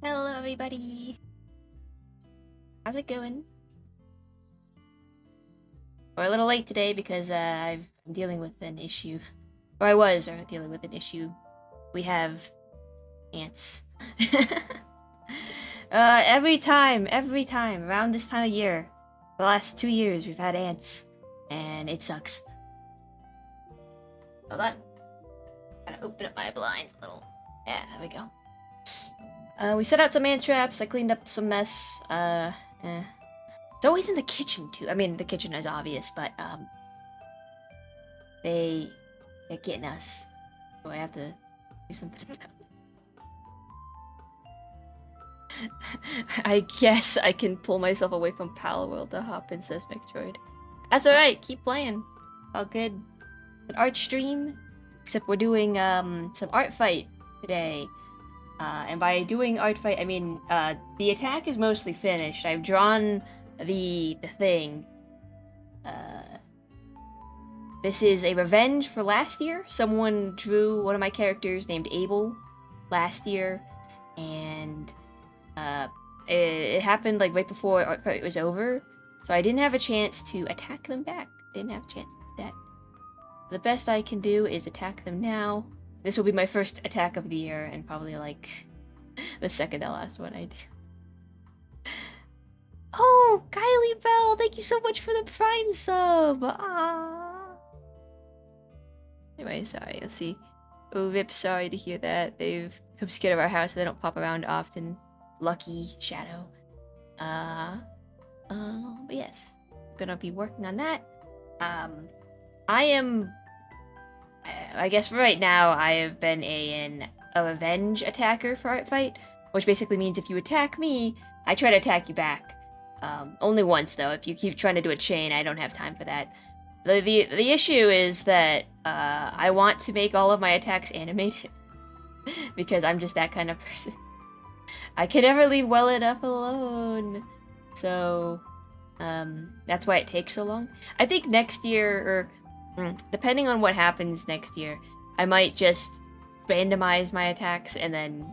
Hello everybody! How's it going? We're a little late today because I'm dealing with an issue. Or I was dealing with an issue. We have ants. Every time, around this time of year, the last 2 years we've had ants. And it sucks. Hold on. Gotta open up my blinds a little. Yeah, there we go. We set out some ant traps, I cleaned up some mess, It's always in the kitchen, too. I mean, the kitchen is obvious, but, they're getting us. So I have to do something about it. I guess I can pull myself away from Palworld to hop in, says McDroid. That's alright, keep playing. All good. An art stream, except we're doing, some art fight today. And by doing art fight, I mean, the attack is mostly finished. I've drawn the thing. This is a revenge for last year. Someone drew one of my characters named Abel last year, and it happened like right before art fight was over, so I didn't have a chance to attack them back. Didn't have a chance to do that. The best I can do is attack them now. This will be my first attack of the year, and probably, like, the second to last one I do. Oh, Kylie Bell, thank you so much for the Prime sub! Ah. Anyway, sorry, let's see. Oh, Rip, sorry to hear that. They've come scared of our house, so they don't pop around often. Lucky Shadow. But yes. I'm gonna be working on that. I guess for right now, I have been a revenge attacker for Art Fight, which basically means if you attack me, I try to attack you back. Only once, though. If you keep trying to do a chain, I don't have time for that. The issue is that I want to make all of my attacks animated, because I'm just that kind of person. I can never leave well enough alone. So, that's why it takes so long. I think next year, or depending on what happens next year, I might just randomize my attacks, and then,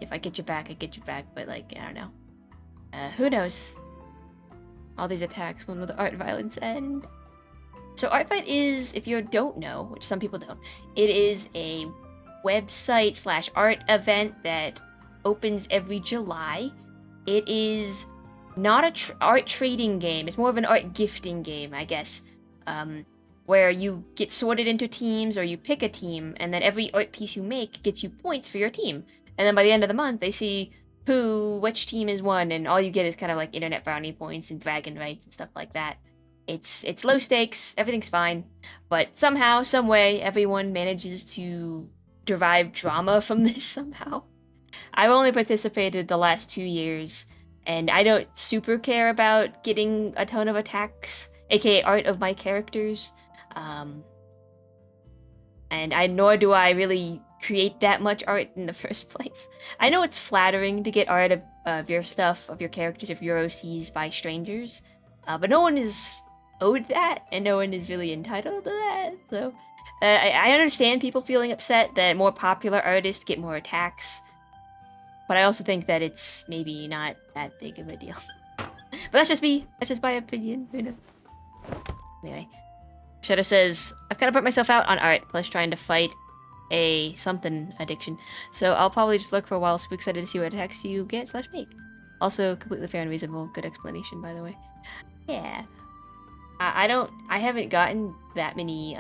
if I get you back, I get you back, but, like, I don't know. Who knows? All these attacks, when will the art violence end? So Art Fight is, if you don't know, which some people don't, it is a website / art event that opens every July. It is not a art trading game, it's more of an art gifting game, I guess. Where you get sorted into teams, or you pick a team, and then every art piece you make gets you points for your team. And then by the end of the month, they see which team is won, and all you get is kind of like internet brownie points and dragon rights and stuff like that. It's low stakes, everything's fine, but somehow, some way, everyone manages to derive drama from this somehow. I've only participated the last 2 years, and I don't super care about getting a ton of attacks, aka art of my characters, and nor do I really create that much art in the first place. I know it's flattering to get art of your stuff, of your characters, of your OCs by strangers, but no one is owed that, and no one is really entitled to that, so I understand people feeling upset that more popular artists get more attacks, but I also think that it's maybe not that big of a deal. that's just me. That's just my opinion. Who knows? Anyway, Shadow says, I've kind of put myself out on art, plus trying to fight a something addiction. So I'll probably just look for a while, super excited to see what attacks you get / make. Also, completely fair and reasonable. Good explanation, by the way. Yeah. I haven't gotten that many,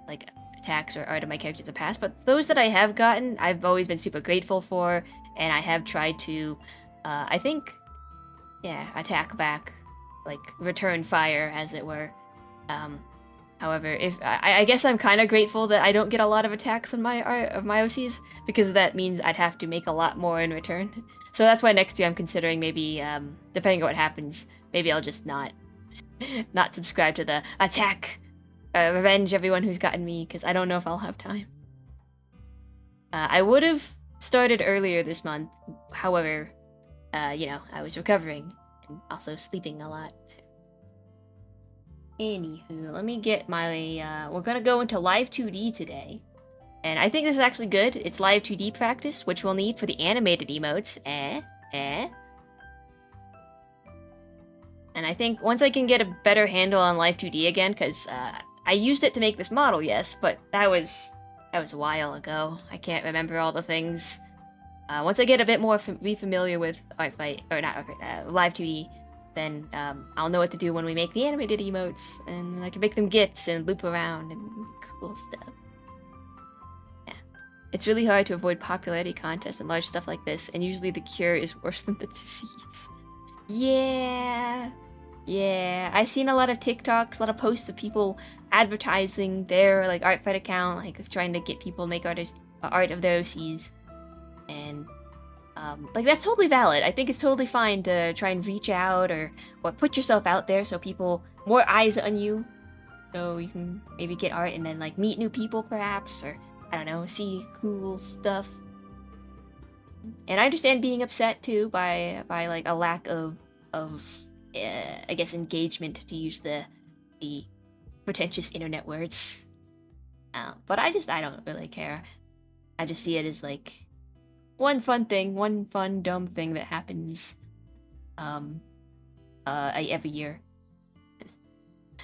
like, attacks or art of my characters in the past, but those that I have gotten, I've always been super grateful for, and I have tried to, I think, yeah, attack back, like, return fire, as it were. However, if I guess I'm kind of grateful that I don't get a lot of attacks on my art of my OCs, because that means I'd have to make a lot more in return. So that's why next year I'm considering maybe, depending on what happens, maybe I'll just not subscribe to the attack, revenge everyone who's gotten me, because I don't know if I'll have time. I would have started earlier this month, however, you know, I was recovering and also sleeping a lot. Anywho, let me get my, we're gonna go into Live2D today. And I think this is actually good. It's Live2D practice, which we'll need for the animated emotes. And I think once I can get a better handle on Live2D again, because, I used it to make this model, yes, but that was a while ago. I can't remember all the things. Once I get a bit more familiar with Live2D, then I'll know what to do when we make the animated emotes, and I can make them GIFs and loop around and cool stuff. Yeah. It's really hard to avoid popularity contests and large stuff like this, and usually the cure is worse than the disease. Yeah. Yeah, I've seen a lot of TikToks, a lot of posts of people advertising their, like, art fight account, like, trying to get people to make art of their OCs. And, like, that's totally valid. I think it's totally fine to try and reach out or put yourself out there so people, more eyes on you, so you can maybe get art and then, like, meet new people, perhaps, or, I don't know, see cool stuff. And I understand being upset, too, by like, a lack of I guess engagement, to use the pretentious internet words. But I don't really care. I just see it as like one fun dumb thing that happens every year.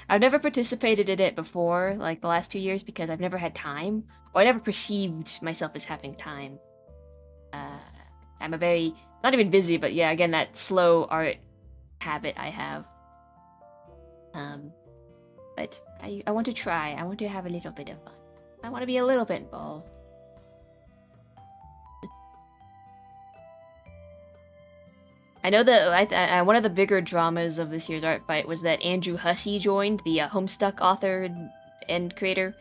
I've never participated in it before, like the last 2 years, because I've never had time, or I never perceived myself as having time. I'm a very, not even busy, but yeah, again, that slow art habit I have. But I want to try. I want to have a little bit of fun. I want to be a little bit involved. I know that one of the bigger dramas of this year's art fight was that Andrew Hussey joined, the Homestuck author and creator,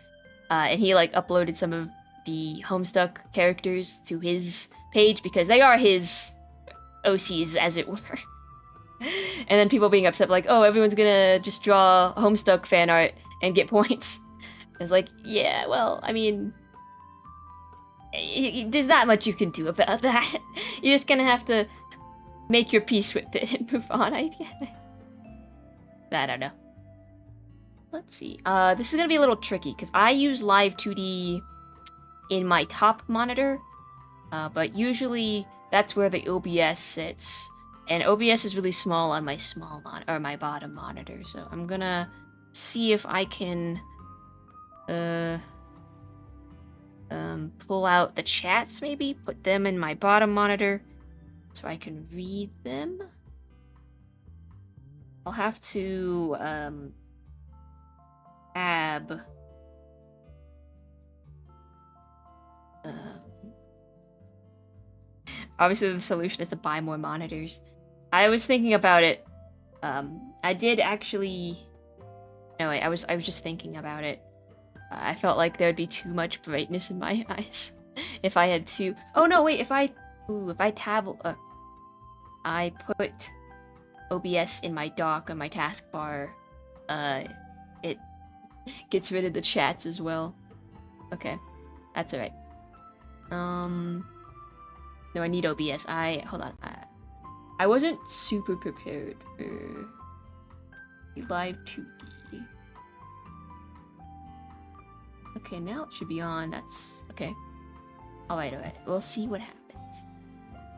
and he like uploaded some of the Homestuck characters to his page because they are his OCs, as it were. And then people being upset, like, oh, everyone's gonna just draw Homestuck fan art and get points. It's like, yeah, well, I mean, there's not much you can do about that. You're just gonna have to make your peace with it and move on, I guess. I don't know. Let's see. This is gonna be a little tricky, because I use Live2D in my top monitor, but usually that's where the OBS sits. And OBS is really small on my my bottom monitor, so I'm gonna see if I can pull out the chats, maybe put them in my bottom monitor so I can read them. I'll have to tab obviously the solution is to buy more monitors. I was thinking about it. I did actually. No, wait, I was just thinking about it. I felt like there would be too much brightness in my eyes if I had to. Oh no, wait! If I I put OBS in my dock on my taskbar. It gets rid of the chats as well. Okay, that's alright. No, I need OBS. Hold on. I wasn't super prepared for Live2D. Okay, now it should be on. That's okay. Alright. We'll see what happens.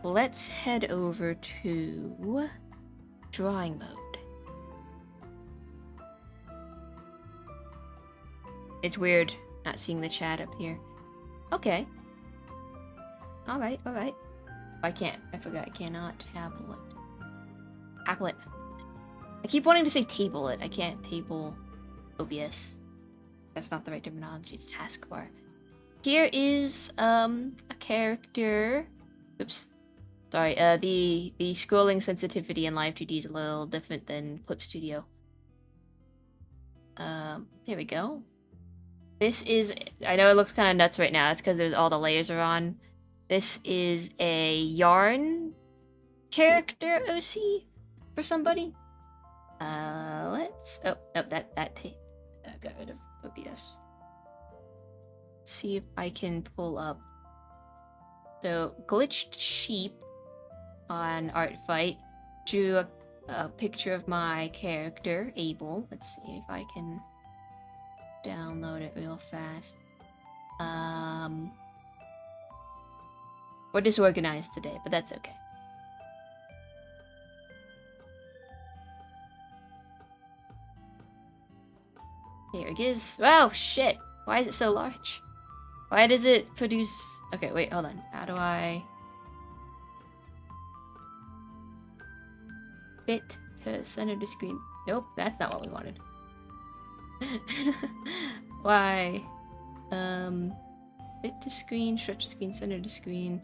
Let's head over to Drawing mode. It's weird not seeing the chat up here. Okay. Alright, alright. I can't. I forgot I cannot table it. Applet. I keep wanting to say table it. I can't table OBS. That's not the right terminology. It's taskbar. Here is a character. Oops. Sorry. The scrolling sensitivity in Live2D is a little different than Clip Studio. Here we go. This is. I know it looks kind of nuts right now. That's because there's all the layers are on. This is a yarn character OC for somebody. Let's. Oh, nope. That got rid of OBS. Let's see if I can pull up. So, glitched sheep on Artfight drew a picture of my character, Abel. Let's see if I can download it real fast. We're disorganized today, but that's okay. Here it is. Wow, shit. Why is it so large? Why does it produce... Okay, wait, hold on. How do I... fit to center the screen? Nope, that's not what we wanted. Why? Fit to screen, stretch the screen, center the screen.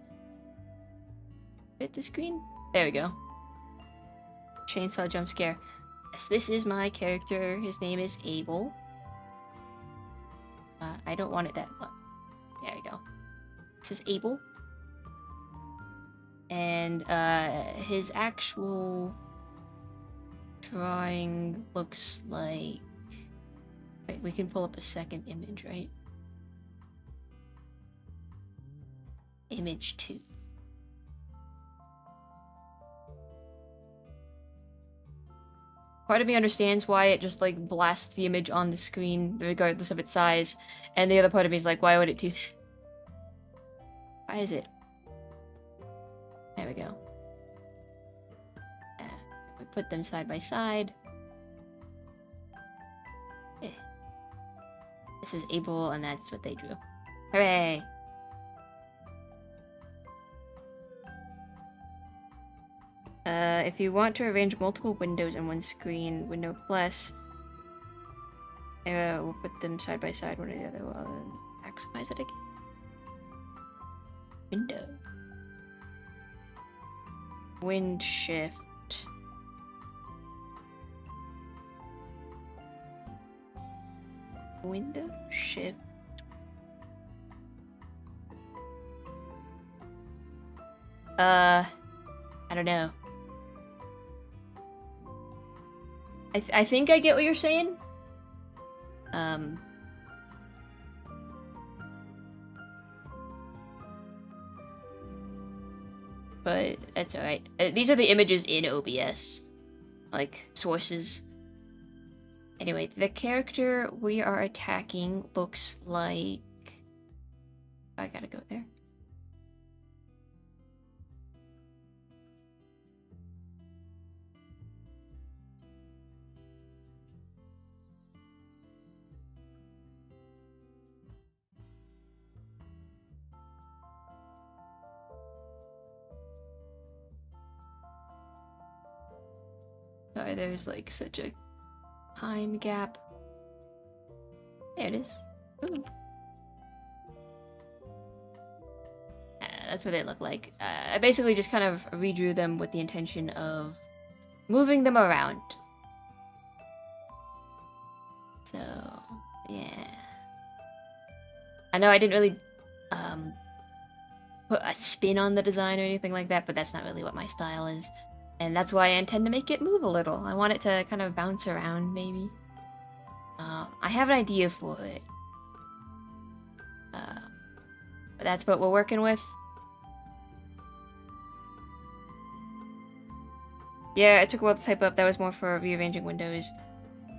Fit to screen? There we go. Chainsaw jump scare. Yes, this is my character. His name is Abel. I don't want it that long. There we go. This is Abel. And his actual drawing looks like... Wait, we can pull up a second image, right? Image 2. Part of me understands why it just like blasts the image on the screen regardless of its size, and the other part of me is like, why would it do that? Why is it? There we go. We put them side by side. This is Abel, and that's what they drew. Hooray! If you want to arrange multiple windows in one screen, window plus, we'll put them side by side, one or the other. We'll maximize it again. Window. Wind shift. Window shift. I don't know. I think I get what you're saying. But that's alright. These are the images in OBS. Like, sources. Anyway, the character we are attacking looks like... I gotta go there. Sorry, there's like such a time gap. There it is. Ooh. That's what they look like. I basically just kind of redrew them with the intention of moving them around. So, yeah. I know I didn't really put a spin on the design or anything like that, but that's not really what my style is. And that's why I intend to make it move a little. I want it to kind of bounce around, maybe. I have an idea for it. But that's what we're working with. Yeah, it took a while to type up. That was more for rearranging windows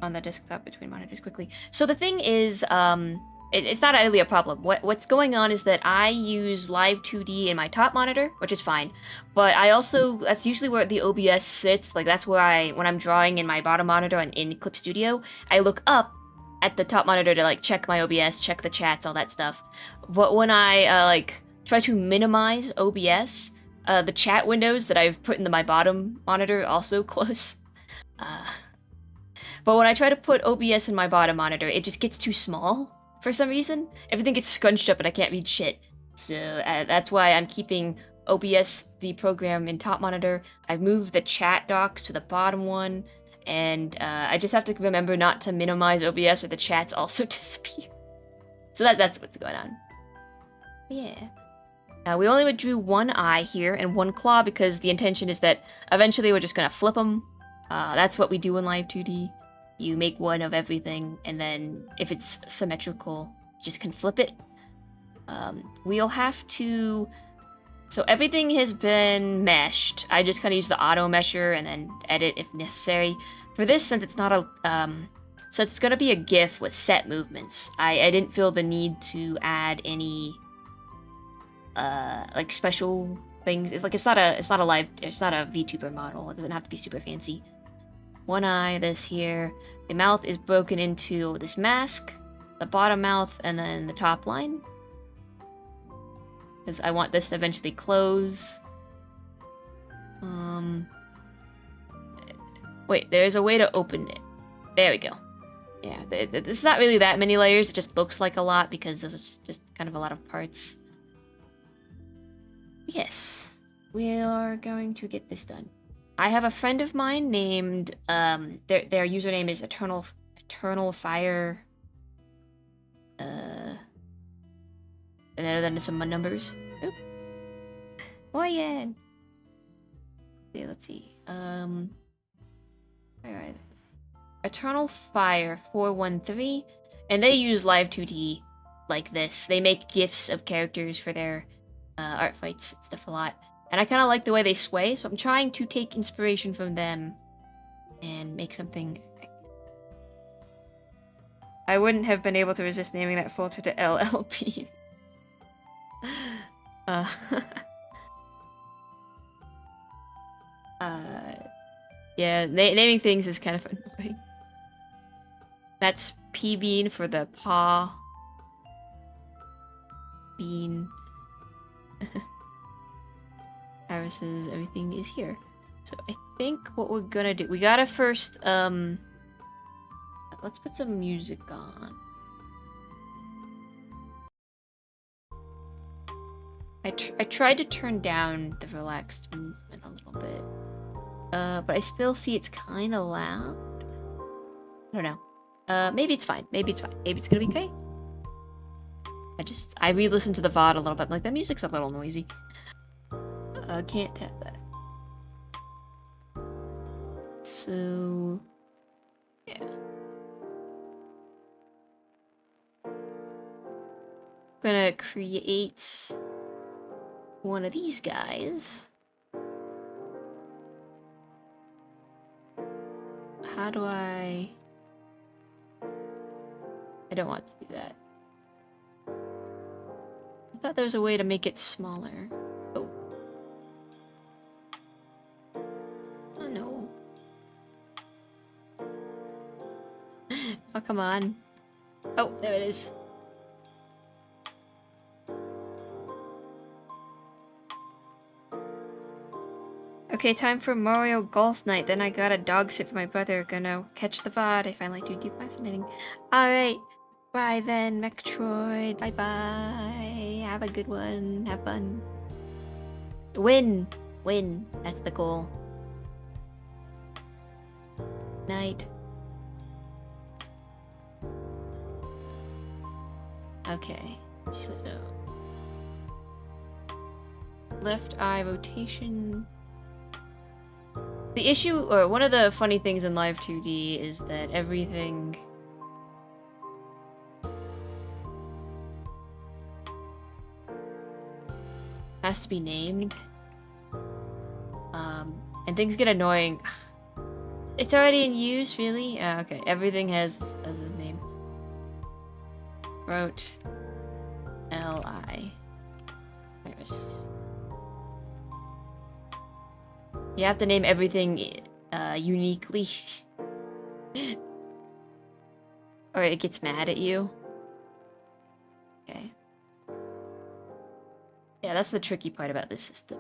on the desktop between monitors quickly. So the thing is, it's not really a problem. What's going on is that I use Live2D in my top monitor, which is fine. But I also, that's usually where the OBS sits. Like that's where when I'm drawing in my bottom monitor and in Clip Studio, I look up at the top monitor to like check my OBS, check the chats, all that stuff. But when I like try to minimize OBS, the chat windows that I've put into my bottom monitor also close. But when I try to put OBS in my bottom monitor, it just gets too small for some reason. Everything gets scrunched up and I can't read shit. So that's why I'm keeping OBS, the program, in top monitor. I've moved the chat docs to the bottom one. And I just have to remember not to minimize OBS or the chats also disappear. So that's what's going on. Yeah. We only withdrew one eye here and one claw because the intention is that eventually we're just going to flip them. That's what we do in Live2D. You make one of everything, and then if it's symmetrical, you just can flip it. We'll have to... So everything has been meshed. I just kind of use the auto mesher and then edit if necessary. For this, since it's not a... so it's going to be a GIF with set movements. I didn't feel the need to add any... like special things. It's not a VTuber model. It doesn't have to be super fancy. One eye, this here. The mouth is broken into this mask, the bottom mouth, and then the top line. Because I want this to eventually close. Wait, there's a way to open it. There we go. Yeah, it's not really that many layers. It just looks like a lot because there's just kind of a lot of parts. Yes, we are going to get this done. I have a friend of mine named, their username is Eternal Fire, and then some numbers. Oop. Oh yeah. Okay, let's see. Alright. Eternal Fire 413, and they use Live2D like this. They make GIFs of characters for their art fights and stuff a lot. And I kind of like the way they sway, so I'm trying to take inspiration from them and make something. I wouldn't have been able to resist naming that filter to LLP. Yeah, naming things is kind of annoying. That's P-Bean for the paw. Bean. Harris's everything is here. So I think what we're gonna do, we gotta first, let's put some music on. I tried to turn down the relaxed movement a little bit. But I still see it's kind of loud. I don't know. Maybe it's fine. Maybe it's fine. Maybe it's gonna be okay. I re-listened to the VOD a little bit. I'm like, that music's a little noisy. Can't tap that. So... yeah. I'm gonna create one of these guys. How do I don't want to do that. I thought there was a way to make it smaller. Oh. Oh no. Oh, come on. Oh, there it is. Okay, time for Mario Golf Night. Then I got a dog sit for my brother. Gonna catch the VOD. I find Light2D fascinating. Alright. Bye then, Metroid. Bye bye. Have a good one. Have fun. Win. Win. That's the goal. Night. Okay. So... left eye rotation... The issue, or one of the funny things in Live2D is that everything... has to be named. And things get annoying. It's already in use, really? Okay, everything has a name. Wrote Li. There's. You have to name everything uniquely. Or it gets mad at you. Okay. Yeah, that's the tricky part about this system.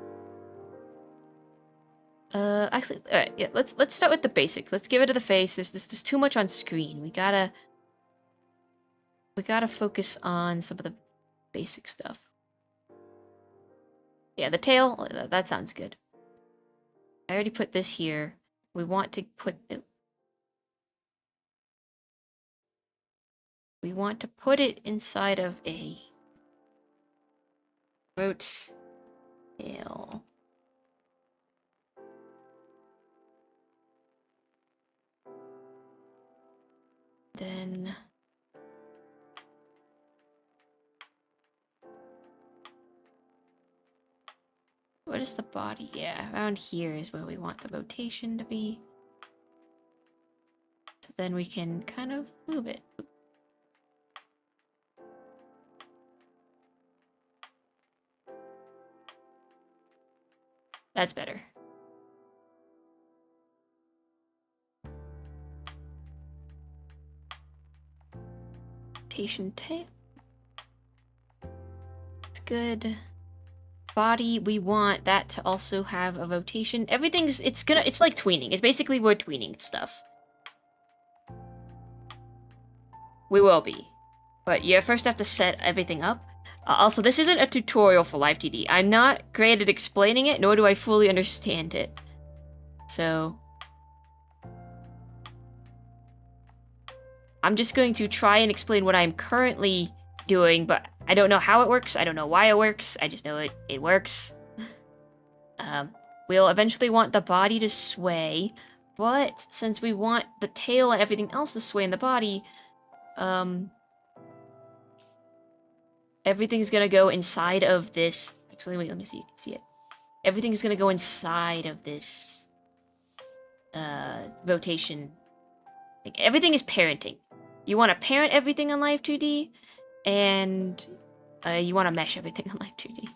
Actually, alright, yeah, let's start with the basics. Let's give it to the face. There's too much on screen. We gotta focus on some of the basic stuff. Yeah, the tail, that sounds good. I already put this here. We want to put it inside of a throat tail. Then what is the body? Yeah, around here is where we want the rotation to be. So then we can kind of move it. That's better. Rotation tail. It's good. Body, we want that to also have a rotation. Everything's, it's like tweening. It's basically we're tweening stuff. We will be. But you first have to set everything up. Also, this isn't a tutorial for Live2D. I'm not great at explaining it, nor do I fully understand it. So I'm just going to try and explain what I'm currently doing, but I don't know how it works. I don't know why it works. I just know it works. We'll eventually want the body to sway, but since we want the tail and everything else to sway in the body, everything's gonna go inside of this. Actually, wait, let me see. You can see it. Everything's gonna go inside of this rotation. Like, everything is parenting. You want to parent everything on Live2D, and you want to mesh everything on Live2D.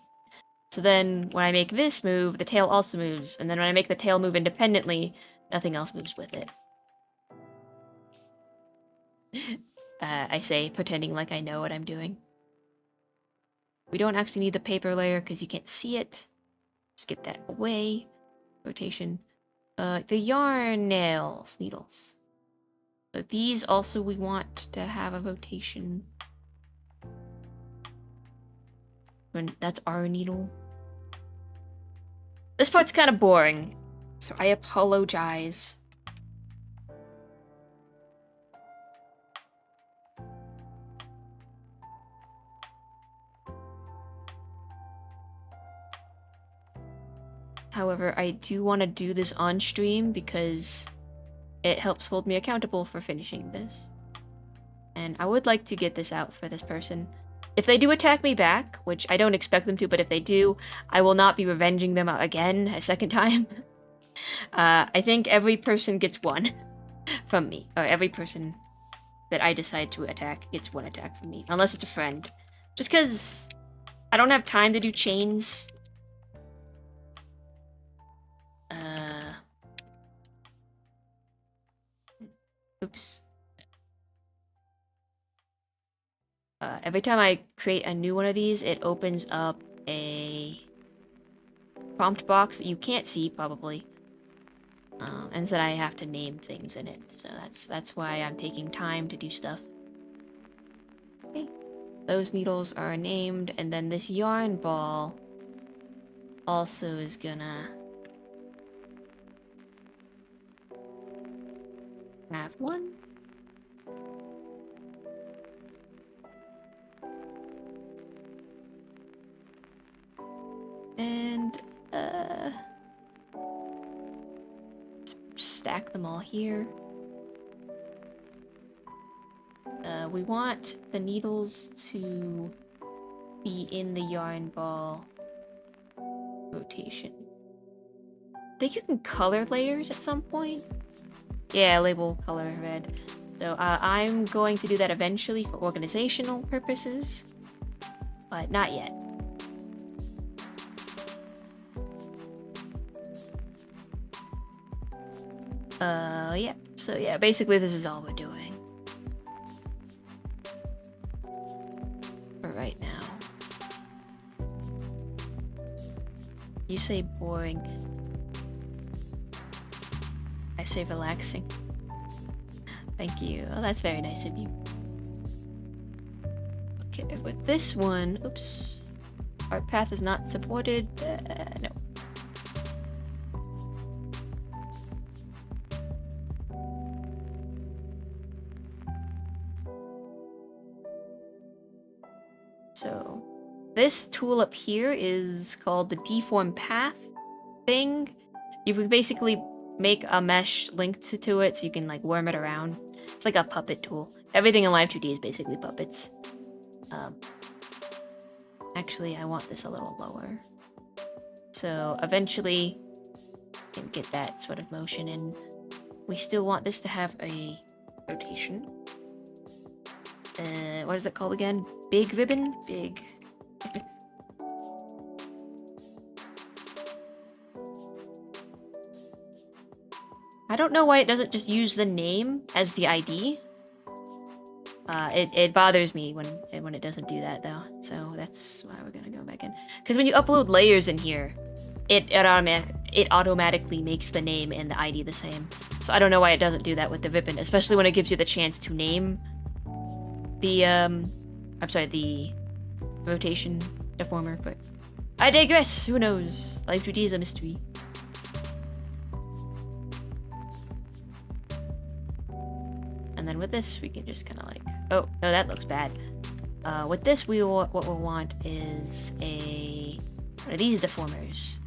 So then, when I make this move, the tail also moves, and then when I make the tail move independently, nothing else moves with it. I say, pretending like I know what I'm doing. We don't actually need the paper layer because you can't see it. Just get that away. Rotation. The yarn needles. So these also we want to have a rotation. When that's our needle. This part's kind of boring, so I apologize. However, I do want to do this on stream because it helps hold me accountable for finishing this. And I would like to get this out for this person. If they do attack me back, which I don't expect them to, but if they do, I will not be revenging them again a second time. I think every person gets one from me. Or every person that I decide to attack gets one attack from me. Unless it's a friend. Just because I don't have time to do chains. Oops. Every time I create a new one of these, it opens up a prompt box that you can't see, probably. And then I have to name things in it. So that's why I'm taking time to do stuff. Okay. Those needles are named, and then this yarn ball also is gonna have one. And stack them all here. We want the needles to be in the yarn ball rotation. I think you can color layers at some point. Yeah, label color red. So I'm going to do that eventually for organizational purposes, but not yet. Yeah. So yeah, basically this is all we're doing for right now. You say boring. I say relaxing. Thank you. Oh, that's very nice of you. Okay, with this one, oops. Art path is not supported. No. So, this tool up here is called the deform path thing. You can basically make a mesh linked to it so you can like worm it around. It's like a puppet tool. Everything in Live2D is basically puppets. Actually, I want this a little lower. So eventually, I can get that sort of motion in. We still want this to have a rotation. What is it called again? Big ribbon? Big. I don't know why it doesn't just use the name as the ID. It bothers me when it doesn't do that though. So that's why we're gonna go back in. Because when you upload layers in here, it automatically makes the name and the ID the same. So I don't know why it doesn't do that with the ribbon, especially when it gives you the chance to name the the rotation deformer. But I digress. Who knows? Live2D is a mystery. And then with this, we can just kind of like, oh, no, that looks bad. With this, what we'll want is one of these deformers.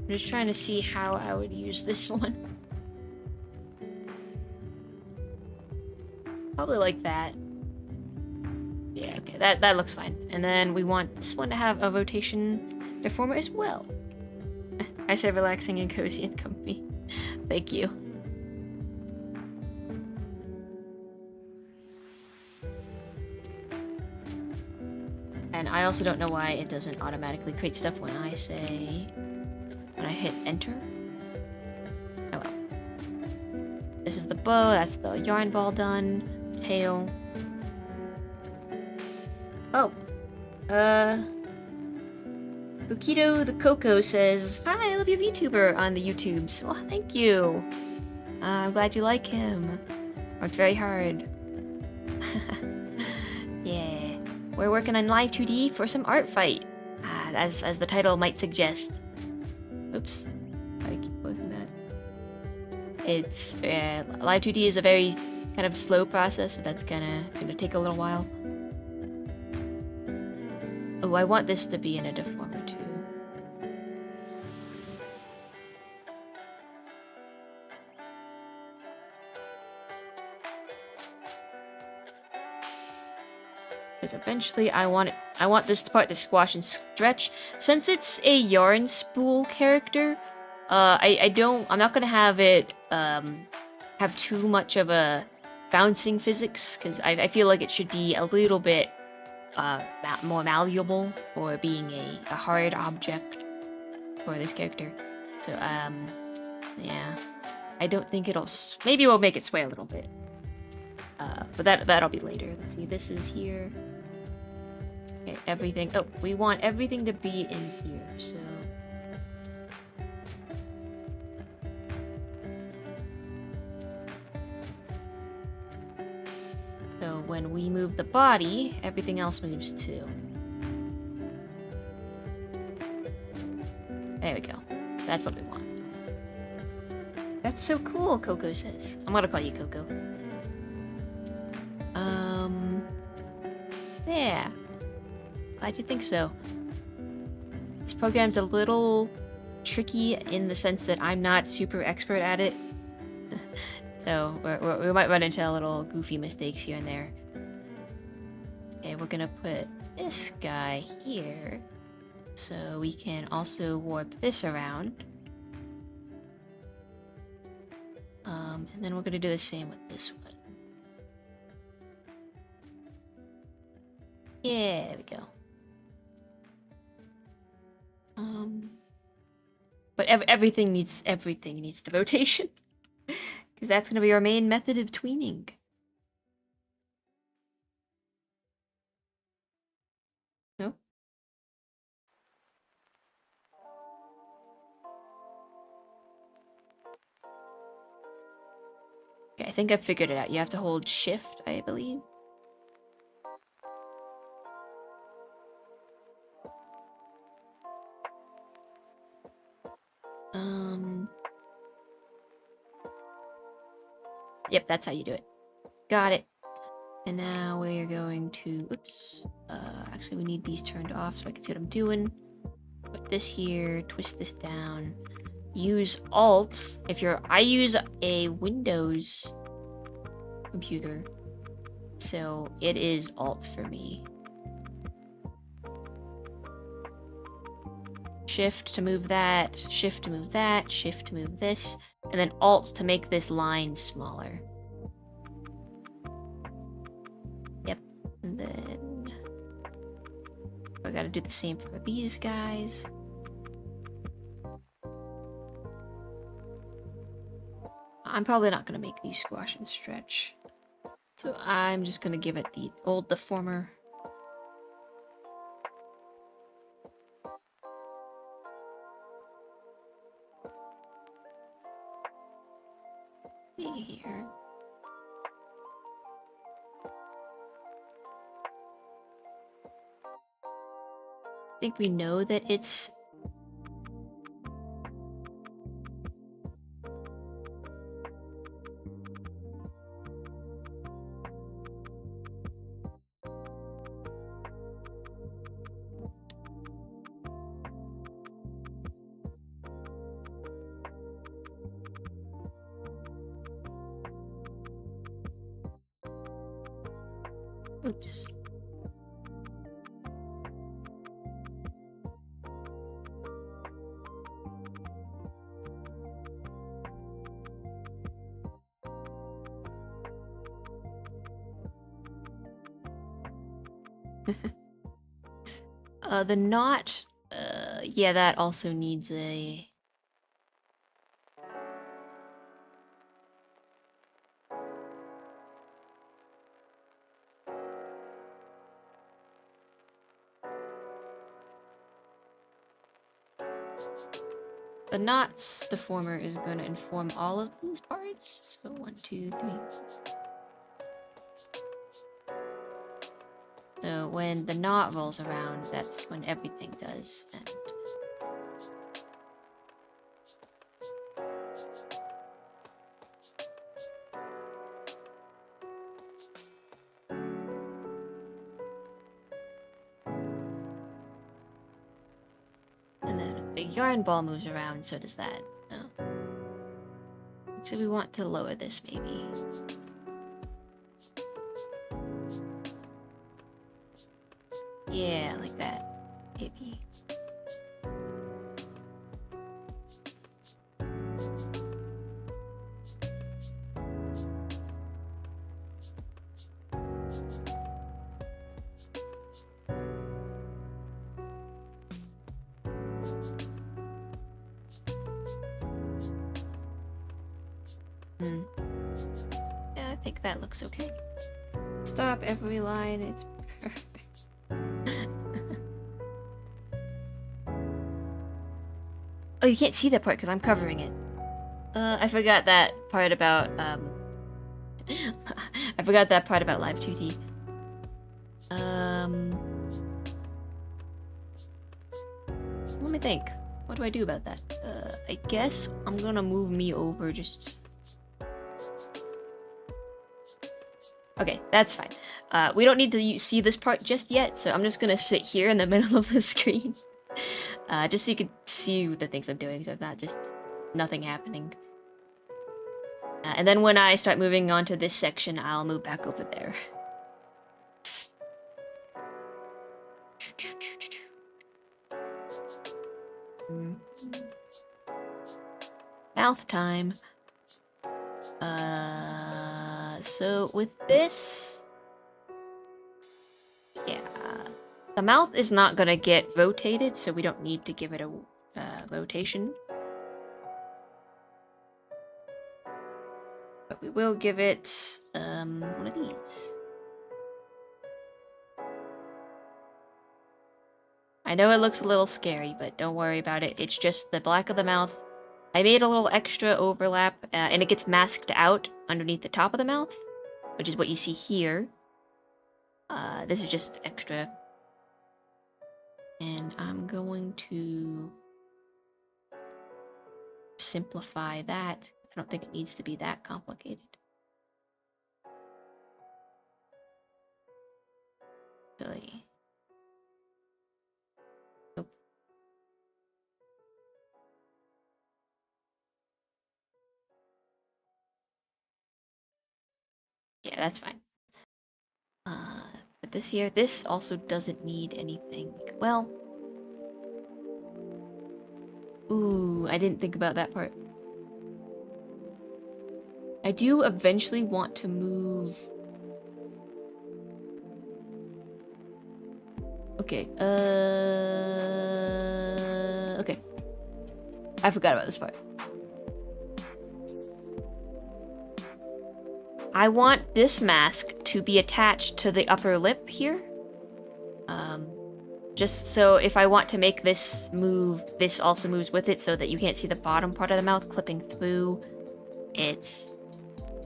I'm just trying to see how I would use this one. Probably like that. Yeah, okay, that looks fine. And then we want this one to have a rotation deformer as well. I say relaxing and cozy and comfy. Thank you. And I also don't know why it doesn't automatically create stuff when I hit enter. Oh well. This is the bow, that's the yarn ball done. Tail. Oh. Bukito the Coco says, "Hi, I love your VTuber on the YouTubes." Well, thank you. I'm glad you like him. Worked very hard. Yeah. We're working on Live2D for some art fight. As the title might suggest. Oops. I keep closing that. It's Live2D is a very kind of slow process, so it's gonna take a little while. Oh, I want this to be in a deformer too. Because eventually I want this part to squash and stretch. Since it's a yarn spool character, I'm not gonna have it have too much of a bouncing physics, because I feel like it should be a little bit more malleable for being a hard object for this character. So yeah, I don't think it'll. Maybe we'll make it sway a little bit. But that'll be later. Let's see. This is here. Okay, everything. Oh, we want everything to be in here. So. So when we move the body, everything else moves too. There we go. That's what we want. That's so cool, Coco says. I'm gonna call you Coco. Yeah. Glad you think so. This program's a little tricky in the sense that I'm not super expert at it. So we might run into a little goofy mistakes here and there. Okay, we're gonna put this guy here. So we can also warp this around. And then we're gonna do the same with this one. Yeah, there we go. But everything needs the rotation. Because that's gonna be our main method of tweening. No? Okay, I think I figured it out. You have to hold shift, I believe. Yep, that's how you do it. Got it. And now we're going to, oops, actually we need these turned off so I can see what I'm doing. Put this here, twist this down. Use Alt. I use a Windows computer, so it is Alt for me. Shift to move that, Shift to move that, Shift to move this, and then Alt to make this line smaller. Yep, and then I gotta do the same for these guys. I'm probably not gonna make these squash and stretch, so I'm just gonna give it the old deformer. See here. I think we know that it's oops. The knot, yeah, that also needs a... The knots deformer is going to inform all of these parts. So 1, 2, 3. So when the knot rolls around, that's when everything does. And then if the big yarn ball moves around, so does that. So actually, we want to lower this maybe. Yeah, like that. Maybe. Yeah, I think that looks okay. Stop every line, it's perfect. Oh, you can't see that part because I'm covering it. I forgot that part about I forgot that part about Live2D. Let me think. What do I do about that? I guess I'm gonna move me over just... Okay, that's fine. We don't need to see this part just yet, so I'm just gonna sit here in the middle of the screen. Just so you can see the things I'm doing, so not just nothing happening. And then when I start moving on to this section, I'll move back over there. Mouth time. So with this... Yeah. The mouth is not gonna get rotated, so we don't need to give it a rotation. But we will give it, one of these. I know it looks a little scary, but don't worry about it. It's just the black of the mouth. I made a little extra overlap, and it gets masked out underneath the top of the mouth, which is what you see here. This is just extra. And I'm going to simplify that. I don't think it needs to be that complicated. Really. Nope. Yeah, that's fine. But this here, this also doesn't need anything. Well... Ooh, I didn't think about that part. I do eventually want to move... Okay, okay. I forgot about this part. I want this mask to be attached to the upper lip here. Just so if I want to make this move, this also moves with it so that you can't see the bottom part of the mouth clipping through it.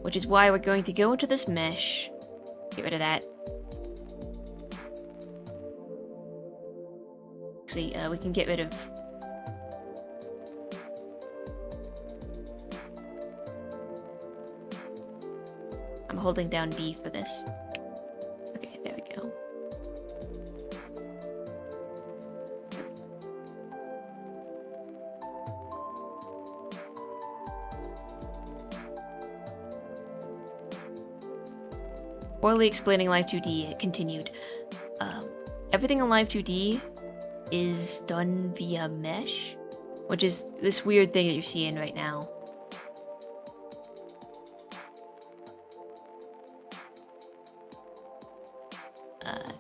Which is why we're going to go into this mesh. Get rid of that. See, we can get rid of... I'm holding down B for this. Okay, there we go. Poorly explaining Live2D, it continued. Everything in Live2D is done via mesh, which is this weird thing that you're seeing right now.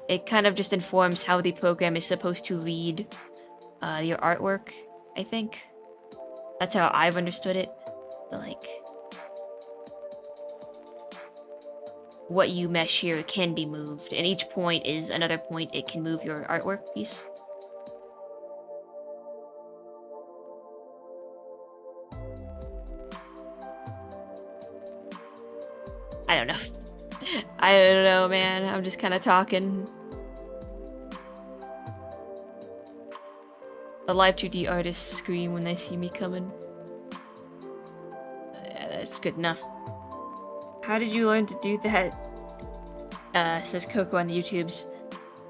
It kind of just informs how the program is supposed to read your artwork, I think. That's how I've understood it. But, like, what you mesh here can be moved, and each point is another point it can move your artwork piece. I don't know. I don't know, man. I'm just kind of talking. The Live2D artists scream when they see me coming. Yeah, that's good enough. How did you learn to do that? Says Coco on the YouTubes.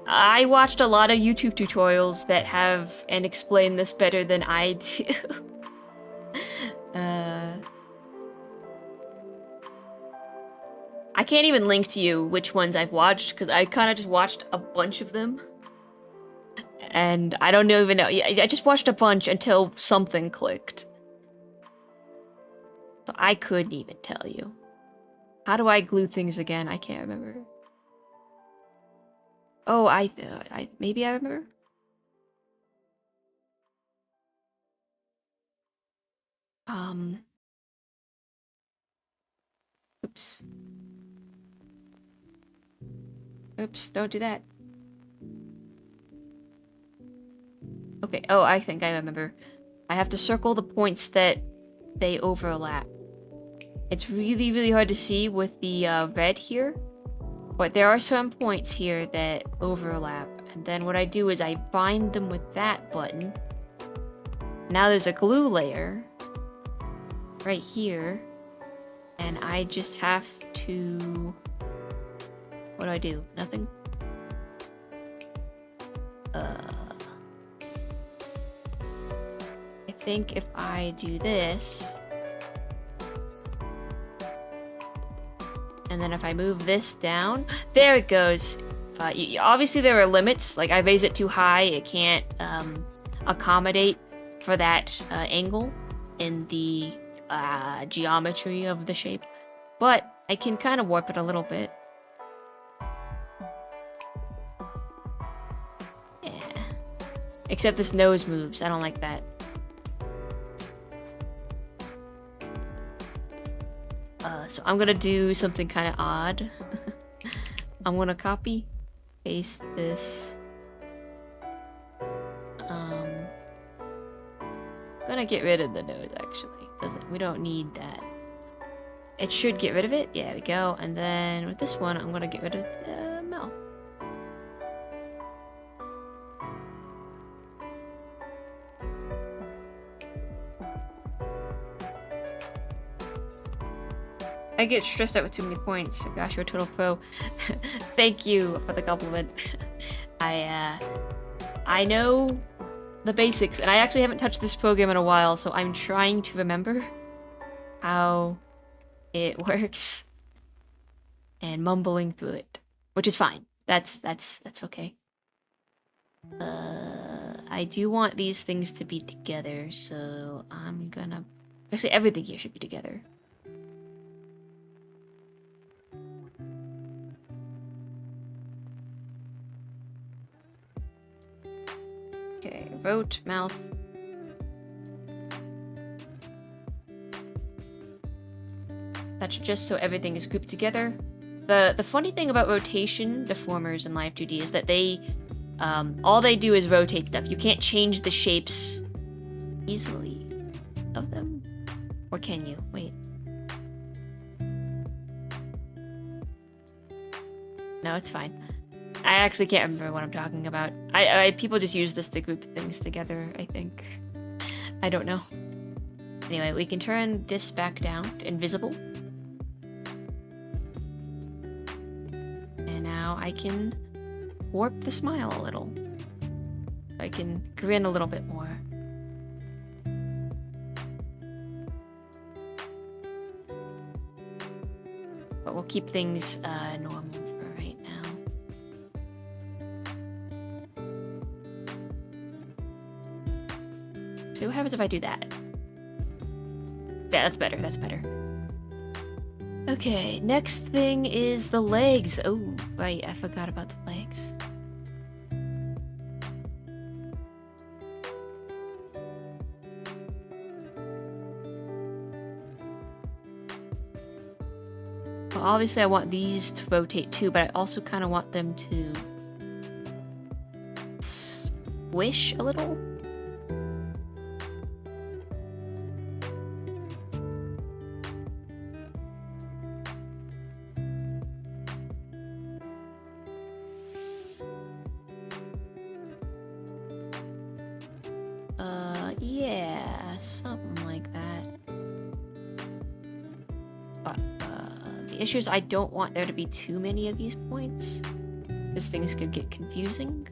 I watched a lot of YouTube tutorials that have and explain this better than I do. I can't even link to you which ones I've watched, because I kind of just watched a bunch of them. And I don't even know. I just watched a bunch until something clicked. So I couldn't even tell you. How do I glue things again? I can't remember. Oh, maybe I remember? Oops. Oops, don't do that. Okay, oh, I think I remember. I have to circle the points that they overlap. It's really, really hard to see with the red here. But there are some points here that overlap. And then what I do is I bind them with that button. Now there's a glue layer right here. And I just have to... What do I do? Nothing? I think if I do this... And then if I move this down, there it goes. Obviously there are limits. Like I raise it too high, it can't accommodate for that angle in the geometry of the shape. But I can kind of warp it a little bit. Yeah. Except this nose moves. I don't like that. So I'm gonna do something kind of odd. I'm gonna copy, paste this. I'm gonna get rid of the nose actually. We don't need that. It should get rid of it. Yeah, there we go. And then with this one, I'm gonna get rid of the mouth. I get stressed out with too many points. Gosh, you're a total pro. Thank you for the compliment. I know the basics, and I actually haven't touched this program in a while, so I'm trying to remember how it works and mumbling through it, which is fine. That's okay. I do want these things to be together, so I'm gonna... Actually, everything here should be together. Okay, rote, mouth. That's just so everything is grouped together. The funny thing about rotation deformers in Live2D is that they, all they do is rotate stuff. You can't change the shapes easily of them. Or can you? Wait. No, it's fine. I actually can't remember what I'm talking about. People just use this to group things together, I think. I don't know. Anyway, we can turn this back down to invisible. And now I can warp the smile a little. I can grin a little bit more. But we'll keep things normal for right now. So what happens if I do that? Yeah, that's better, that's better. Okay, next thing is the legs. Oh, right, I forgot about the legs. Well, obviously I want these to rotate too, but I also kind of want them to squish a little. Yeah, something like that. But, the issue is I don't want there to be too many of these points, because things could get confusing.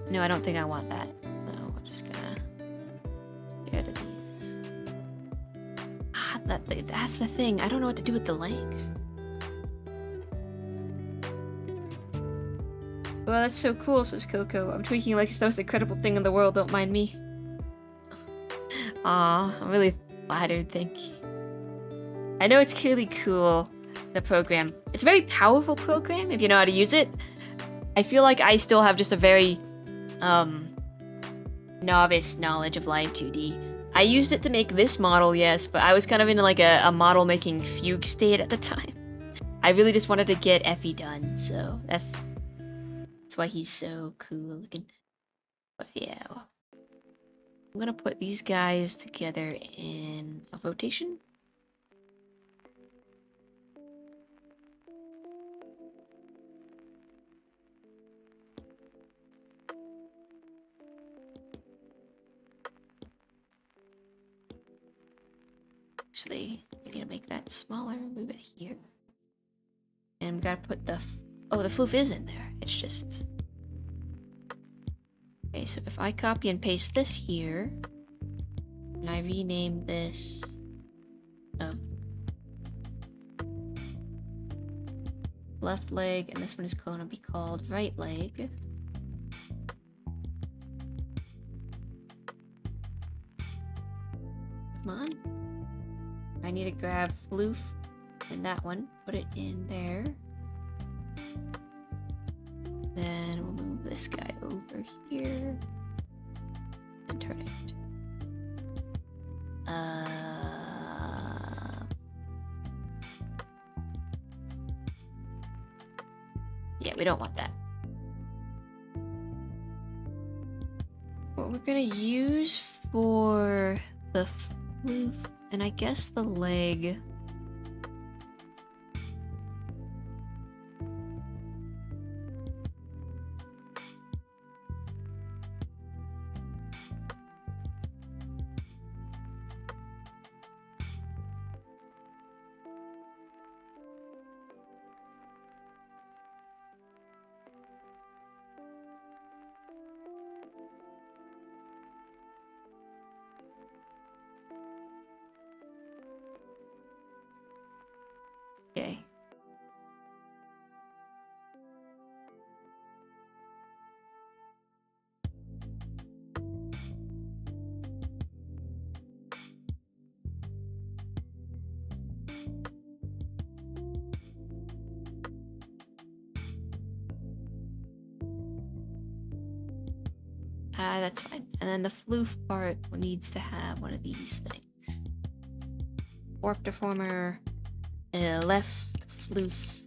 No, I don't think I want that. So we're just gonna get rid of these. Ah, that's the thing. I don't know what to do with the legs. Well, that's so cool, says Coco. I'm tweaking like it's the most incredible thing in the world. Don't mind me. Aw, I'm really flattered. Thank you. I know it's really cool, the program. It's a very powerful program if you know how to use it. I feel like I still have just a very novice knowledge of Live2D. I used it to make this model, yes, but I was kind of in like a model making fugue state at the time. I really just wanted to get Effie done, so that's why he's so cool looking. But yeah, I'm gonna put these guys together in a rotation. Actually, I need to make that smaller, move it here. And we gotta put the... oh, the floof is in there. It's just... okay, so if I copy and paste this here, and I rename this... left leg, and this one is gonna be called right leg. Come on. I need to grab floof and that one, put it in there. Then we'll move this guy over here and turn it. Yeah, we don't want that. What we're gonna use for the floof, and I guess the leg. Okay. That's fine. And then the floof part needs to have one of these things. Warp deformer, left floof.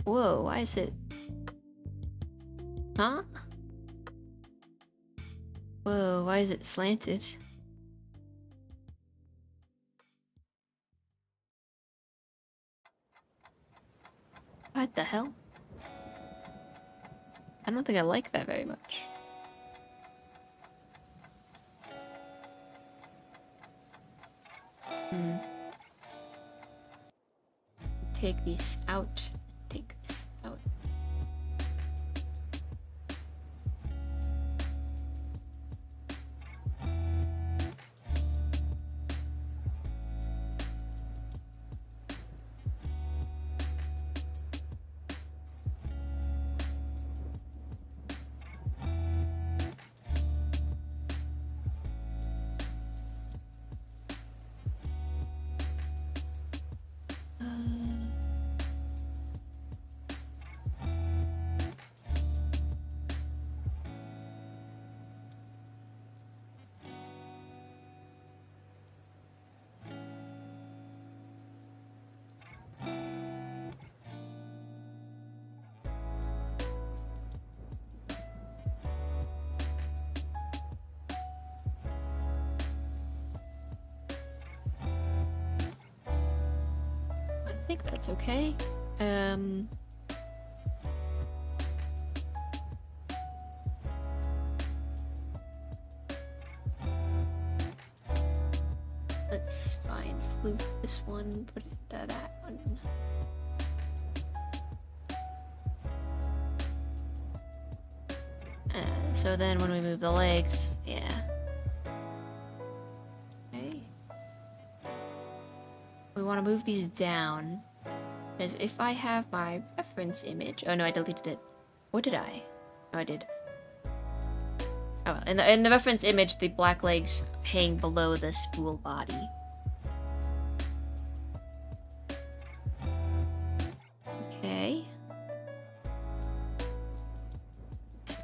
Whoa, why is it? Huh? Whoa, why is it slanted? What the hell? I don't think I like that very much. Take these out. Take this out. I think that's okay. Let's find floof this one, put it to that one. So then when we move the legs, yeah. Okay. We want to move these down. Because if I have my reference image... oh no, I deleted it. What did I? Oh, I did. Oh, well, in the reference image, the black legs hang below the spool body. Okay.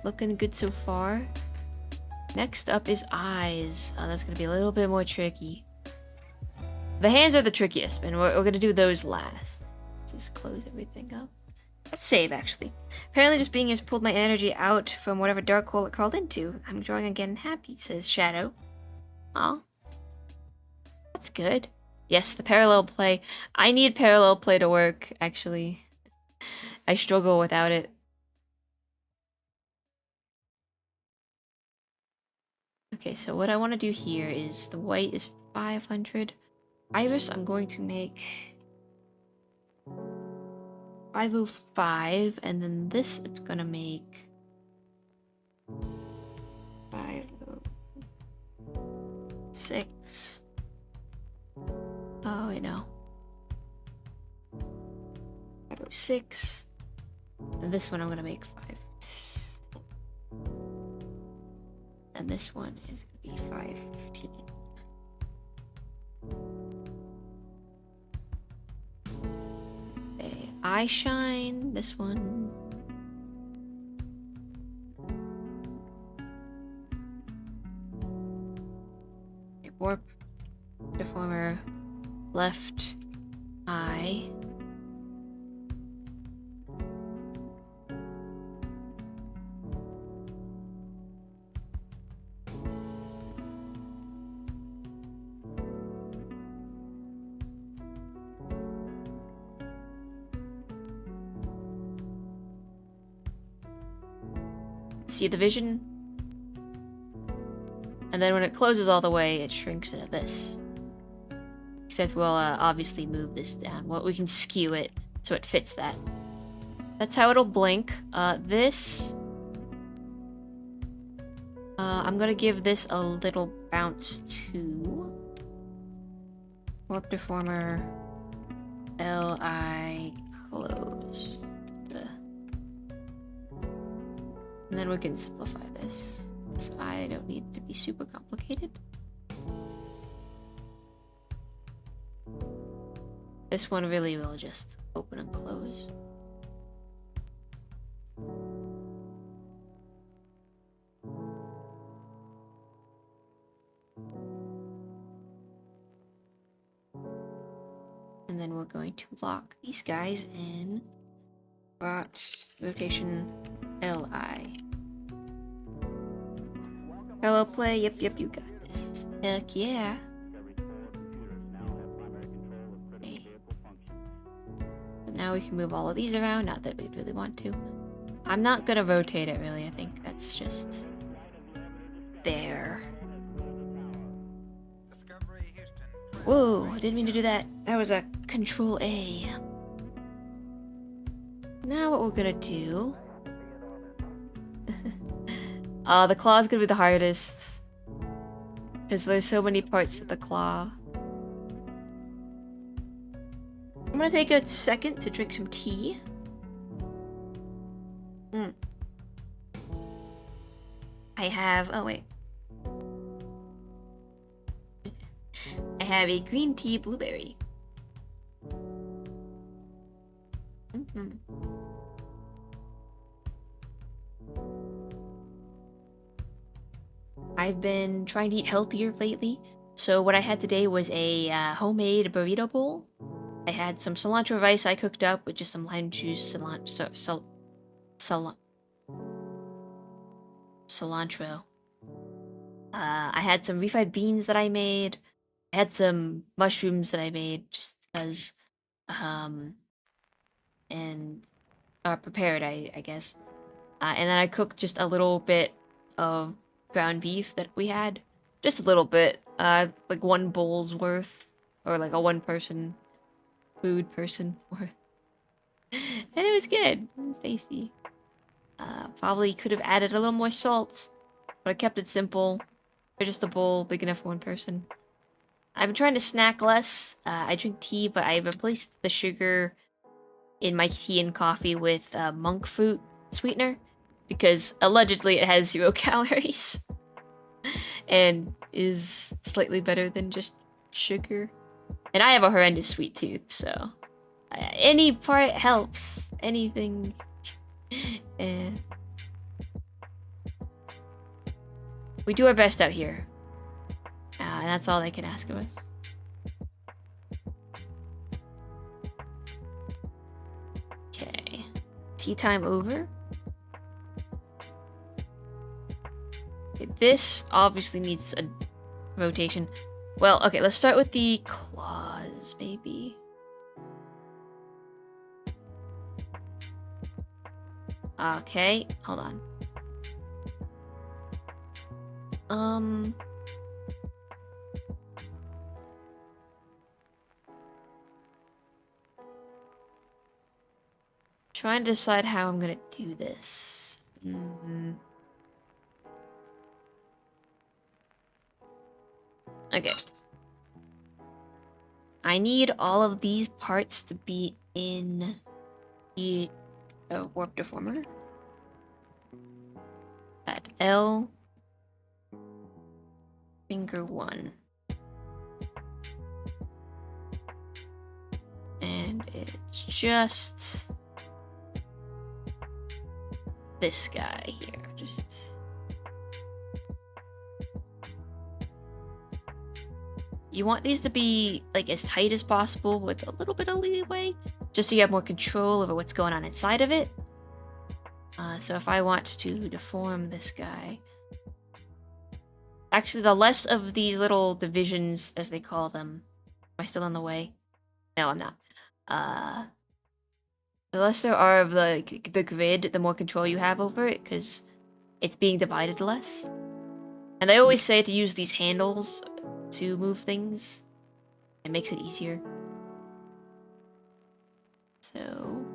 looking good so far. Next up is eyes. Oh, that's gonna be a little bit more tricky. The hands are the trickiest, and we're gonna do those last. Just close everything up. Let's save, actually. Apparently just being here has pulled my energy out from whatever dark hole it crawled into. I'm drawing again happy, says Shadow. Aw. That's good. Yes, the parallel play. I need parallel play to work, actually. I struggle without it. Okay, so what I want to do here is the white is 500. Iris, I'm going to make 505, and then this it's gonna make 506. Oh, wait, no. 506. And this one I'm gonna make 5. And this one is gonna be 515. Okay, eye shine, this one. Warp, deformer, left eye. See the vision? And then when it closes all the way, it shrinks into this. Except we'll obviously move this down. Well, we can skew it so it fits that. That's how it'll blink. I'm gonna give this a little bounce too. Warp deformer, LI closed. And then we can simplify this. So I don't need to be super complicated. This one really will just open and close. And then we're going to lock these guys in. Rotation LI. Hello, play. Yep, you got this. Heck yeah. Okay. So now we can move all of these around, not that we'd really want to. I'm not gonna rotate it, really. I think that's just there. Whoa, I didn't mean to do that. That was a Control A. Now what we're gonna do... the claw's gonna be the hardest. Because there's so many parts to the claw. I'm gonna take a second to drink some tea. I have... oh wait. I have a green tea blueberry. I've been trying to eat healthier lately, so what I had today was a homemade burrito bowl. I had some cilantro rice I cooked up with just some lime juice, cilantro. I had some refried beans that I made. I had some mushrooms that I made just because, and prepared, I guess. And then I cooked just a little bit of ground beef that we had. Just a little bit, like 1 bowl's worth, or like a 1-person food person worth. And it was good. It was tasty. Probably could have added a little more salt, but I kept it simple. Or just a bowl big enough for 1 person. I've been trying to snack less. I drink tea, but I replaced the sugar in my tea and coffee with monk fruit sweetener, because allegedly it has 0 calories and is slightly better than just sugar. And I have a horrendous sweet tooth, so any part helps. Anything. We do our best out here. And that's all they can ask of us. Okay. Tea time over. Okay, this obviously needs a rotation. Well, okay, let's start with the claws, maybe. Okay, hold on. Trying to decide how I'm gonna do this. Okay. I need all of these parts to be in the warp deformer. At L. Finger 1. And it's just this guy here. Just you want these to be like as tight as possible with a little bit of leeway, just so you have more control over what's going on inside of it. So if I want to deform this guy, actually the less of these little divisions, as they call them, am I still in the way? No, I'm not. The less there are of the grid, the more control you have over it, because it's being divided less. And they always say to use these handles to move things. It makes it easier. So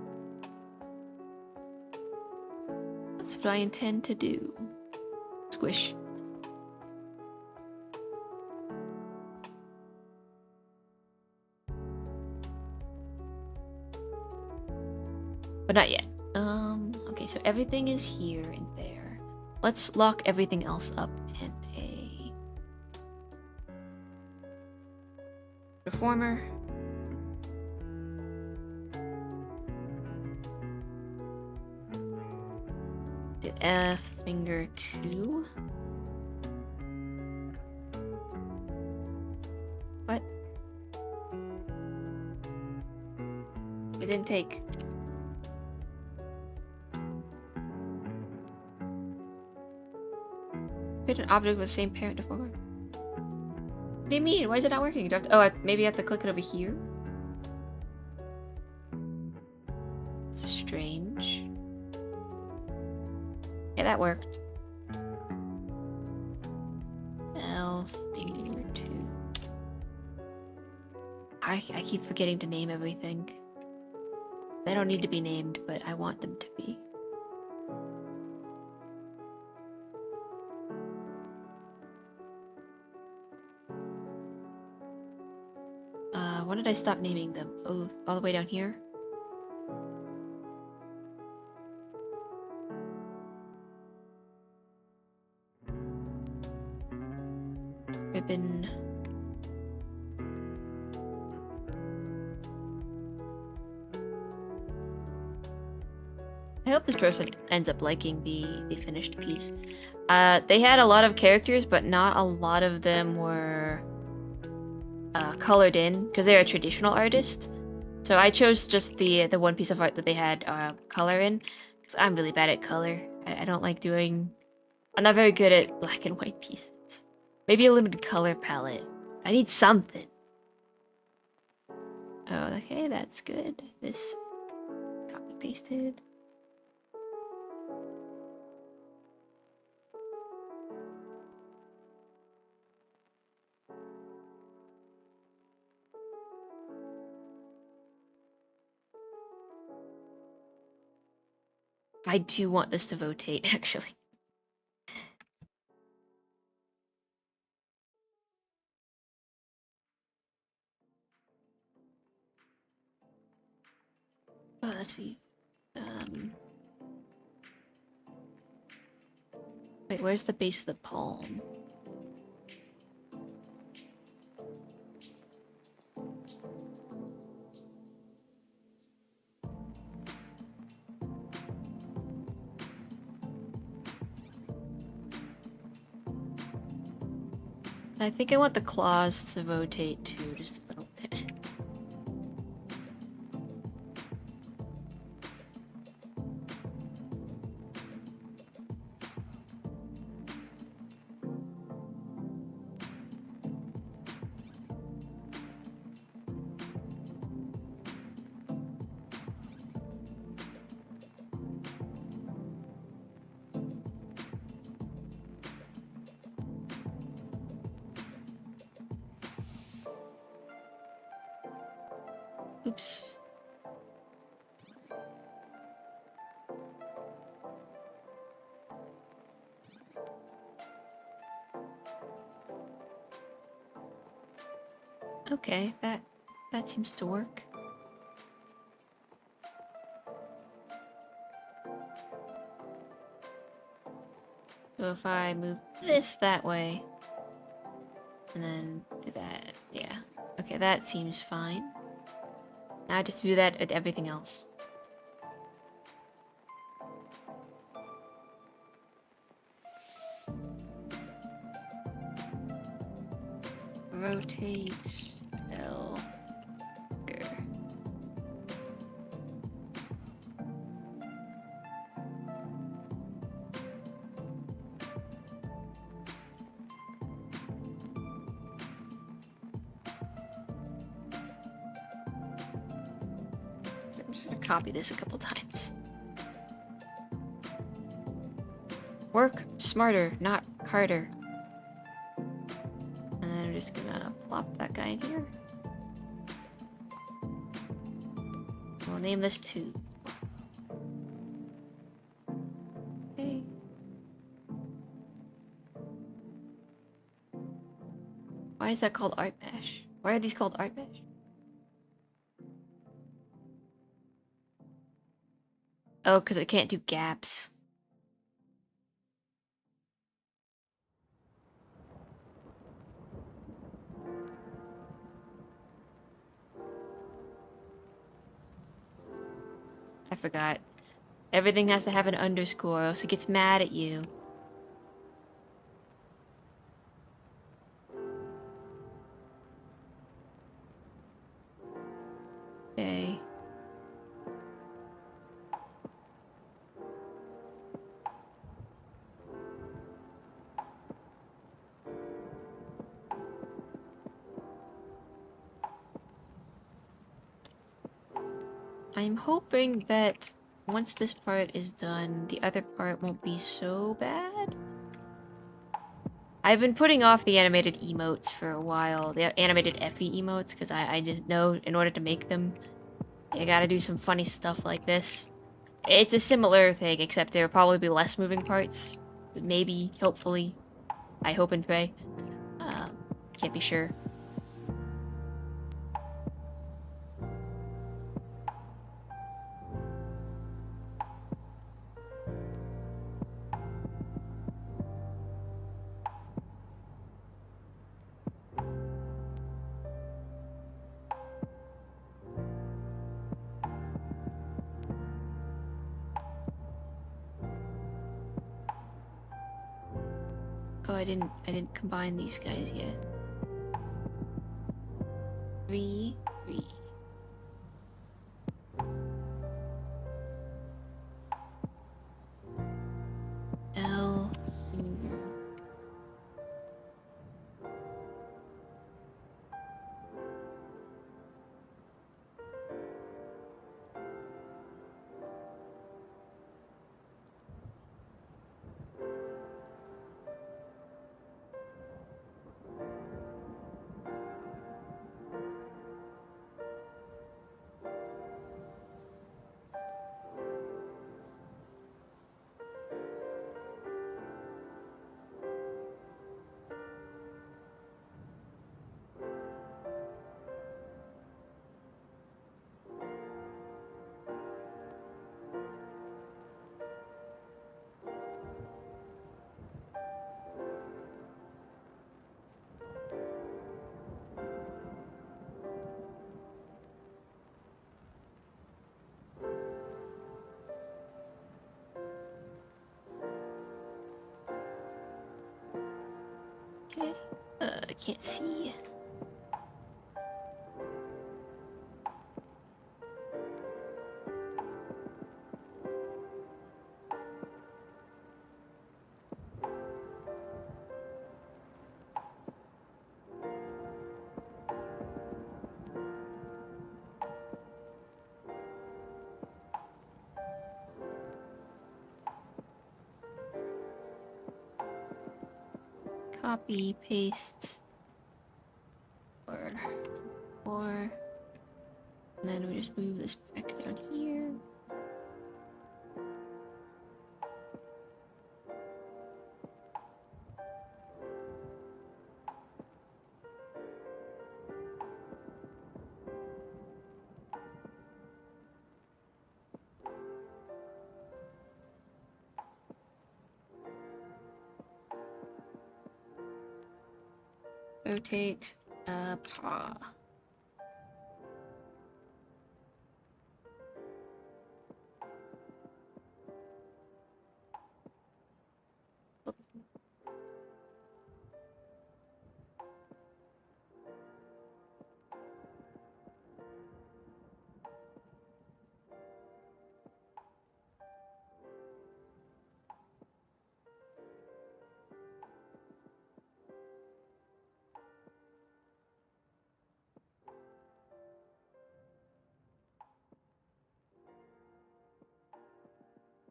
that's what I intend to do. Squish. But not yet. Okay, so everything is here and there. Let's lock everything else up in a deformer. The F finger 2. What? It didn't take. Create an object with the same parent deformer. What do you mean? Why is it not working? Do I have to, maybe I have to click it over here? It's strange. Yeah, that worked. L finger 2. I keep forgetting to name everything. They don't need to be named, but I want them to be. When did I stop naming them? Oh, all the way down here? Ribbon. I hope this person ends up liking the finished piece. They had a lot of characters, but not a lot of them were colored in, because they're a traditional artist. So I chose just the one piece of art that they had color in, because I'm really bad at color. I don't like doing... I'm not very good at black and white pieces. Maybe a limited color palette. I need something. Oh, okay, that's good. This copy pasted. I do want this to rotate, actually. Oh, that's sweet. Wait, where's the base of the palm? And I think I want the claws to rotate too, just a little bit. Oops. Okay, that seems to work. So if I move this that way, and then do that, yeah. Okay, that seems fine. Now I just do that with everything else. Rotate L. I'm just gonna copy this a couple times. Work smarter, not harder. And then I'm just gonna plop that guy in here. We'll name this 2. Okay. Why is that called art mesh? Why are these called art mesh? Oh, because it can't do gaps. I forgot. Everything has to have an underscore, or else it gets mad at you. Okay. I'm hoping that once this part is done, the other part won't be so bad. I've been putting off the animated emotes for a while, the animated Effie emotes, because I just know in order to make them, you gotta do some funny stuff like this. It's a similar thing, except there will probably be less moving parts. Maybe, hopefully. I hope and pray. Can't be sure. Oh, I didn't combine these guys yet. 3, 3. L, finger. Okay. I can't see. Copy, paste, or, and then we just move this back down here. Rotate, paw.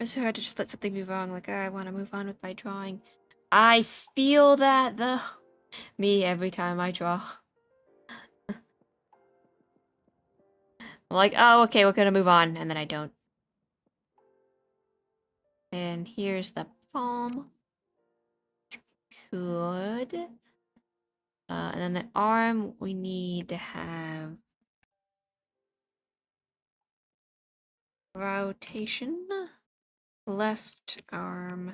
It's so hard to just let something be wrong, like, oh, I want to move on with my drawing. I feel that, though. Me, every time I draw. I'm like, oh, okay, we're gonna move on, and then I don't. And here's the palm. Good. And then the arm, we need to have rotation. Left arm.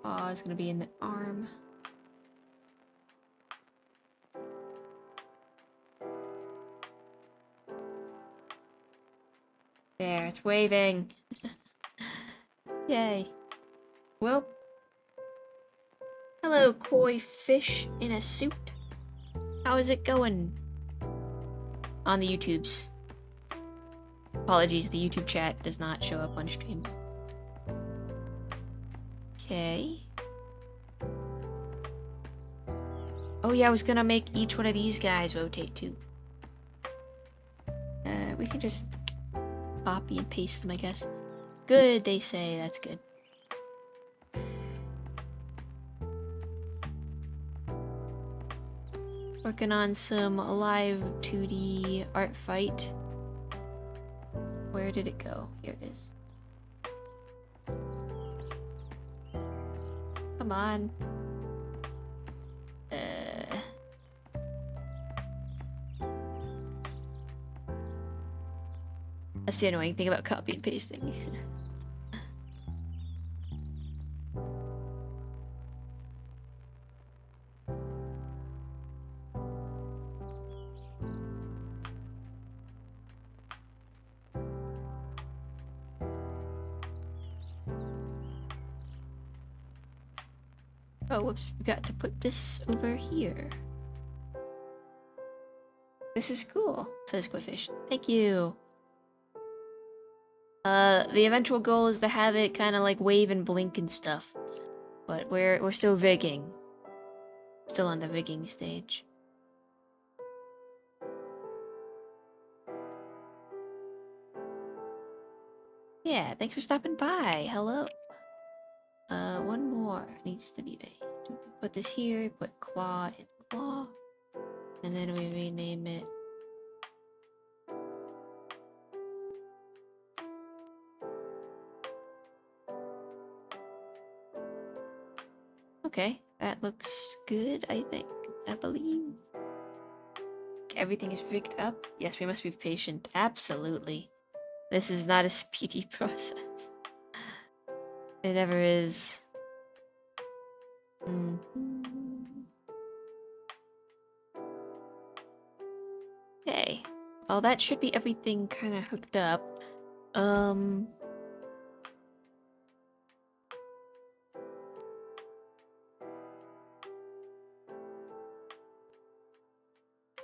Paw is gonna be in the arm. There, it's waving. Yay. Well. Hello, koi fish in a suit. How is it going? On the YouTubes. Apologies, the YouTube chat does not show up on stream. Okay. Oh yeah, I was gonna make each one of these guys rotate too. We can just copy and paste them, I guess. Good, they say. That's good. Working on some LIVE2D art fight. Where did it go? Here it is. Come on. That's the annoying thing about copy and pasting. Oh, whoops, we got to put this over here. This is cool, says Squidfish. Thank you. The eventual goal is to have it kind of like wave and blink and stuff. But we're still rigging. Still on the rigging stage. Yeah, thanks for stopping by. Hello. One more needs to be made. Put this here, put claw in claw. And then we rename it. Okay, that looks good, I think. I believe. Everything is rigged up. Yes, we must be patient. Absolutely. This is not a speedy process. It never is. Okay. Well, that should be everything kind of hooked up.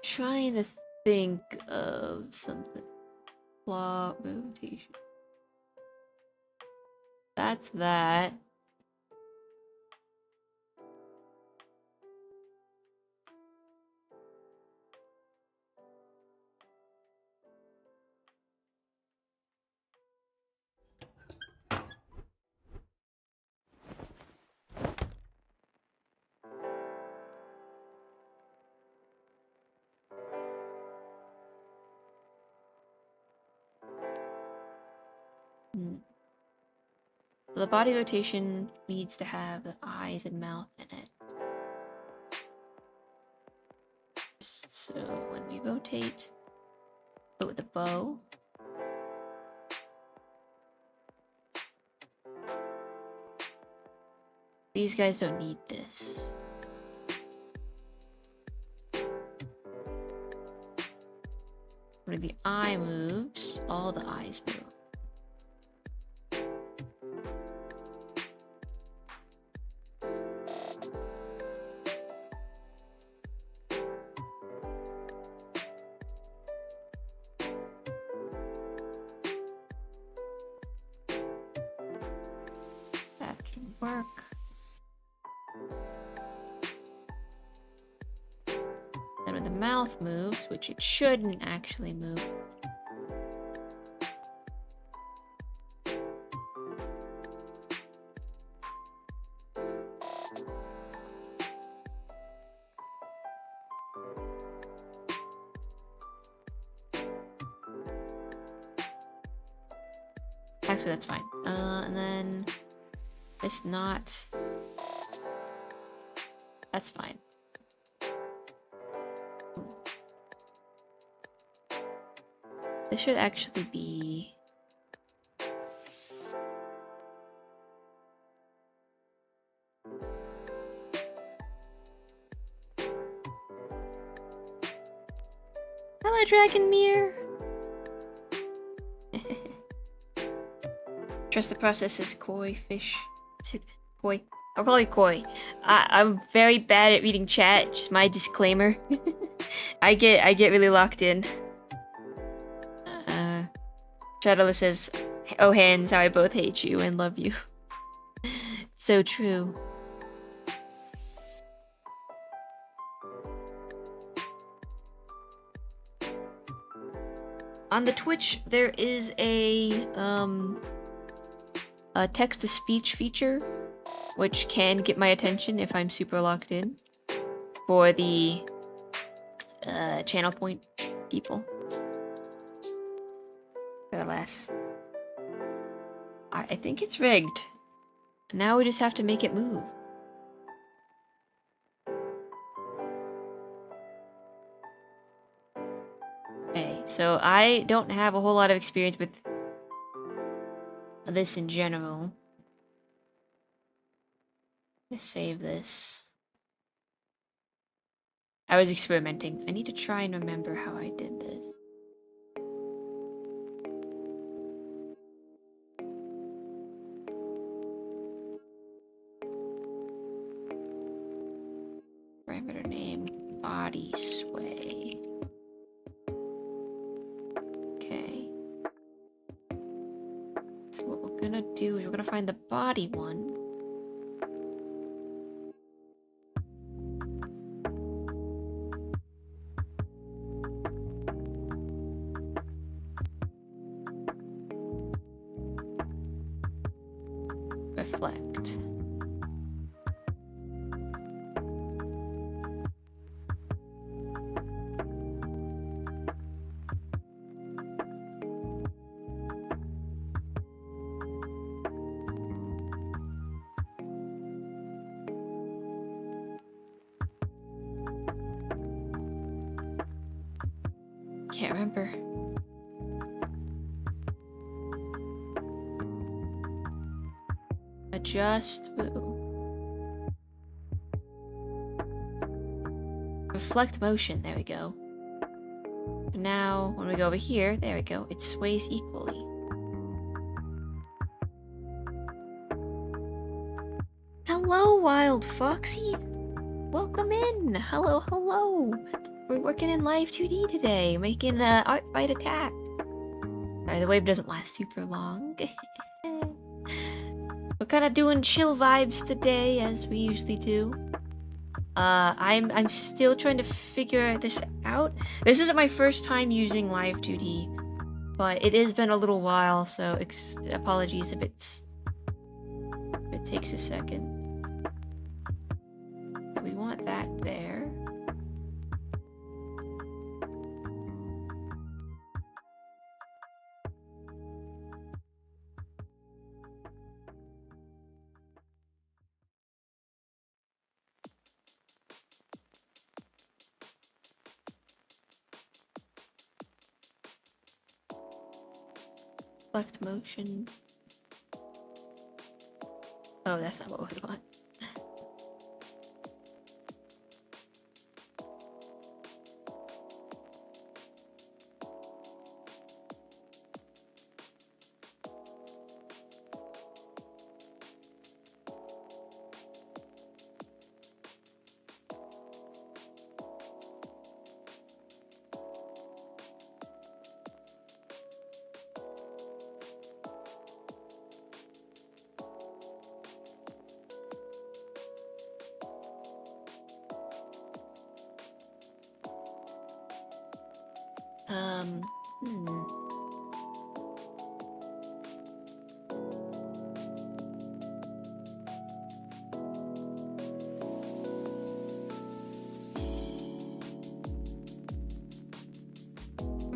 Trying to think of something. Plot rotation. That's that. The body rotation needs to have the eyes and mouth in it. So when we rotate, but with a bow, these guys don't need this. When the eye moves, all the eyes move. That can work. Then when the mouth moves, which it shouldn't actually move, actually that's fine. And then this knot, that's fine. This should actually be... Hello, Dragon Mirror! Trust the process is koi fish. Koi. I'll call you koi. I'm very bad at reading chat, just my disclaimer. I get really locked in. Shadowless says, "Oh hands, how I both hate you and love you." So true. On the Twitch, there is a text-to-speech feature, which can get my attention if I'm super locked in, for the channel point people. But alas, I think it's rigged. Now we just have to make it move. Okay, so I don't have a whole lot of experience with this in general. Let's save this. I was experimenting. I need to try and remember how I did this. Parameter name, body sway. Okay. So what we're gonna do is we're gonna find the body one. Reflect. Can't remember. Adjust. Ooh. Reflect motion. There we go. Now, when we go over here, there we go, it sways equally. Hello, Wild Foxy! Welcome in! Hello, hello! We're working in Live2D today, making an art fight attack. Sorry, the wave doesn't last super long. We're kind of doing chill vibes today, as we usually do. I'm still trying to figure this out. This isn't my first time using Live2D, but it has been a little while, so apologies if it takes a second. We want that there. Select motion. Oh, that's not what we want.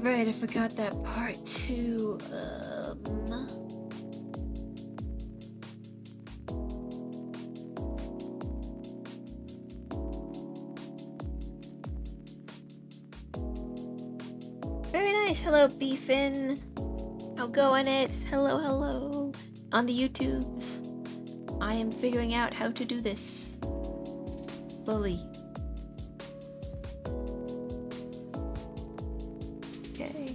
Right, I forgot that part too. Very nice. Hello, Beefin. How going it? Hello, hello. On the YouTubes. I am figuring out how to do this. Slowly. Okay.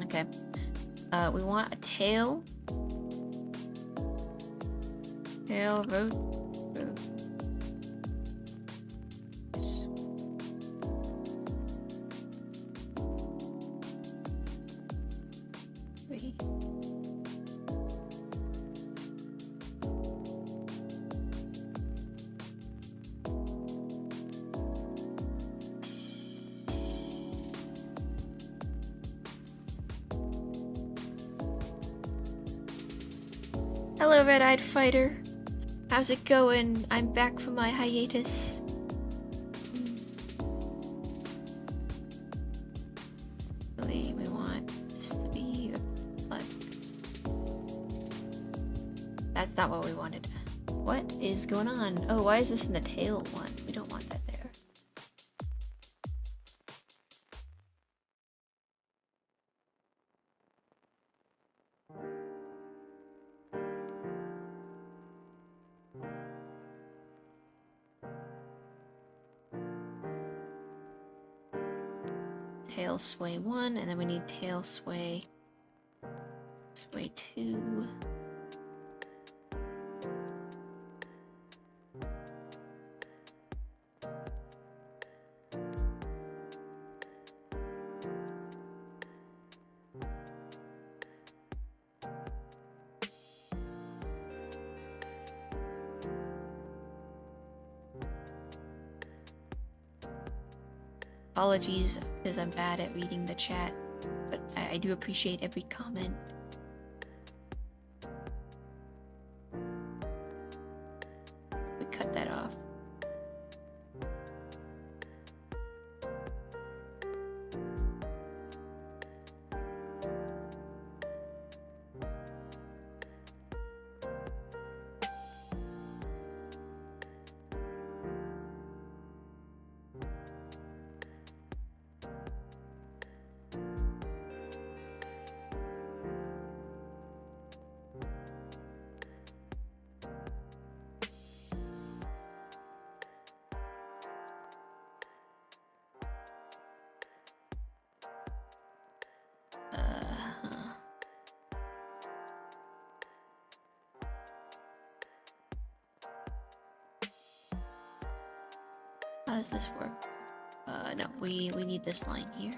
Okay. We want a tail. Tail, road. Three. Hello, Red-Eyed Fighter. How's it going? I'm back from my hiatus. Really, we want this to be like... That's not what we wanted. What is going on? Oh, why is this in the tail one? We don't want that there. Tail sway 1, and then we need tail sway 2. Apologies, because I'm bad at reading the chat, but I do appreciate every comment. We cut that off. does this work? No, we need this line here.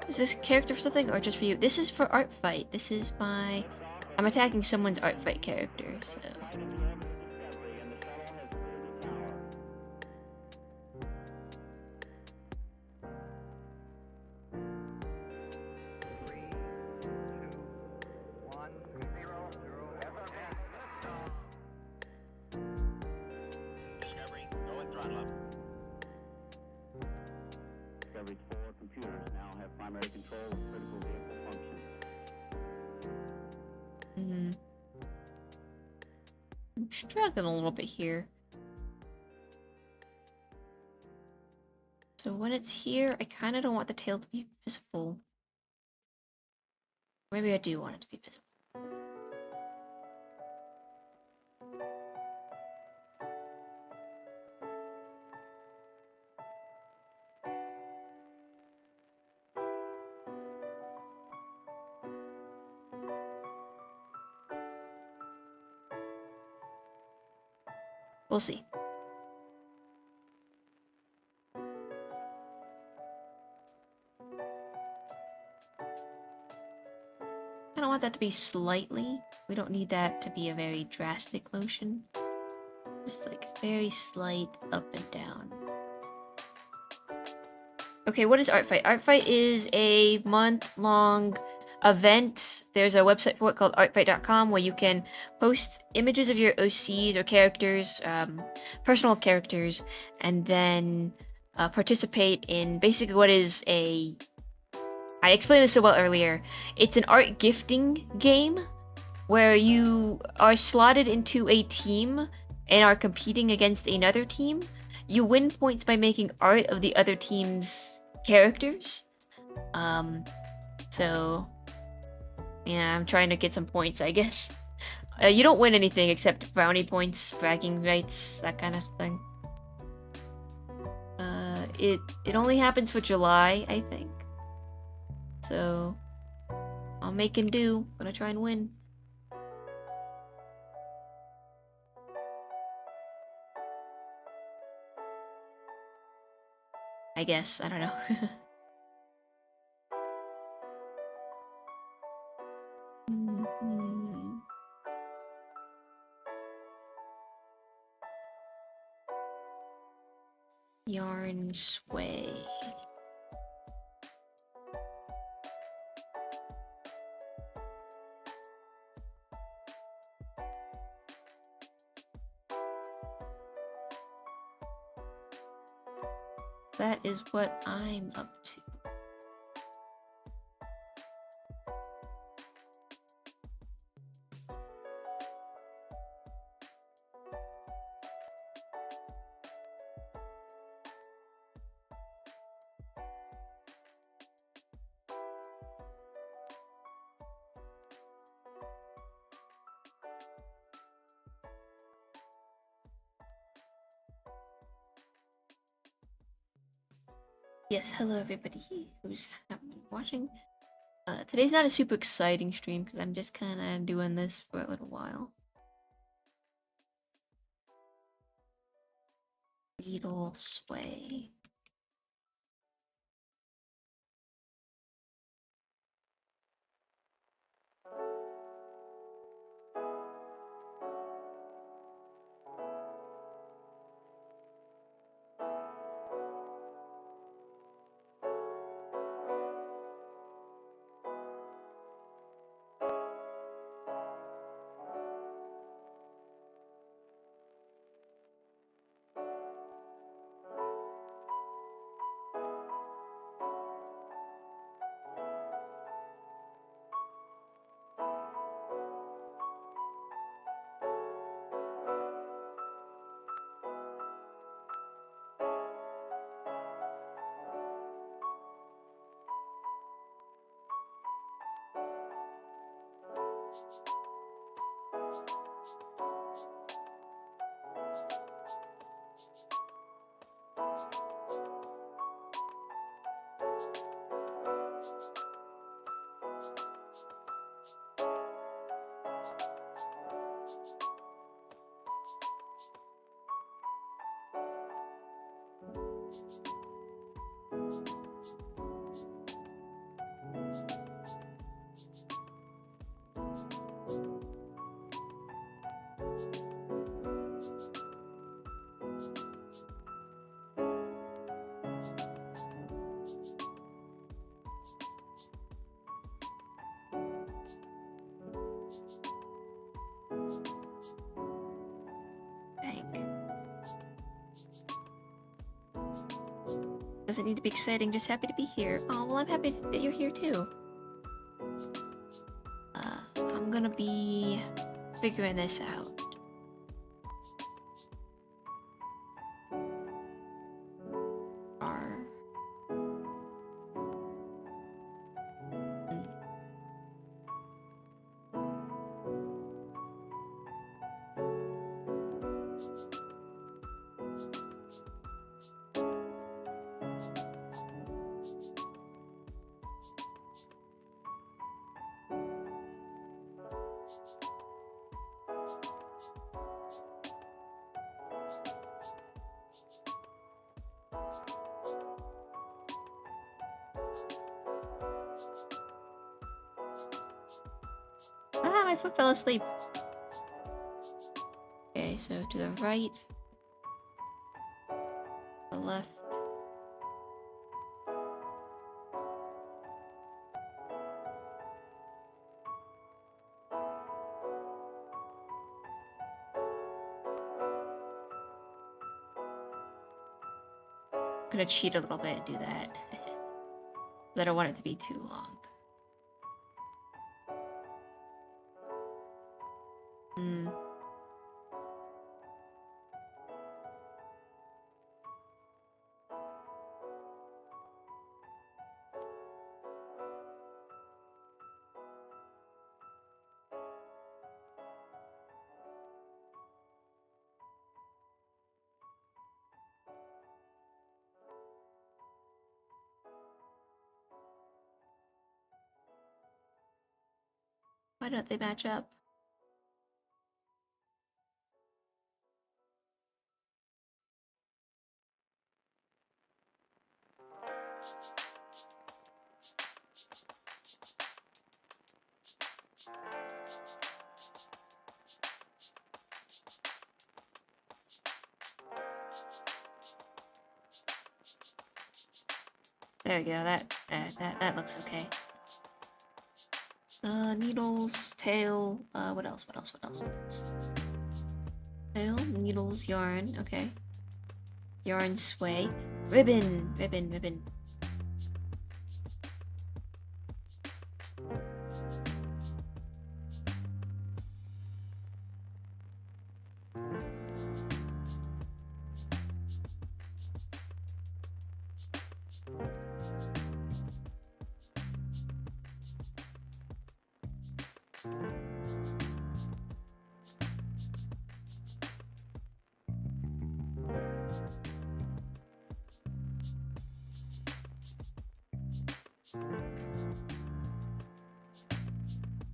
Is this character for something or just for you? This is for art fight. This is my... I'm attacking someone's art fight character, so... I'm struggling a little bit here. So when it's here, I kind of don't want the tail to be visible. Maybe I do want it to be visible. We'll see. I don't want that to be slightly. We don't need that to be a very drastic motion. Just like a very slight up and down. Okay, what is Art Fight? Art Fight is a month-long event. There's a website for it called artfight.com where you can post images of your OCs or characters, personal characters, and then participate in basically what is a... I explained this so well earlier. It's an art gifting game where you are slotted into a team and are competing against another team. You win points by making art of the other team's characters. So yeah, I'm trying to get some points, I guess. You don't win anything except brownie points, bragging rights, that kind of thing. It only happens for July, I think. So I'll make and do. Gonna try and win. I guess. I don't know. Yarn sway. That is what I'm up to. Yes, hello everybody who's watching. Today's not a super exciting stream because I'm just kind of doing this for a little while. Beetle sway. Doesn't need to be exciting, just happy to be here. Oh, well, I'm happy that you're here too. I'm gonna be figuring this out. Ah, my foot fell asleep. Okay, so to the right, the left. I'm gonna cheat a little bit and do that. I don't want it to be too long. Why don't they match up? There we go. That looks okay. Needles, tail. What else? What else? What else? What else? Tail, needles, yarn. Okay. Yarn, sway, ribbon, ribbon, ribbon.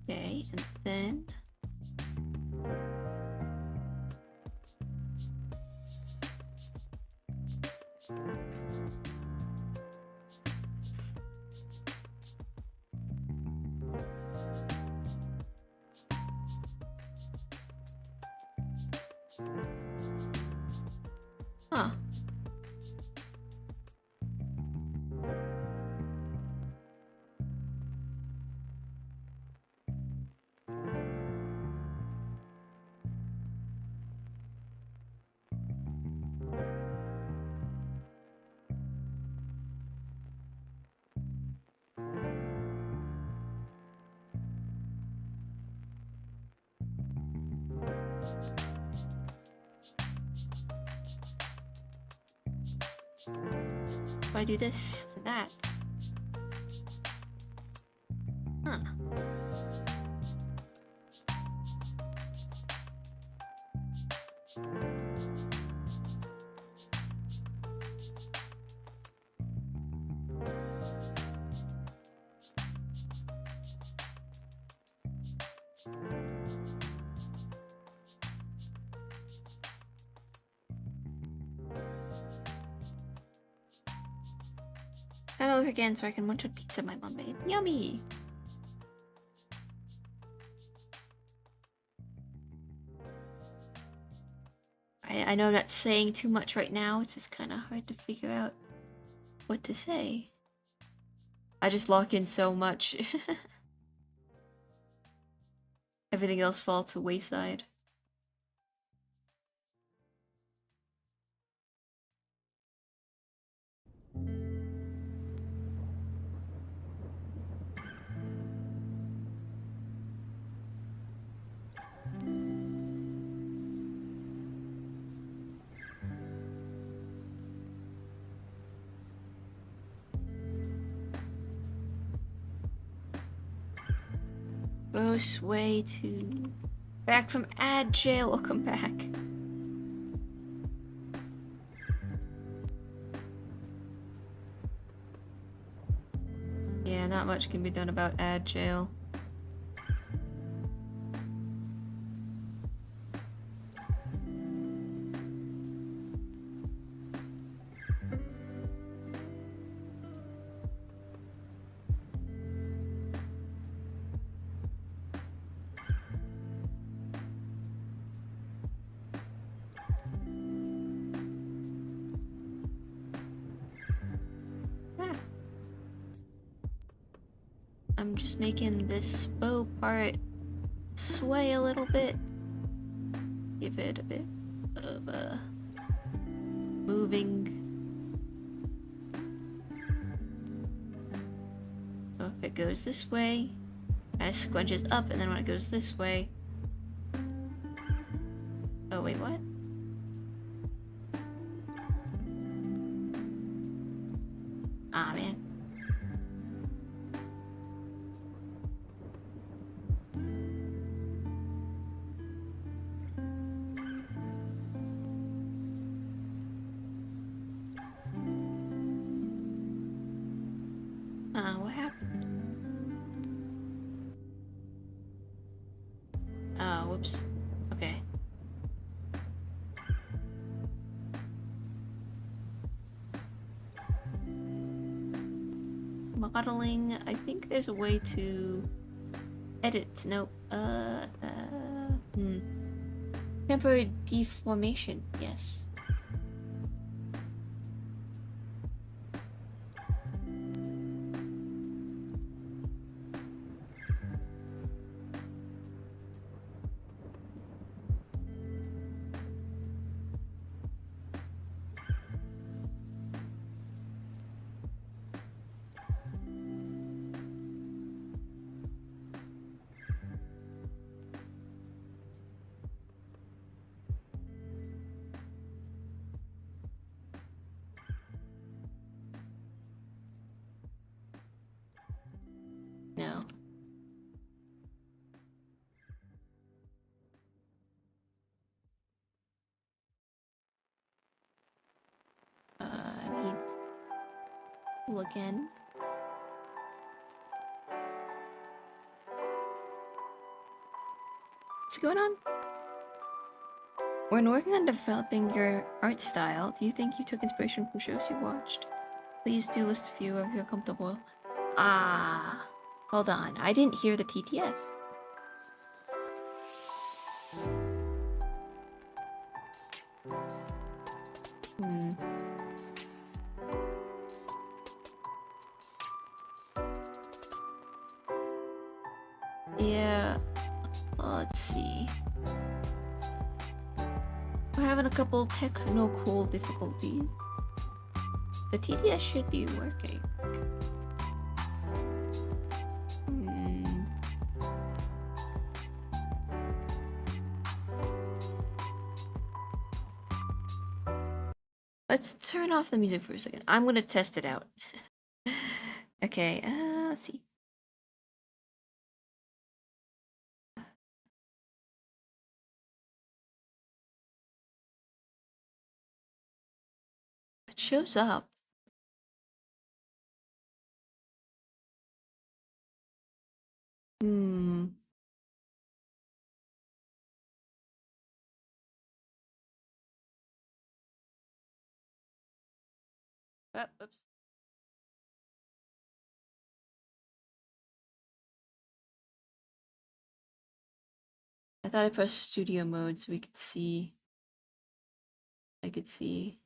Okay, and then huh. Do I do this and that? Huh. Gotta look again so I can munch on pizza my mom made. Yummy! I know I'm not saying too much right now, it's just kind of hard to figure out what to say. I just lock in so much. Everything else falls to wayside. Gross way to... Back from ad jail, welcome back. Yeah, not much can be done about ad jail. I'm just making this bow part sway a little bit. Give it a bit of moving. So if it goes this way, kind of squinches up, and then when it goes this way... Oh wait, what? Ah, man. What happened? Oh, whoops. Okay. Modeling, I think there's a way to edit. Nope. Temporary deformation, yes. No. I need tool again. What's going on? When working on developing your art style, do you think you took inspiration from shows you watched? Please do list a few if you're comfortable. Ah, hold on. I didn't hear the TTS. Yeah, let's see. We're having a couple technical difficulties. The TTS should be working. Let's turn off the music for a second. I'm gonna test it out. Okay, let's see. It shows up. Oh, oops. I thought I pressed studio mode so we could see. I could see.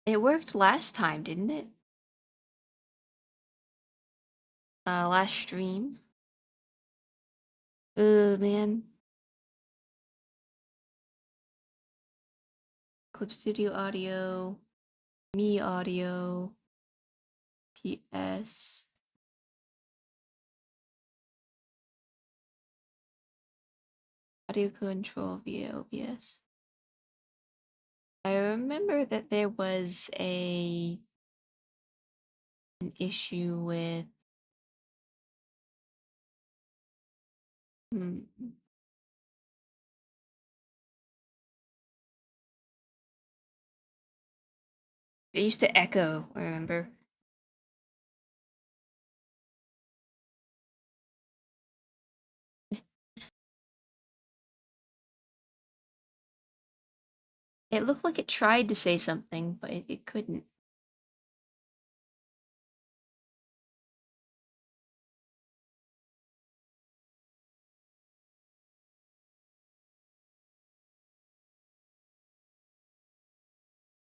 It worked last time, didn't it? Last stream. Man. Clip Studio Audio. Me Audio. TS. Audio control via OBS. I remember that there was an issue with It used to echo, I remember. It looked like it tried to say something, but it couldn't.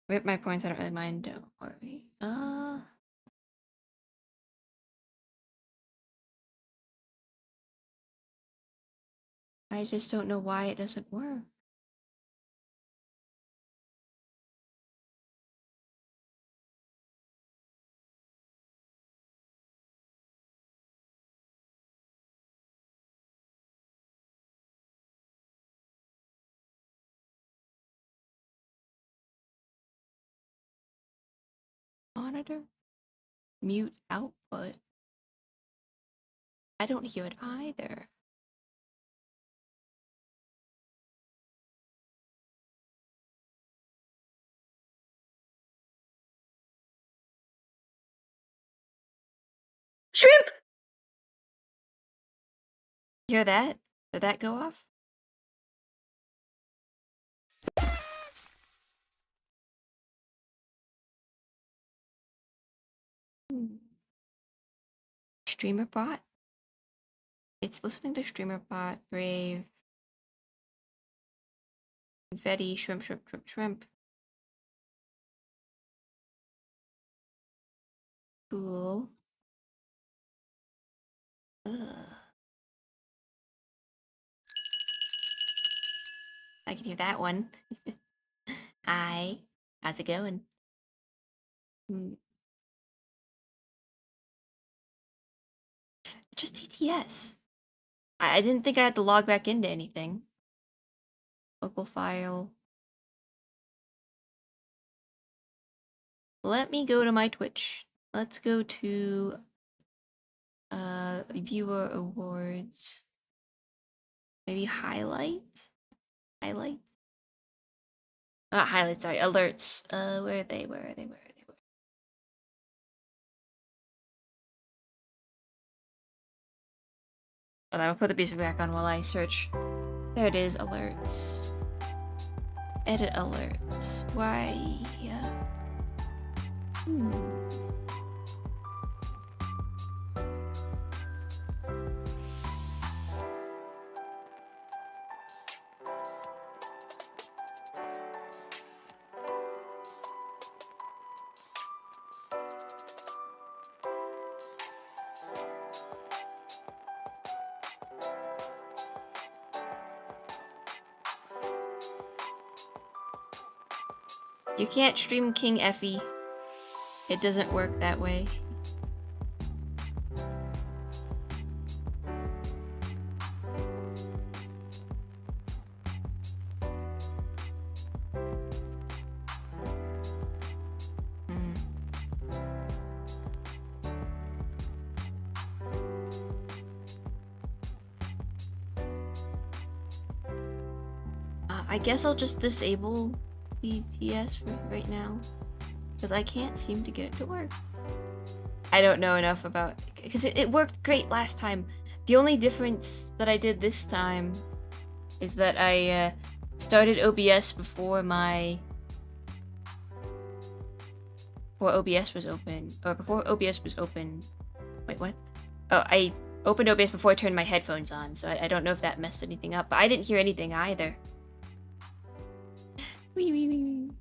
Rip my points, I don't really mind, don't worry. I just don't know why it doesn't work. Monitor? Mute output? I don't hear it either. Shrimp! Hear that? Did that go off? Streamer bot? It's listening to streamer bot, Brave, Confetti, shrimp, shrimp, shrimp, shrimp. Cool. I can hear that one. Hi, how's it going? Just TTS. I didn't think I had to log back into anything. Local file. Let me go to my Twitch. Let's go to viewer awards. Maybe highlight? Highlight? Not highlights, sorry, alerts. Where are they? Where are they? Where are they? Oh, I'll put the music back on while I search. There it is, alerts. Edit alerts. Why? You can't stream King Effie. It doesn't work that way. I guess I'll just disable the TS for right now, because I can't seem to get it to work. I don't know enough about, because it worked great last time. The only difference that I did this time is that I started OBS before OBS was open, or before OBS was open. Wait, what? Oh, I opened OBS before I turned my headphones on, so I don't know if that messed anything up, but I didn't hear anything either. Wee wee wee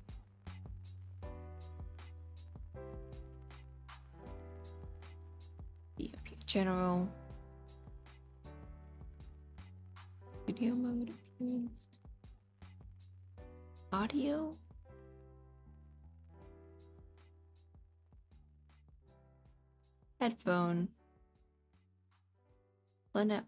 wee. General video mode appearance, audio, headphone, networks.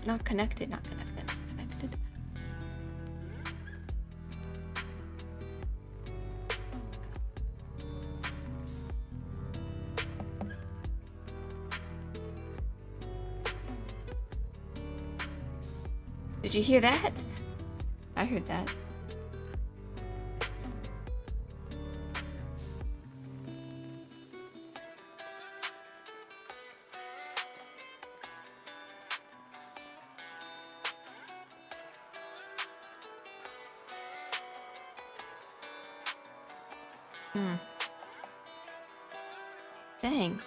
Not connected, not connected, not connected. Did you hear that? I heard that. Dang.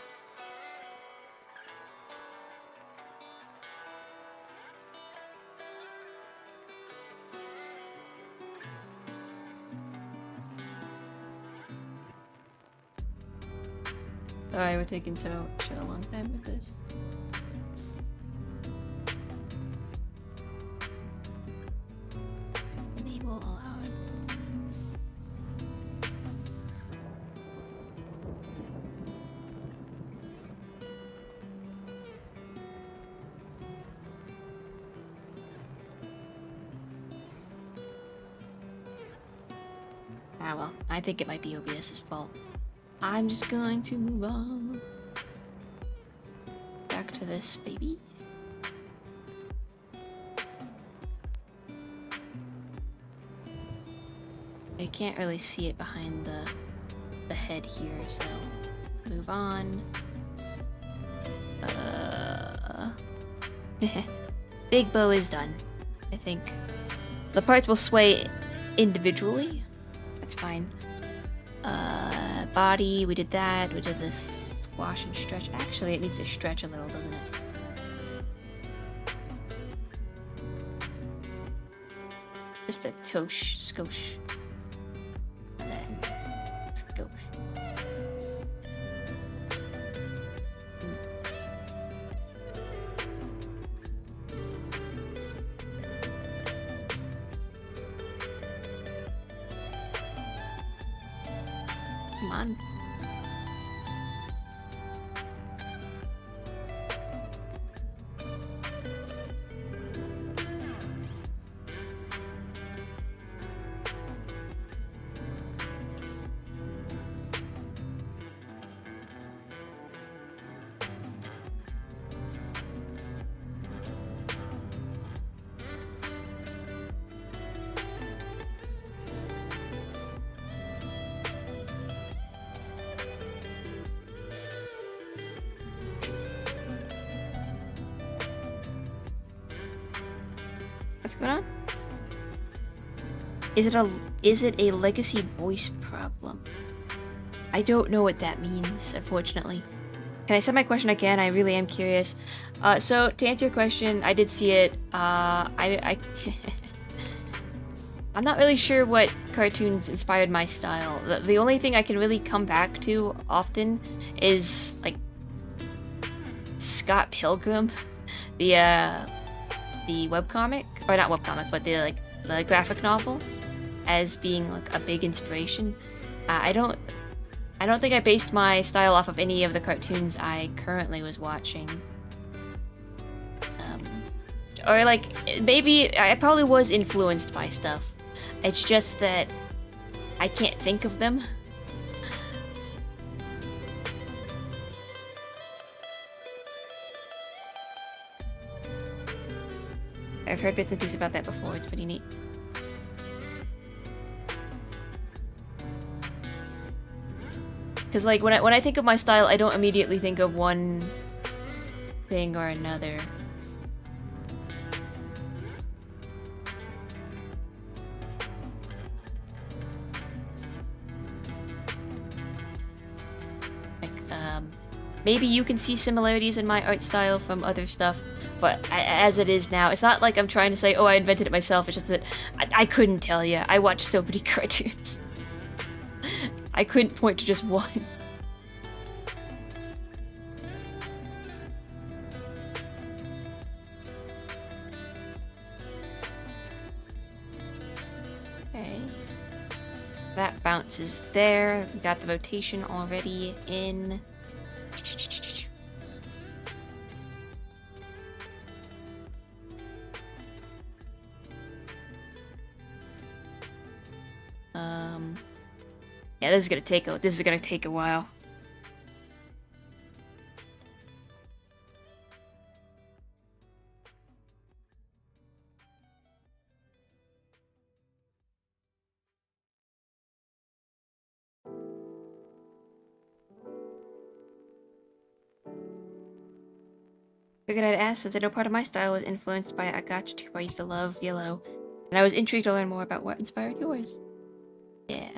Sorry, we're taking such a long time with this. Enable allowed. Ah well, I think it might be OBS's fault. I'm just going to move on. Back to this, baby. I can't really see it behind the head here, so move on. Big bow is done. I think the parts will sway individually. That's fine. Body, we did that. We did this squash and stretch. Actually, it needs to stretch a little, doesn't it? Just a skosh. And then skosh. Come on. What's going on? Is it a legacy voice problem? I don't know what that means, unfortunately. Can I send my question again? I really am curious. So to answer your question, I did see it. I'm not really sure what cartoons inspired my style. The only thing I can really come back to often is like Scott Pilgrim, the webcomic, or not webcomic, but the graphic novel, as being like a big inspiration. I don't I don't think I based my style off of any of the cartoons I currently was watching. Or like, maybe I probably was influenced by stuff. It's just that I can't think of them. I've heard bits and pieces about that before. It's pretty neat. Because like when I think of my style, I don't immediately think of one thing or another. Like maybe you can see similarities in my art style from other stuff, but as it is now, it's not like I'm trying to say, oh, I invented it myself. It's just that I couldn't tell you. I watch so many cartoons. I couldn't point to just one. Okay. That bounces there. We got the rotation already in. Yeah, this is gonna take a while. Figured I'd ask, since I know part of my style was influenced by a gacha tube I used to love, Yellow, and I was intrigued to learn more about what inspired yours. Yeah.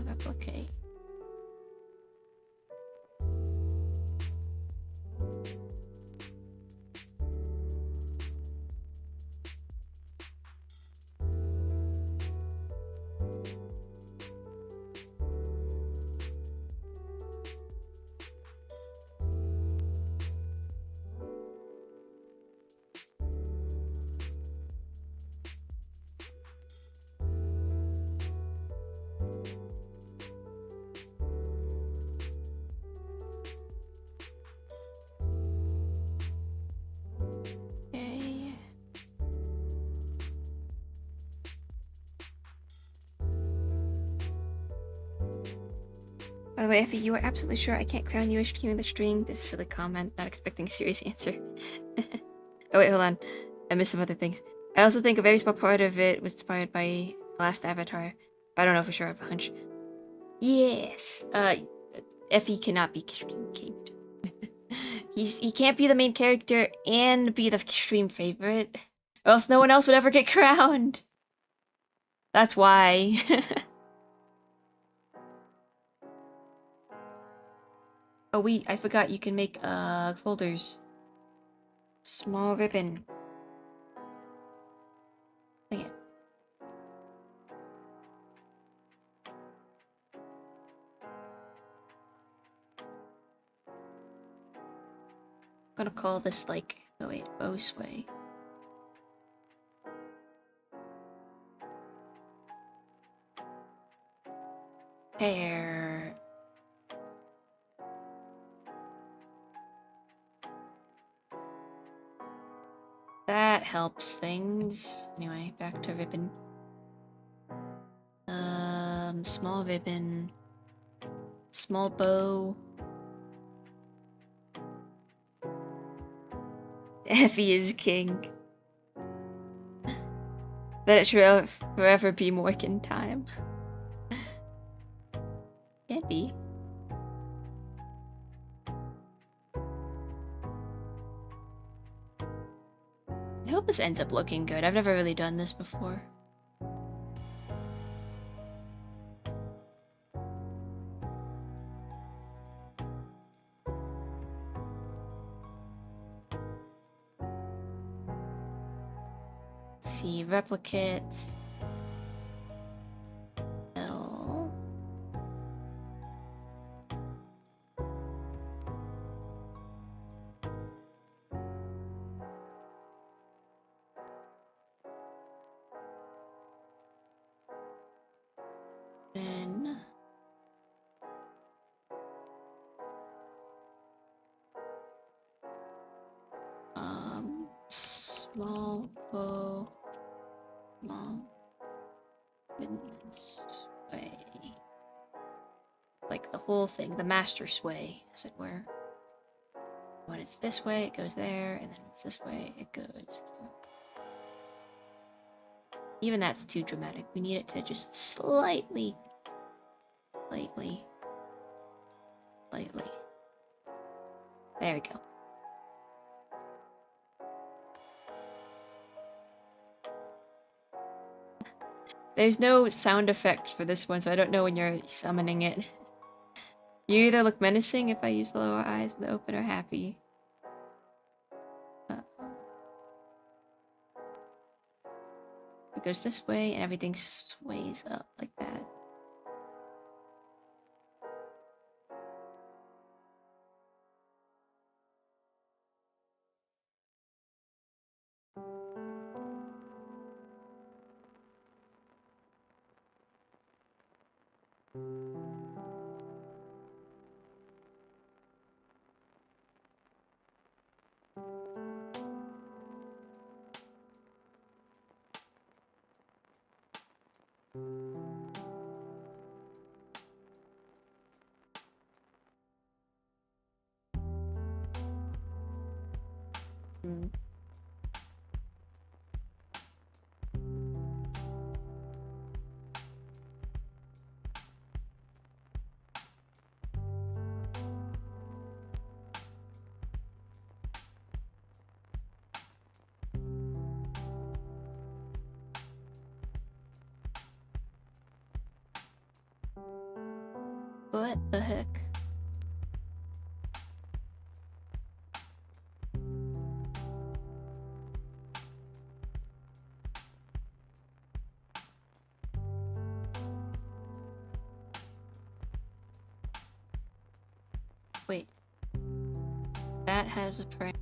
Replicate. By the way, Effie, you are absolutely sure I can't crown you as streaming the string? This is a silly comment, not expecting a serious answer. Oh wait, hold on. I missed some other things. I also think a very small part of it was inspired by the last Avatar. I don't know for sure, I have a hunch. Yes. Effie cannot be stream caved. He can't be the main character and be the stream favorite. Or else no one else would ever get crowned. That's why. Oh wait, I forgot you can make folders. Small ribbon. Dang it. I'm gonna call this like, oh wait, bow sway. hair. That helps things. Anyway, back to ribbon. Small ribbon. Small bow. Effie is king. Let it forever be Morgan time. Can't be. I hope this ends up looking good. I've never really done this before. Let's see, replicate. L. Then small bow, small witness sway, like the whole thing, the master sway, as it were. When it's this way, it goes there, and then it's this way, it goes there. Even that's too dramatic. We need it to just slightly. There we go. There's no sound effect for this one, so I don't know when you're summoning it. You either look menacing if I use the lower eyes with open or happy. It goes this way and everything sways up like that. What the heck? Wait. That has a prank.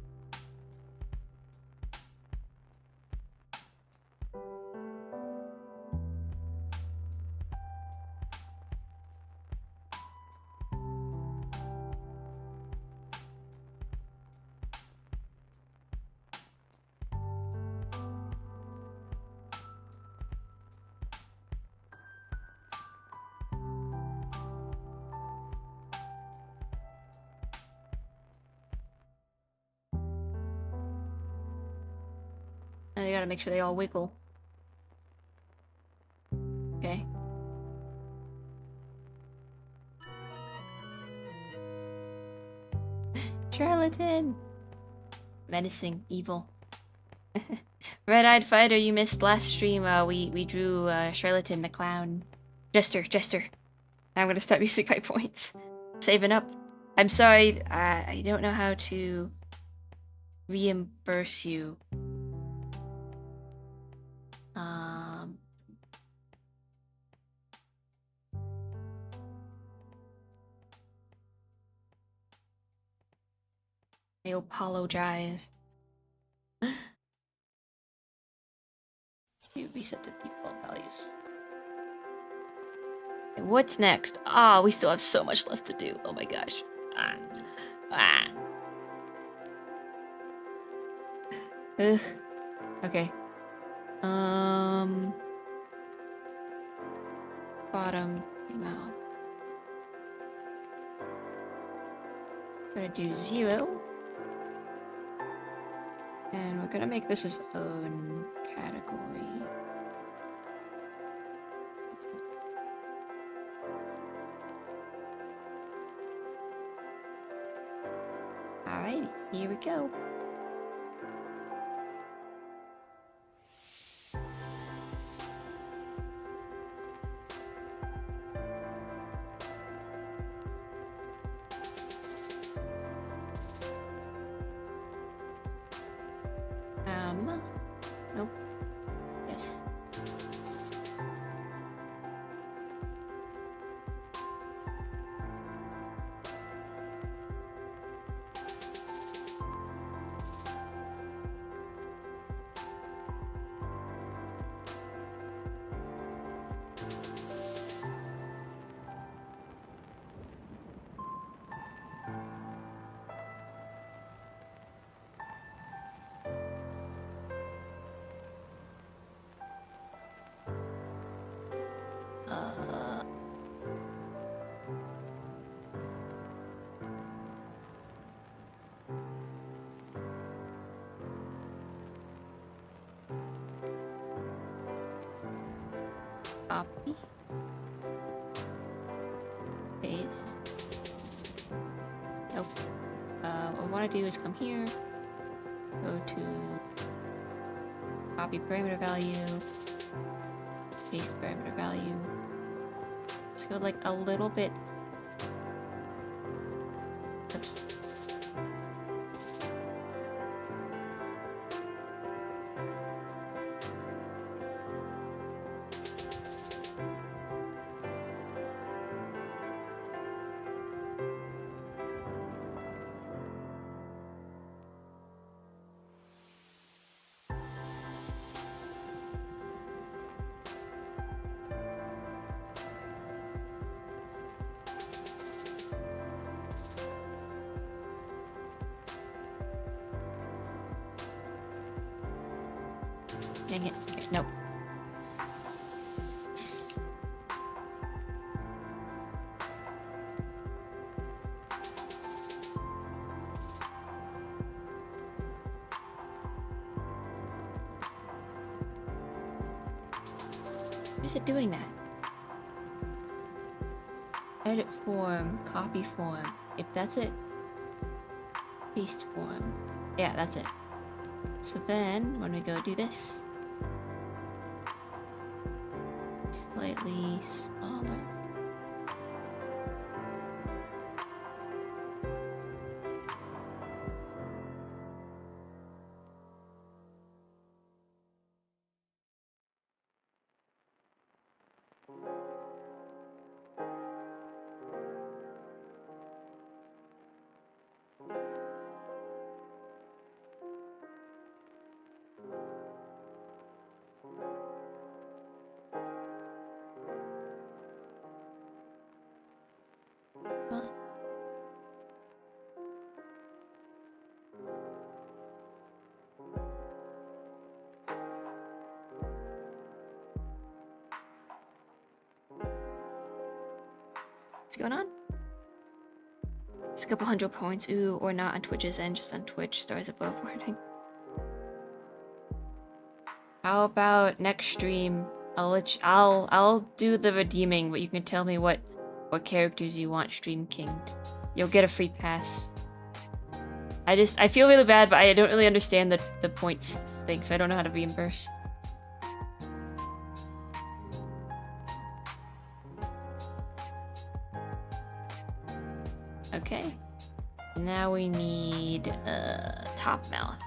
I gotta make sure they all wiggle. Okay. Charlatan! Menacing, evil. Red-eyed fighter, you missed last stream. We drew Charlatan the clown. Jester. Now I'm gonna stop using my points. Saving up. I'm sorry, I don't know how to reimburse you. I apologize. You reset the default values. What's next? Ah, we still have so much left to do. Oh my gosh. Ah. Ah. Ugh. Okay. Bottom mouth. Gonna do 0. And we're gonna make this its own category. Alright, here we go. Nope. Yes. Copy. Paste. Nope. What I want to do is come here, go to copy parameter value, paste parameter value. Let's go like a little bit. Oops. Dang it. Okay, nope. Why is it doing that? Edit form, copy form. If that's it, paste form. Yeah, that's it. So then, when we go do this, slightly smaller. What's going on? It's a couple 100 points. Ooh, or not on Twitch's end, just on Twitch. Stars above wording. How about next stream? I'll do the redeeming, but you can tell me what characters you want stream kinged. You'll get a free pass. I feel really bad, but I don't really understand the points thing, so I don't know how to reimburse. Okay. Now we need top mouth.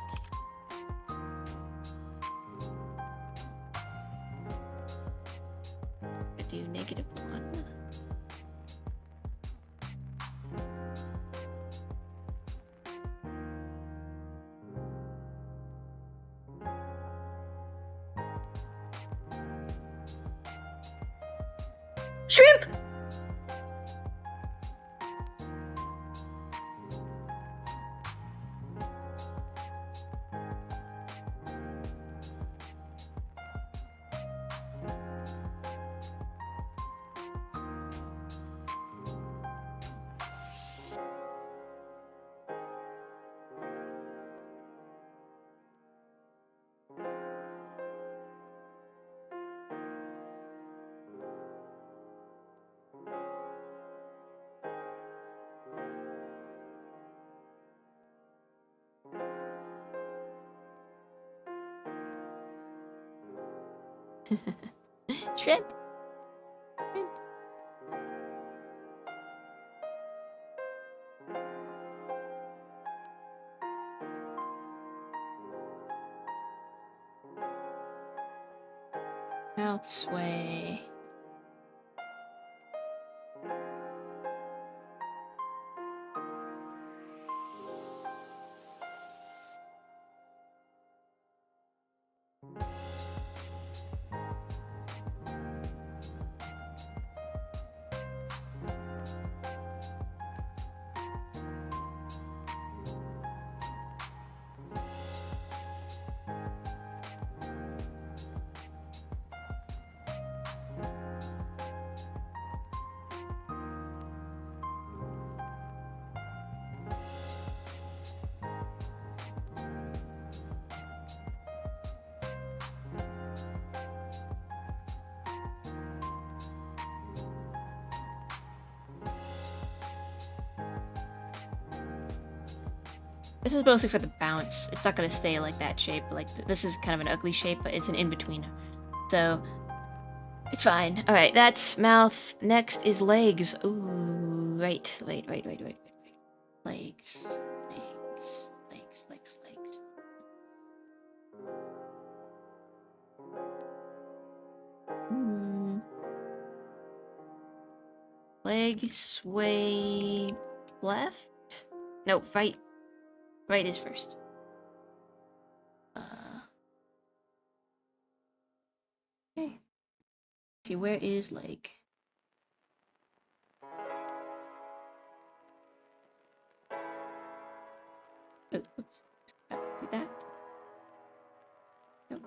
I do -1. Shrimp! Shrimp. Shrimp. Mouth sway. This is mostly for the bounce. It's not gonna stay like that shape. Like, this is kind of an ugly shape, but it's an in-between. So, it's fine. Alright, that's mouth. Next is legs. Ooh, right. Wait. Legs. Legs. Leg sway left? No, right. Right is first. Okay. See, where is leg? Oh, oops. Gotta do that. Nope.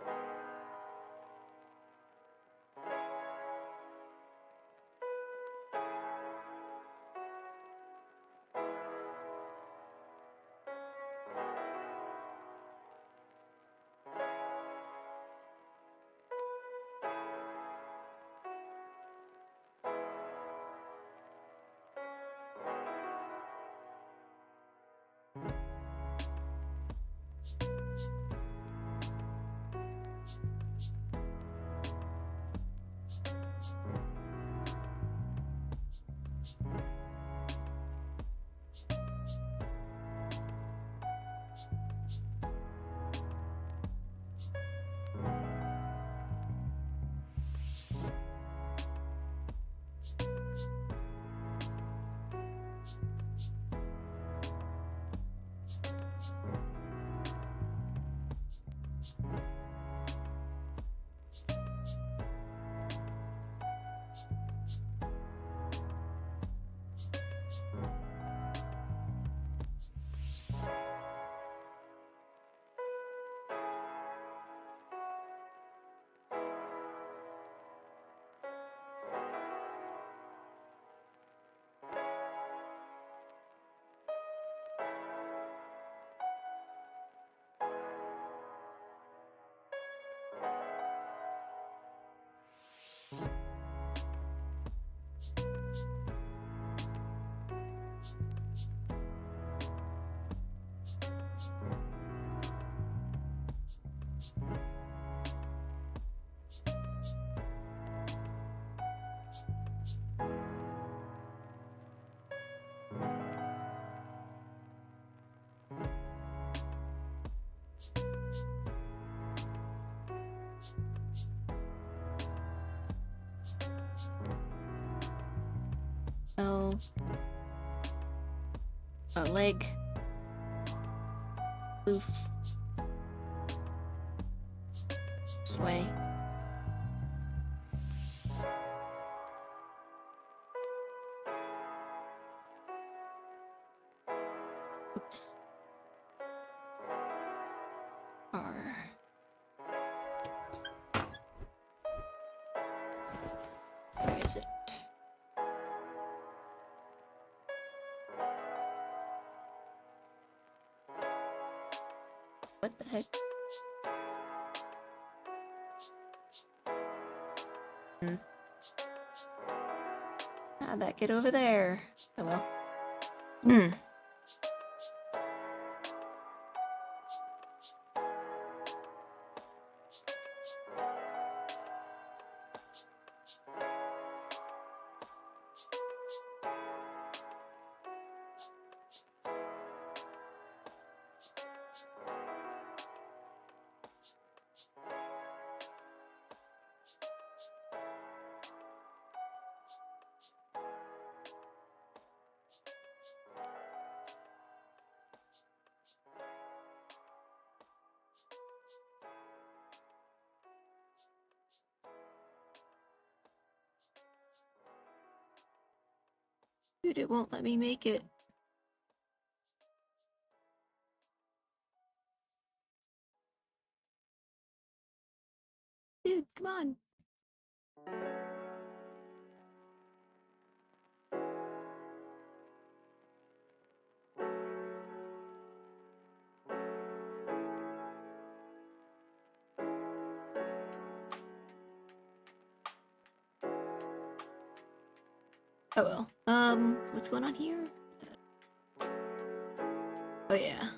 L. Oh, leg. Oof. Sway. What the heck? How'd that get over there? Oh well. Dude, it won't let me make it. Dude, come on. Oh well. What's going on here? Oh yeah.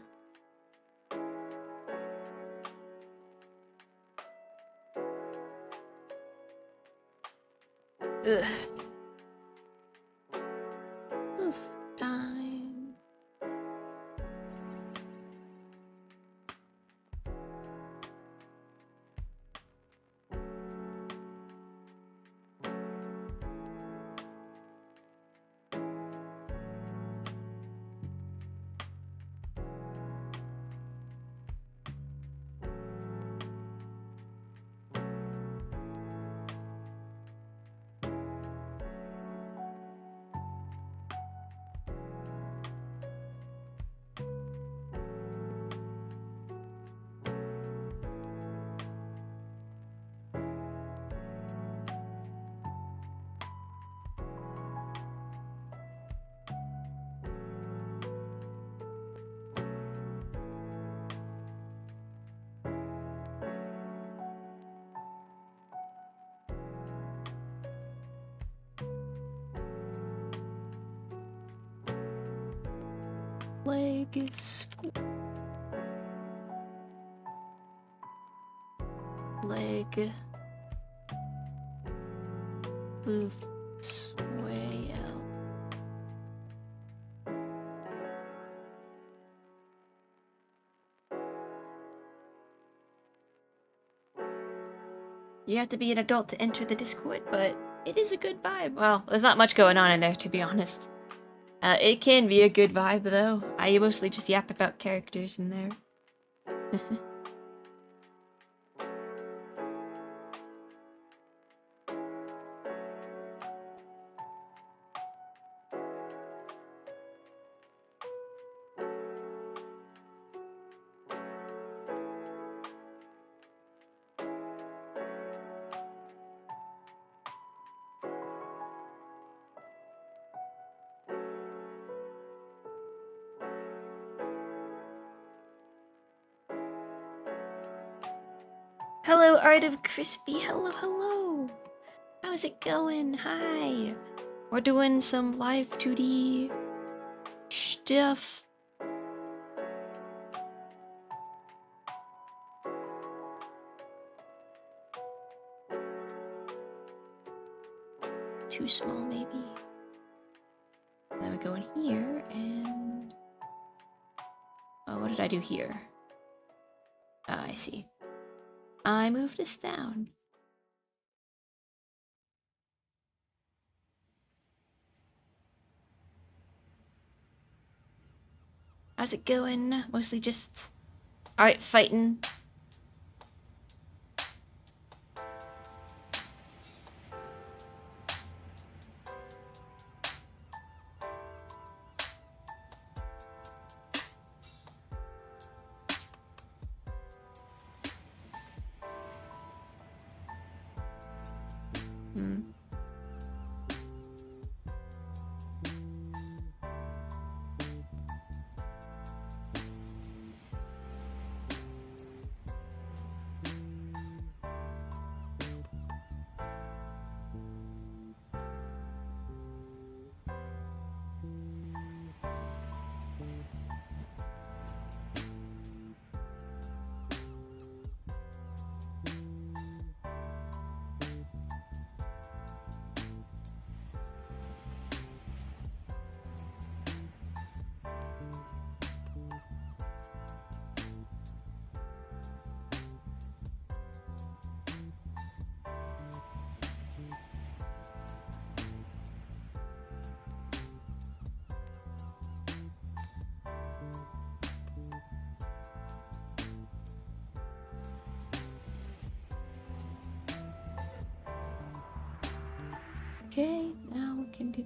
Ugh. Oof. Time. Leg is leg moves way out. You have to be an adult to enter the Discord, but it is a good vibe. Well, there's not much going on in there, to be honest. It can be a good vibe, though. I mostly just yap about characters in there. Hello, Art of Crispy. Hello, hello. How's it going? Hi. We're doing some Live2D stuff. Too small, maybe. Then we go in here and... Oh, what did I do here? Ah, I see. I moved this down. How's it going? Mostly just... Alright, fighting.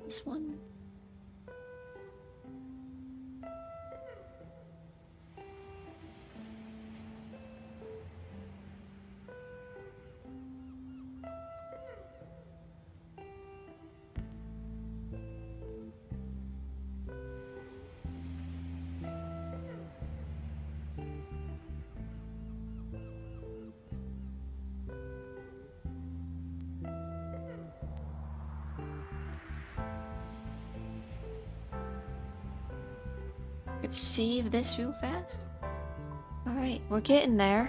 This one. Could save this real fast. Alright, we're getting there.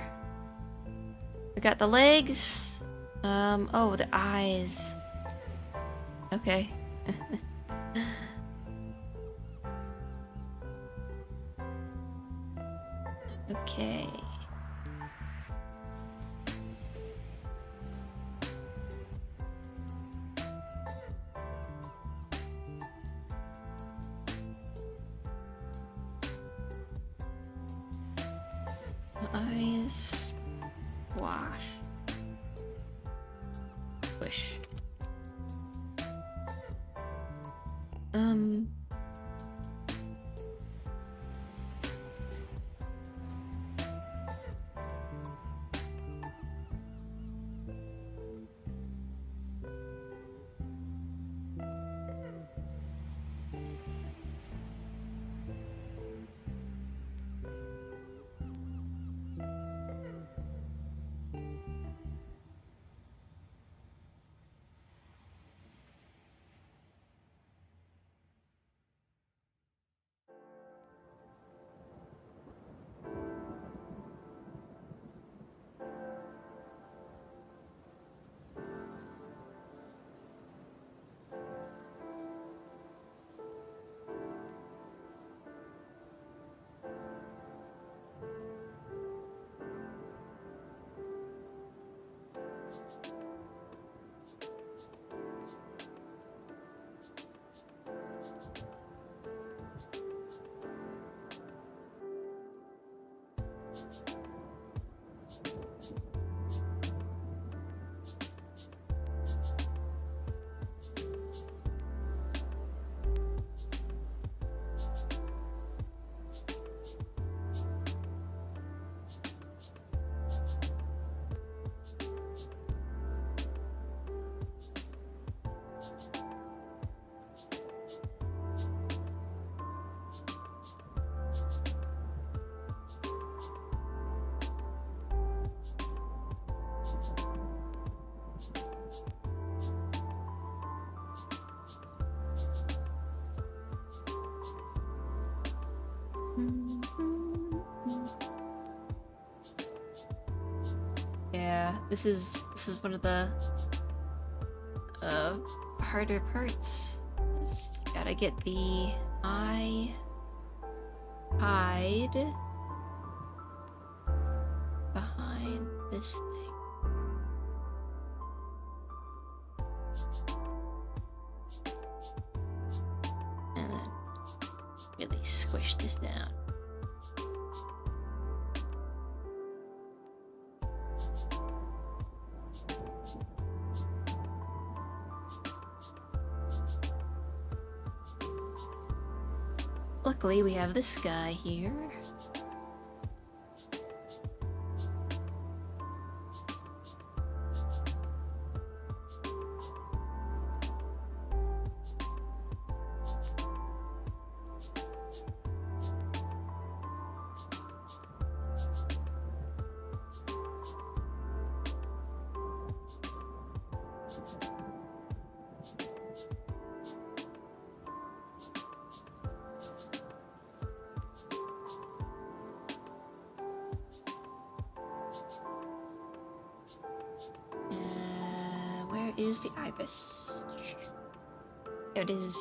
We got the legs. Oh, the eyes. Okay. Okay. Eyes. Wash. Push. Yeah, this is one of the harder parts. You gotta get the eye hide behind this thing. And then really squish this down. Luckily, we have this guy here. Where is the ibis? There it is.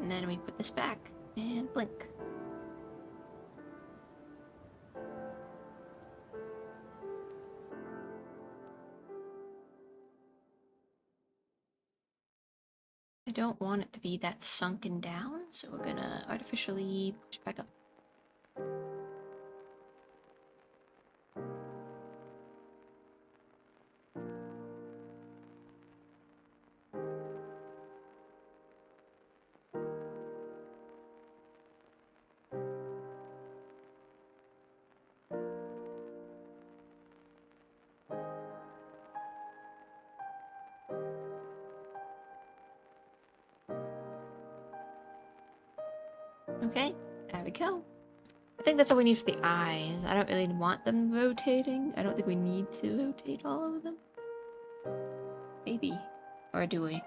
And then we put this back and blink. I don't want it to be that sunken down, so we're gonna artificially push it back up. Okay, there we go. I think that's all we need for the eyes. I don't really want them rotating. I don't think we need to rotate all of them. Maybe. Or do we?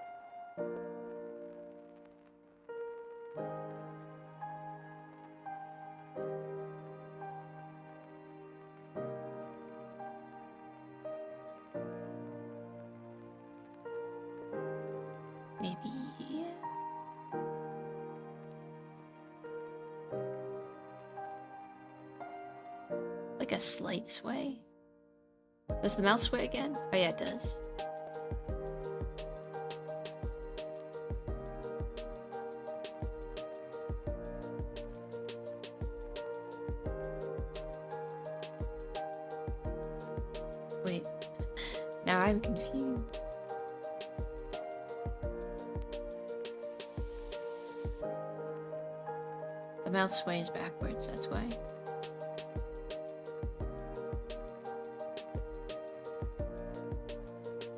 Maybe. Like a slight sway. Does the mouth sway again? Oh yeah, it does. Wait. Now I'm confused. The mouth sways backwards, that's why.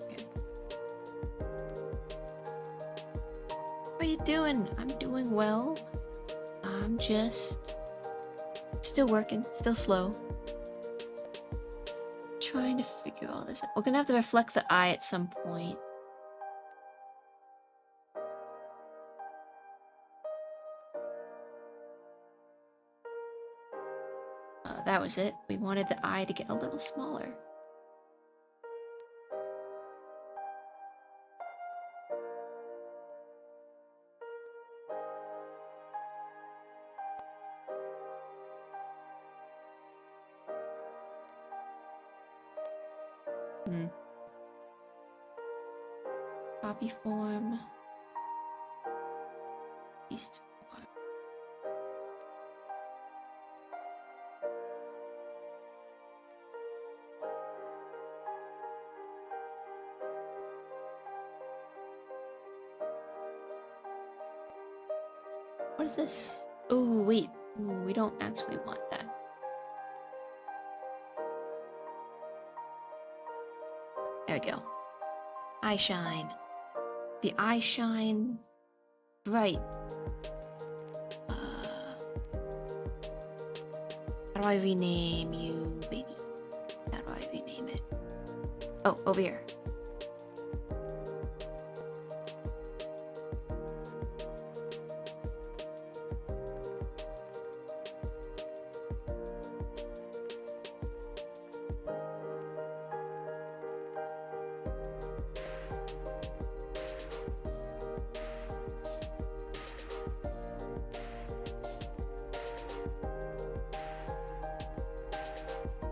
Okay. How are you doing? I'm doing well. I'm just still working, still slow. Trying to figure all this out. We're gonna have to reflect the eye at some point. That was it. We wanted the eye to get a little smaller. Copy form. Paste form. What is this? Oh, wait. Ooh, we don't actually want that. There we go. Eye shine. The eye shine bright. How do I rename you, baby? How do I rename it? Oh, over here.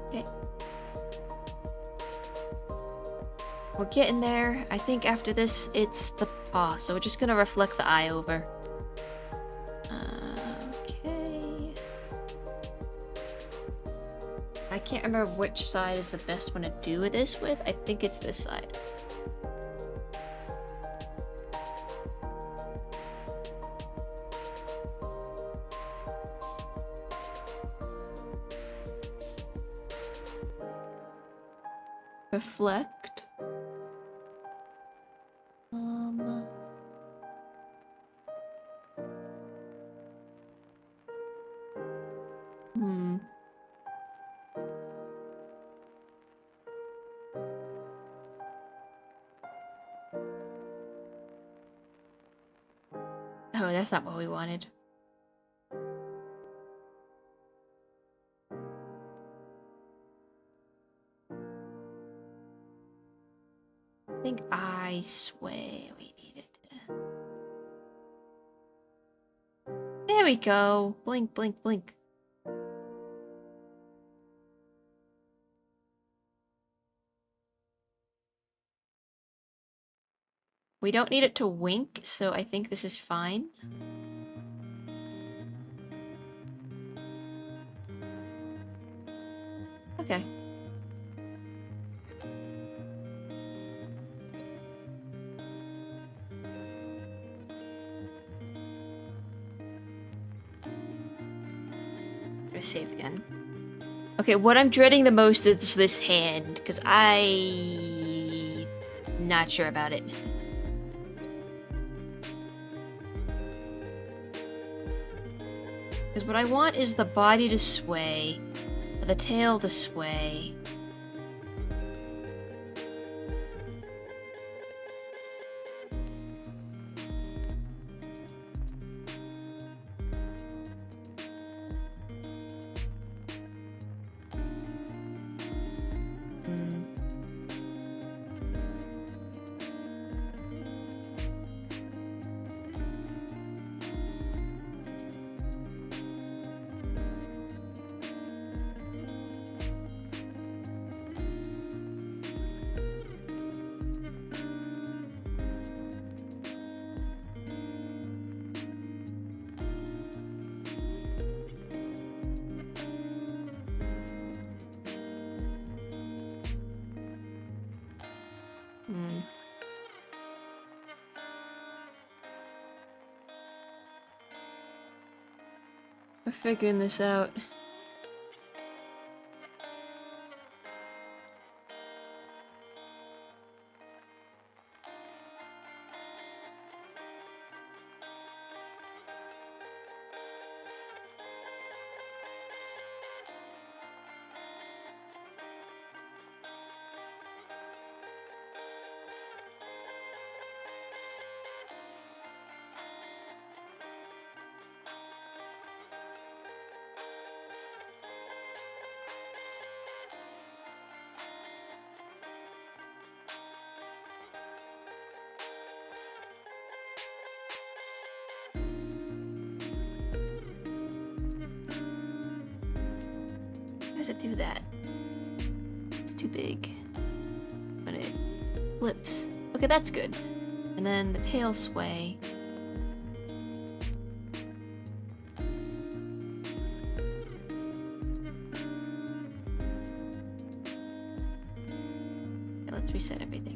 Okay. We're getting there. I think after this, it's the paw. So we're just gonna reflect the eye over. Okay. I can't remember which side is the best one to do this with. I think it's this side. Reflect. Oh, that's not what we wanted. I think eye sway we needed to. There we go. Blink, blink, blink. We don't need it to wink, so I think this is fine. Okay. I'm gonna save again. Okay, what I'm dreading the most is this hand, because I'm not sure about it. Because what I want is the body to sway, the tail to sway. We're figuring this out. How does it do that? It's too big. But it flips. Okay, that's good. And then the tail sway. Okay, let's reset everything.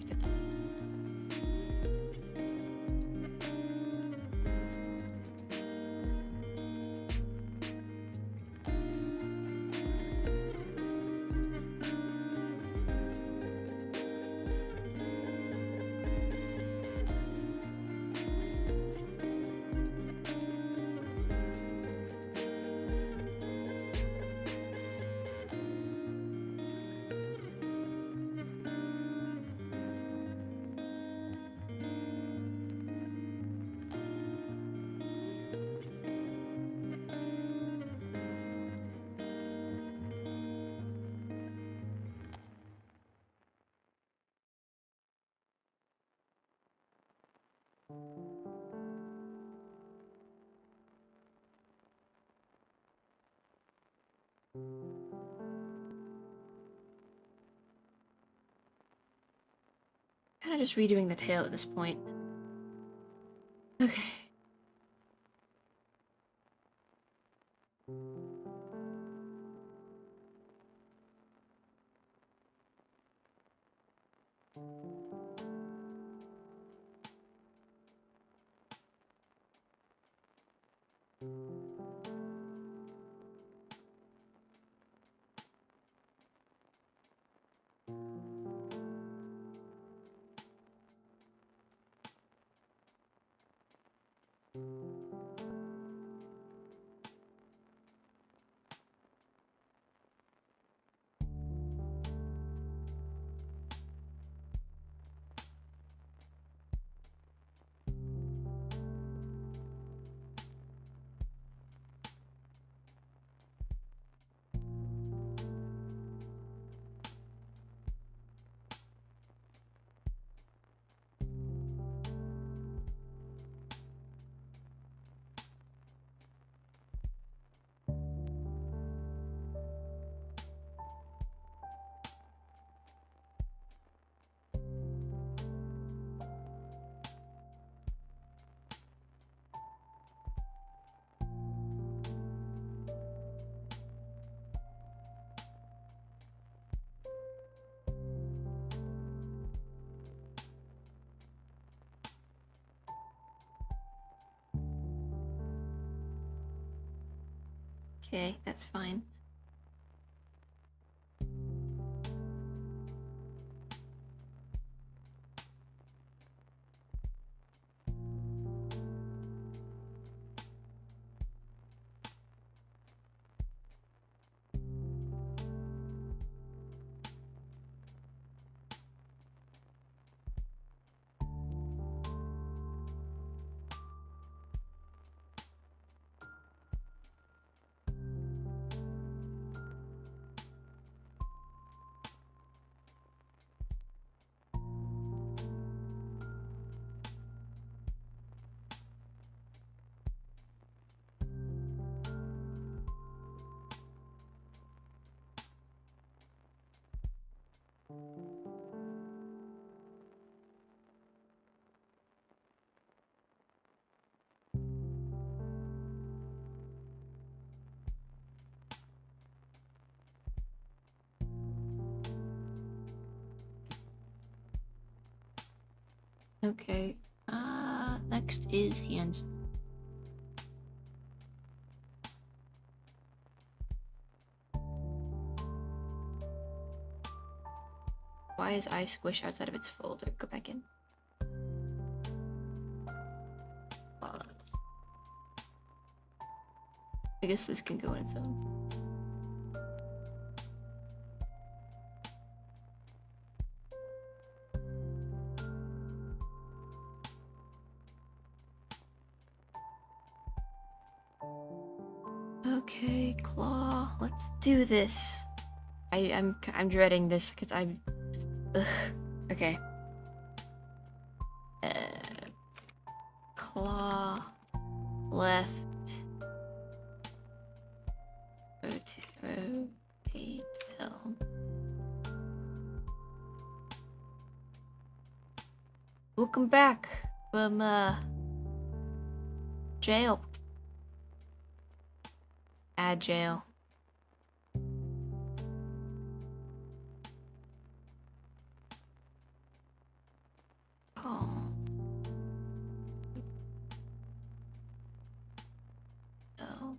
Kind of just redoing the tail at this point. Okay. Okay, that's fine. Okay, next is hands. Why is I squish outside of its folder? Go back in. Pause. I guess this can go on its own. Okay, claw. Let's do this. I'm dreading this because I'm. Ugh. Okay. Claw. Left. Rotate L. Welcome back from jail. Add jail. Oh. No.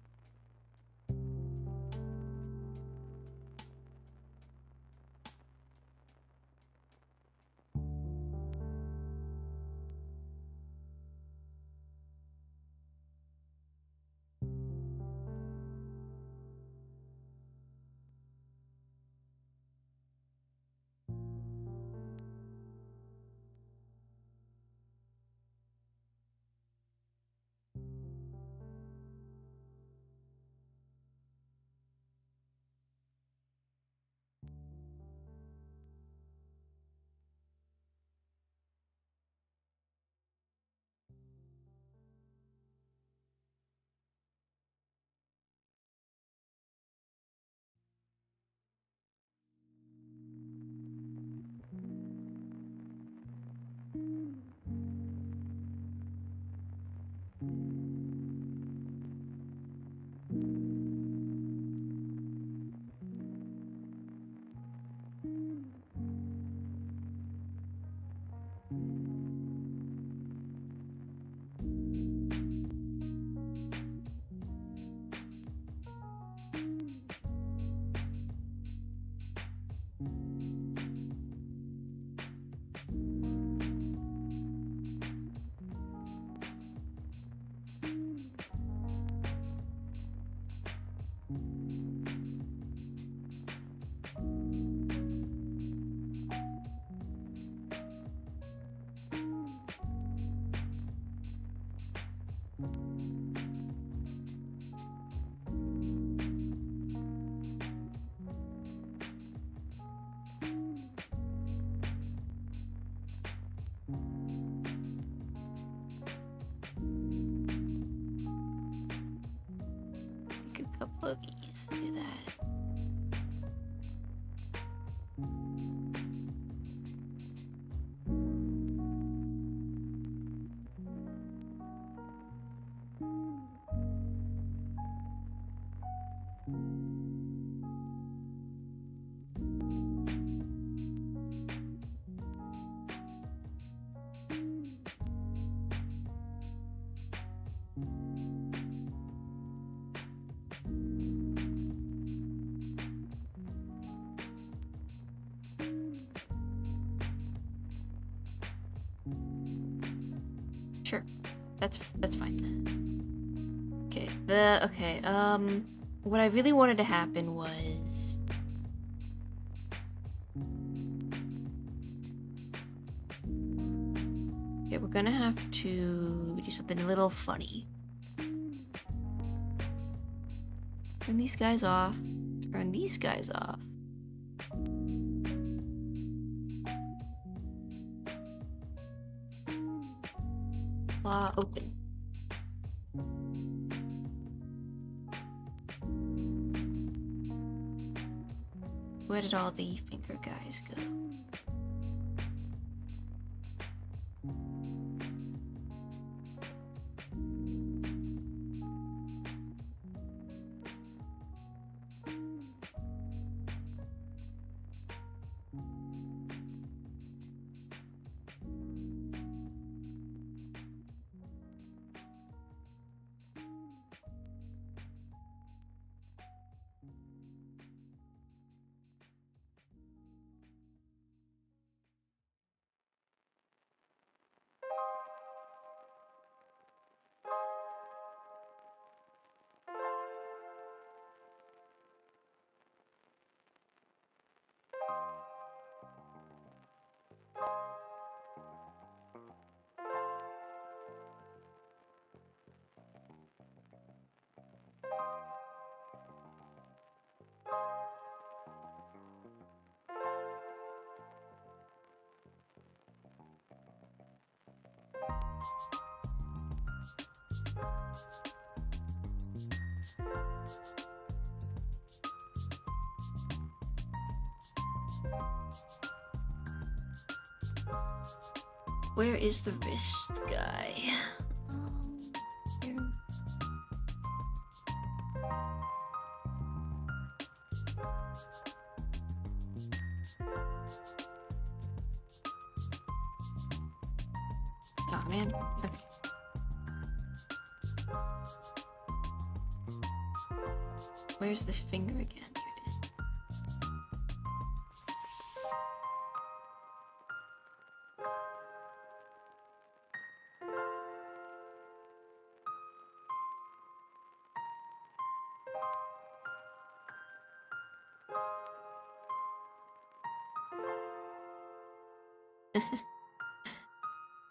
Take a couple of these and do that. Sure. That's fine. Okay, what I really wanted to happen was... Okay, we're gonna have to do something a little funny. Turn these guys off. Turn these guys off. Claw open. Where did all the finger guys go? Where is the wrist guy? Here. Oh man. Okay. Where's this finger again? Here it is.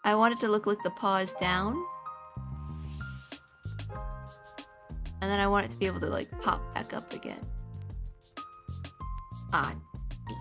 I want it to look like the paw is down. And then I want it to be able to like pop back up again. Ah, neat.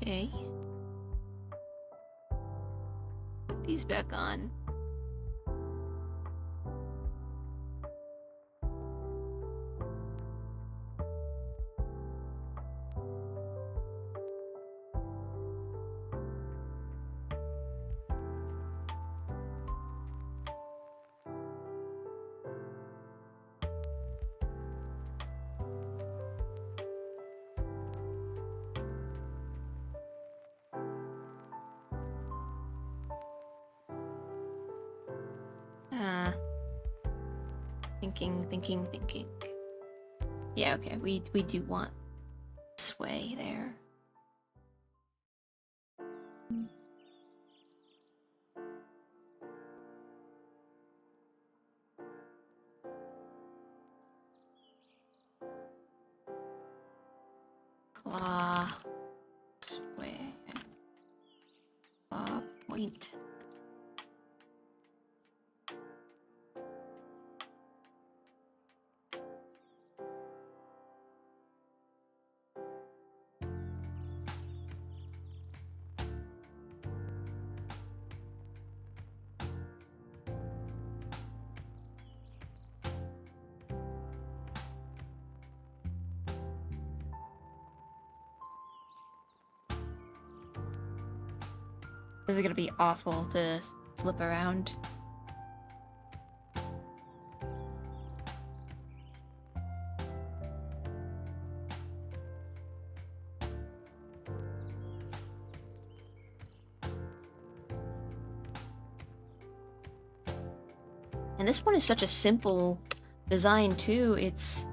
Okay. Put these back on. Thinking. Yeah, okay, we do want sway there. Claw, sway, claw, point. This is gonna be awful to flip around. And this one is such a simple design too, it's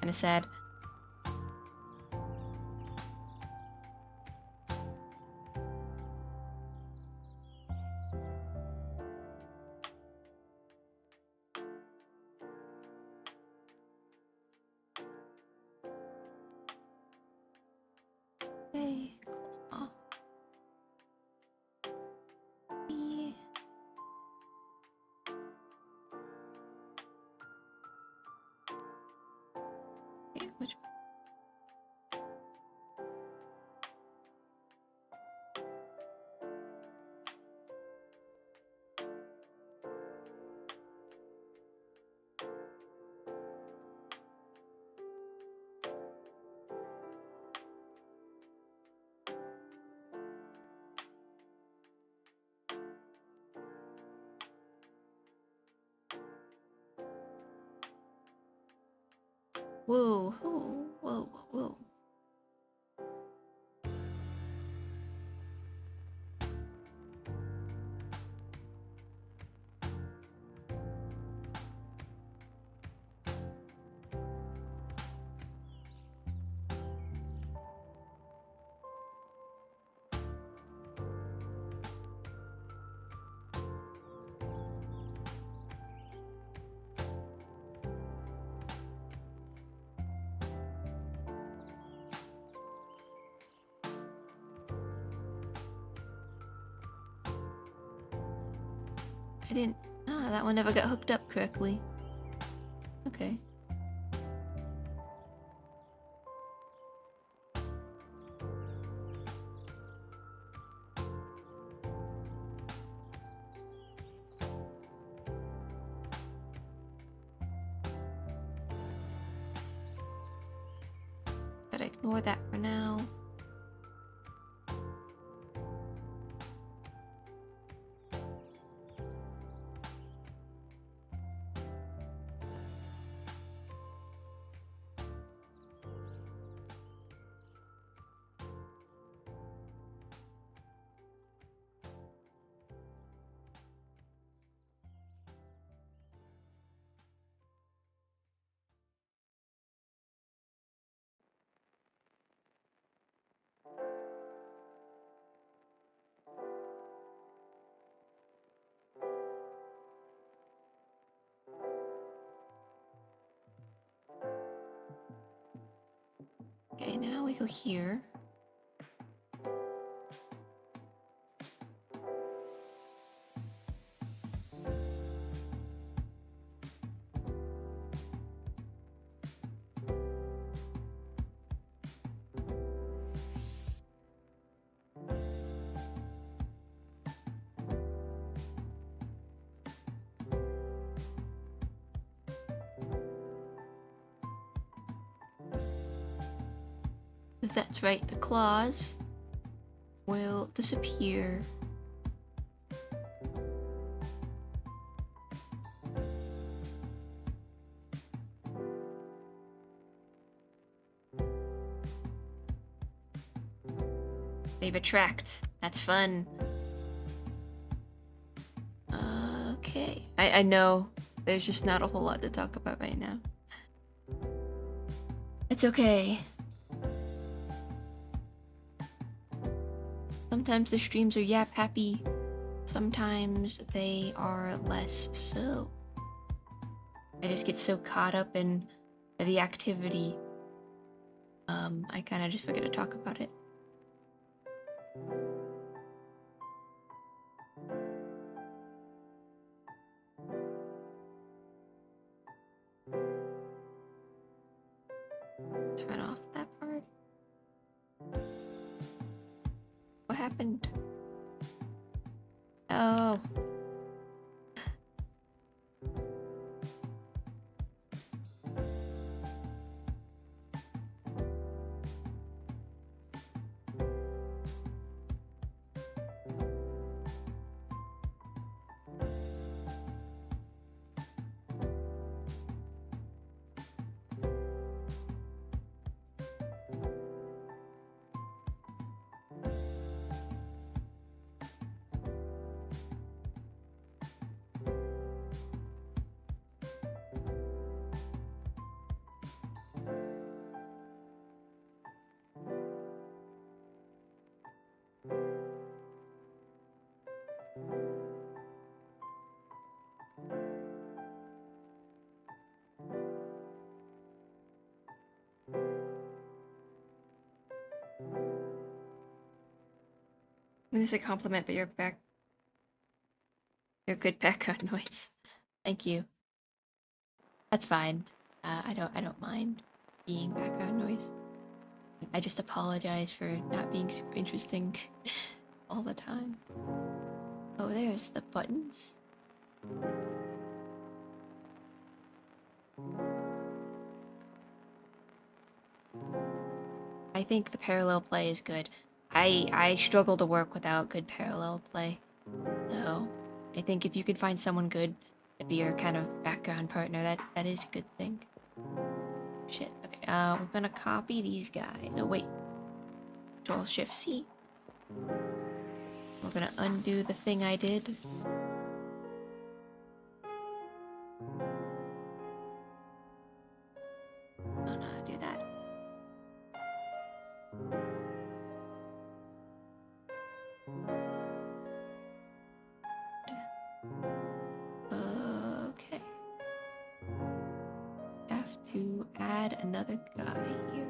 kinda sad. Okay, claw. E. Okay, which whoa, whoa. I didn't... Ah, that one never got hooked up correctly. Okay. Gotta ignore that for now. Okay, now we go here. That's right, the claws will disappear. They've attract. That's fun. Okay. I know there's just not a whole lot to talk about right now. It's okay. Sometimes the streams are YAP happy. Sometimes they are less so. I just get so caught up in the activity. I kind of just forget to talk about it. Turn off that part. What happened? Oh. This is a compliment, but you're good background noise. Thank you. That's fine. I don't mind being background noise. I just apologize for not being super interesting all the time. Oh, there's the buttons. I think the parallel play is good. I struggle to work without good parallel play. So I think if you could find someone good to be your kind of background partner, that is a good thing. Shit. Okay. We're gonna copy these guys. Oh wait. Control Shift C. We're gonna undo the thing I did. Oh no, do that. Okay. Have to add another guy here.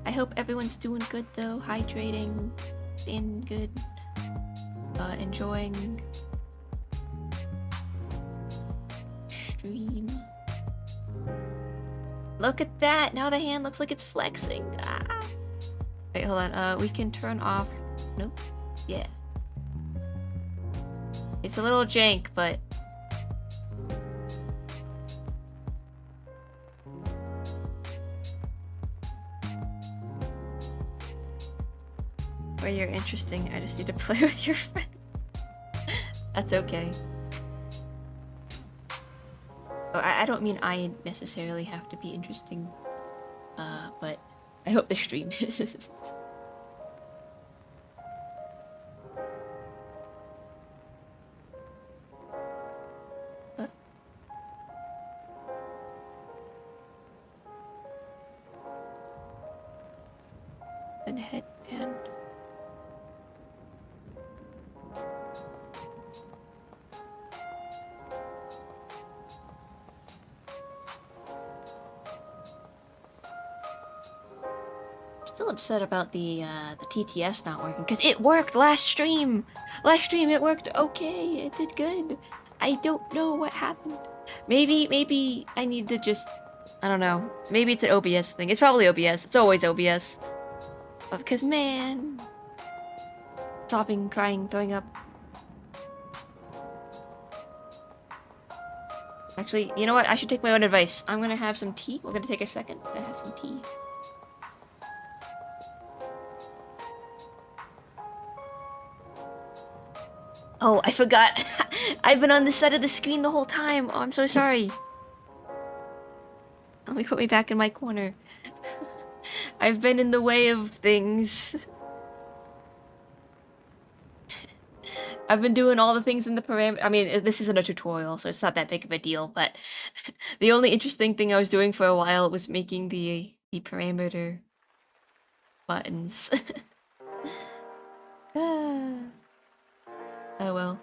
I hope everyone's doing good though, hydrating, staying good, enjoying stream. Look at that! Now the hand looks like it's flexing. Ah. Wait, hold on. We can turn off. Nope. Yeah. It's a little jank, but where you're interesting, I just need to play with your friend. That's okay. Oh, I don't mean I necessarily have to be interesting, but I hope the stream is. And headband. Still upset about the TTS not working, because it worked last stream. Last stream it worked okay. It did good. I don't know what happened. Maybe I need to just, I don't know. Maybe it's an OBS thing. It's probably OBS. It's always OBS. Because man, sobbing, crying, throwing up. Actually, you know what? I should take my own advice. I'm gonna have some tea. We're gonna take a second to have some tea. Oh, I forgot. I've been on this side of the screen the whole time. Oh, I'm so sorry. Let me put me back in my corner. I've been in the way of things. I've been doing all the things in the parameter. I mean, this isn't a tutorial, so it's not that big of a deal, but the only interesting thing I was doing for a while was making the parameter buttons. Oh well.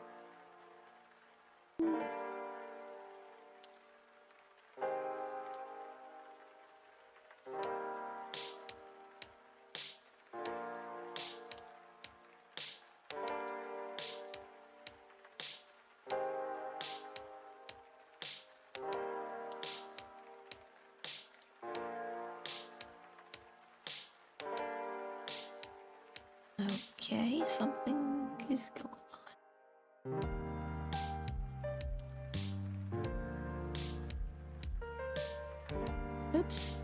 Okay, something is going on. Oops.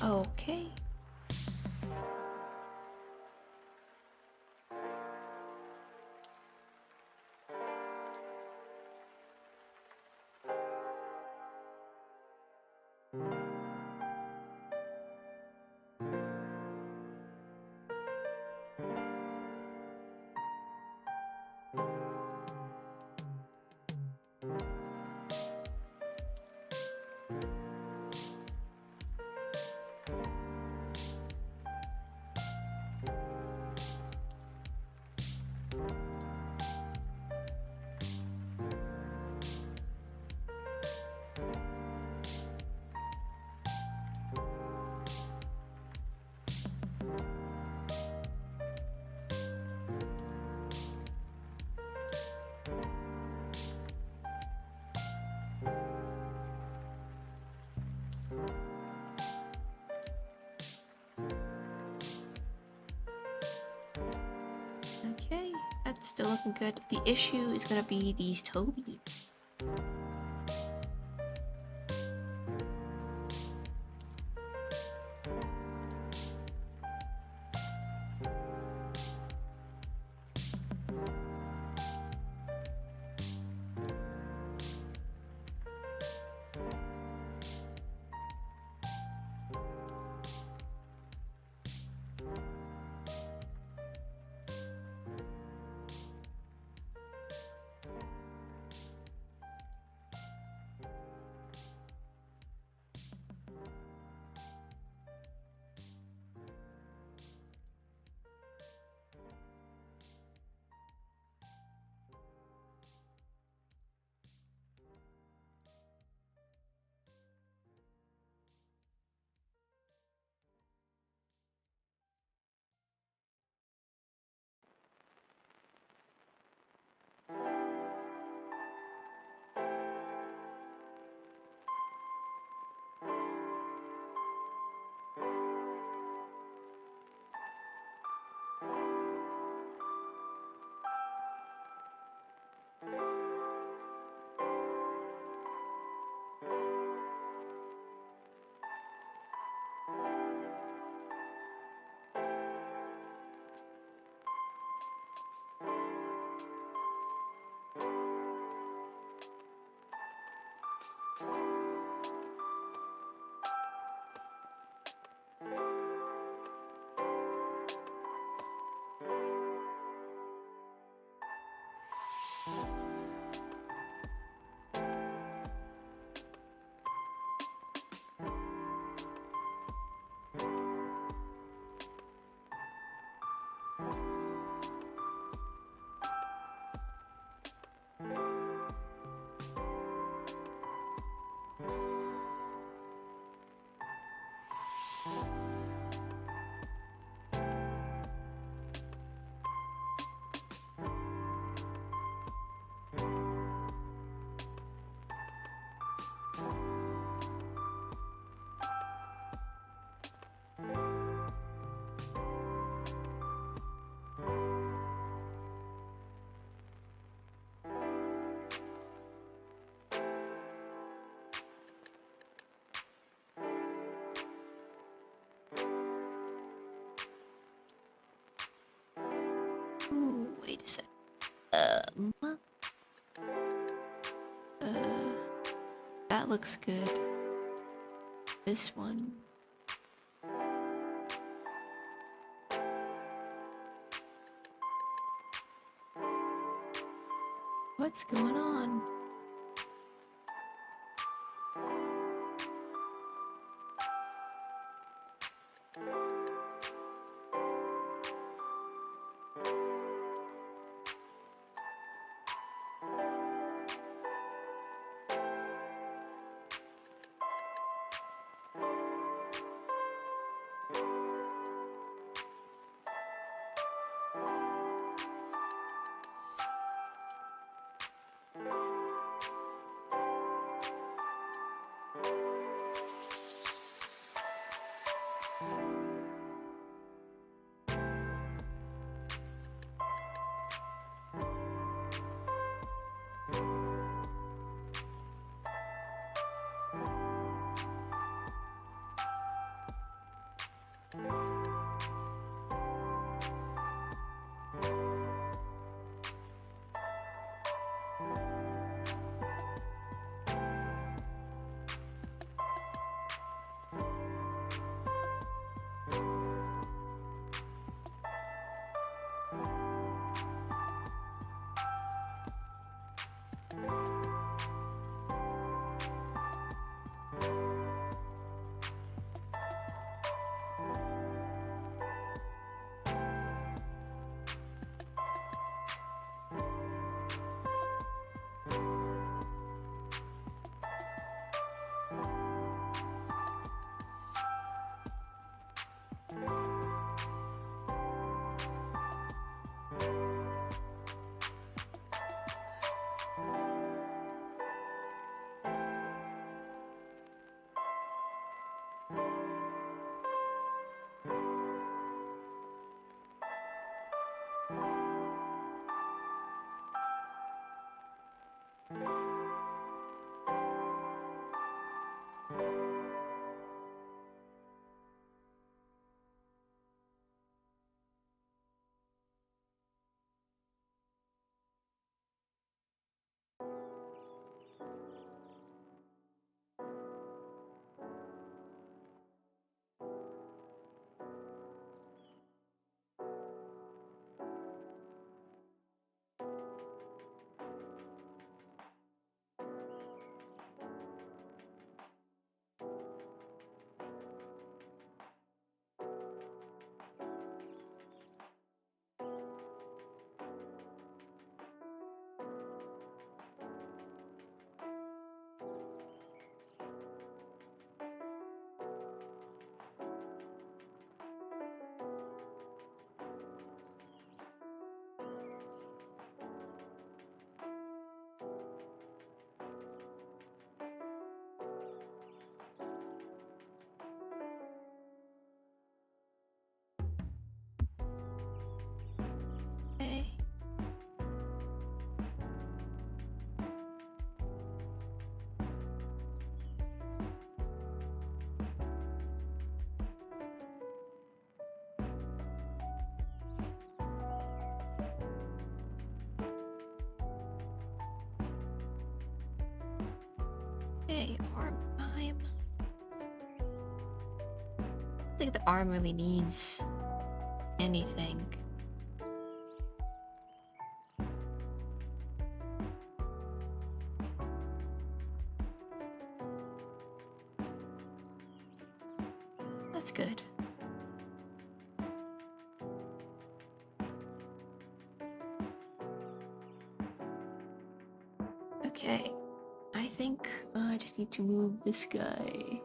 Okay. Okay, that's still looking good. The issue is gonna be these toe beads. Ooh, wait a sec. That looks good. This one. What's going on? Okay. Okay, arm time. I think the arm really needs anything. That's good. Okay, I think I just just need to move this guy.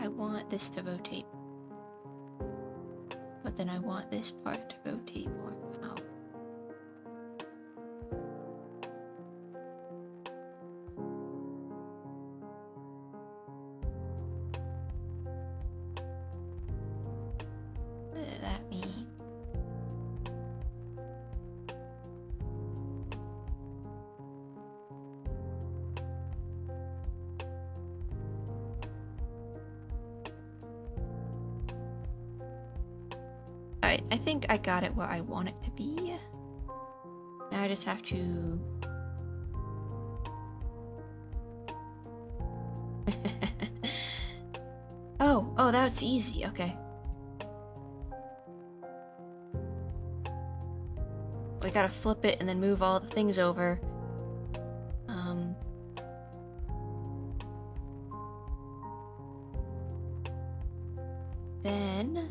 I want this to rotate. But then I want this part to rotate more out. What does that mean? Alright, I think I got it where I want it to be. Now I just have to... Oh, that's easy, okay. We gotta flip it and then move all the things over. Then...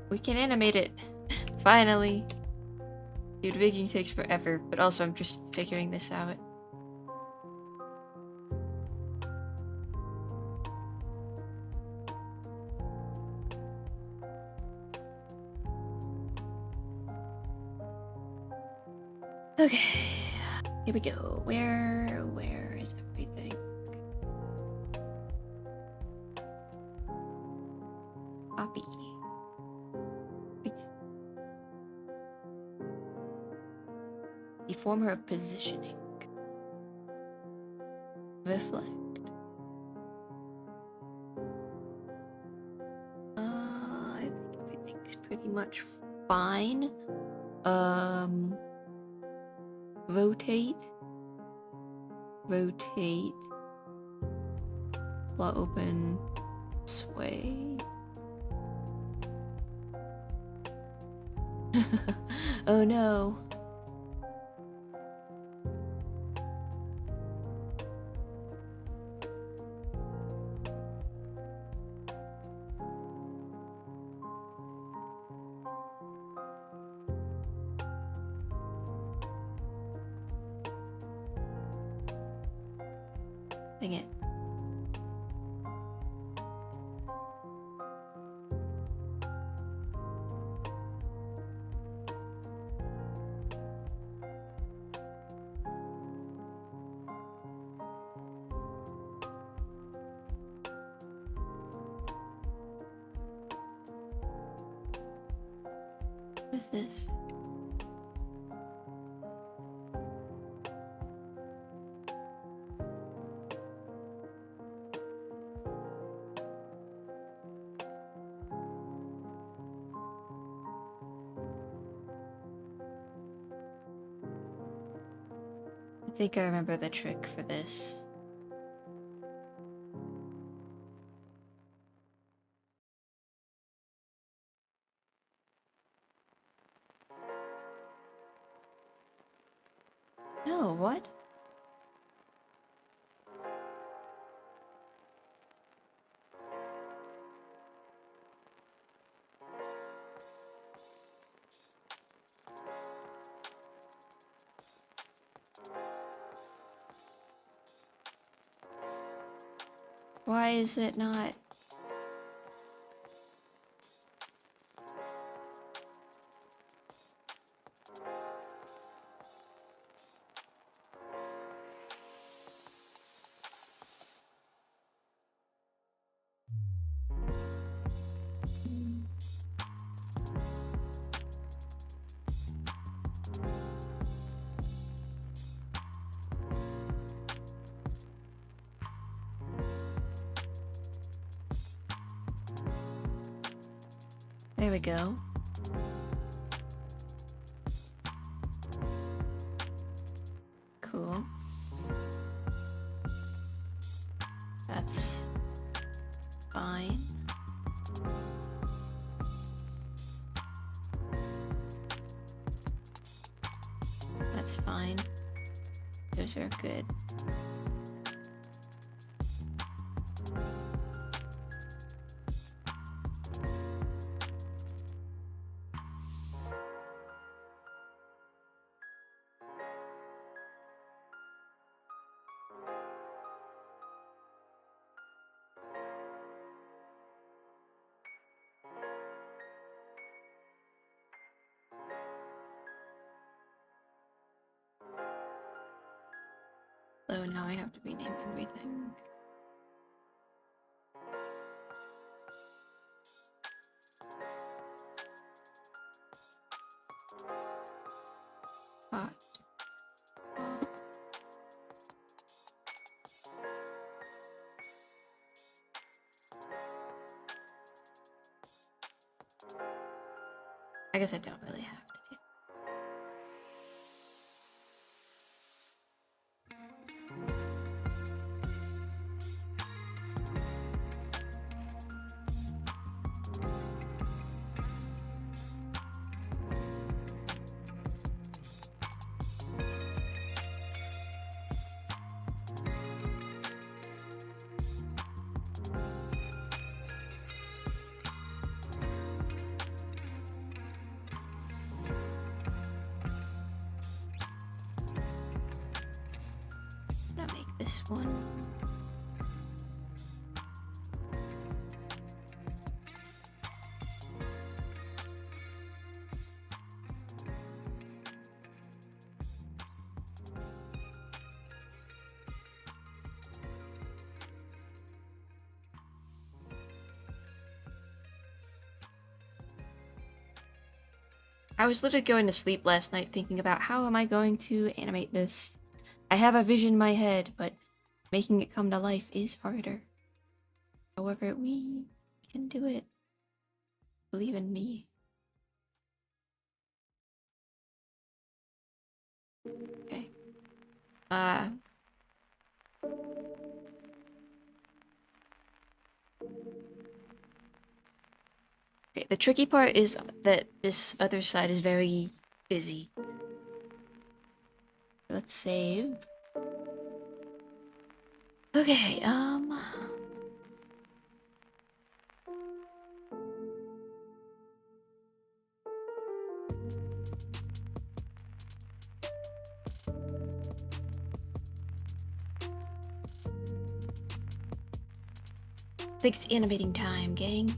we can animate it. Finally. Dude, making takes forever, but also I'm just figuring this out. Okay, here we go. Where is everything? Copy. Wait. Deform her positioning. Reflect. I think everything's pretty much fine. Rotate. Claw open. Sway. Oh no. Dang it. What is this? I think I remember the trick for this. No, what? Why is it not? There we go. Cool. That's fine. That's fine. Those are good. So now I have to rename everything. Hot. I guess I don't really have to do. I'm gonna make this one. I was literally going to sleep last night thinking about how am I going to animate this. I have a vision in my head, but making it come to life is harder. However, we can do it. Believe in me. Okay. Okay, the tricky part is that this other side is very busy. Let's save. Okay, Thanks animating time, gang.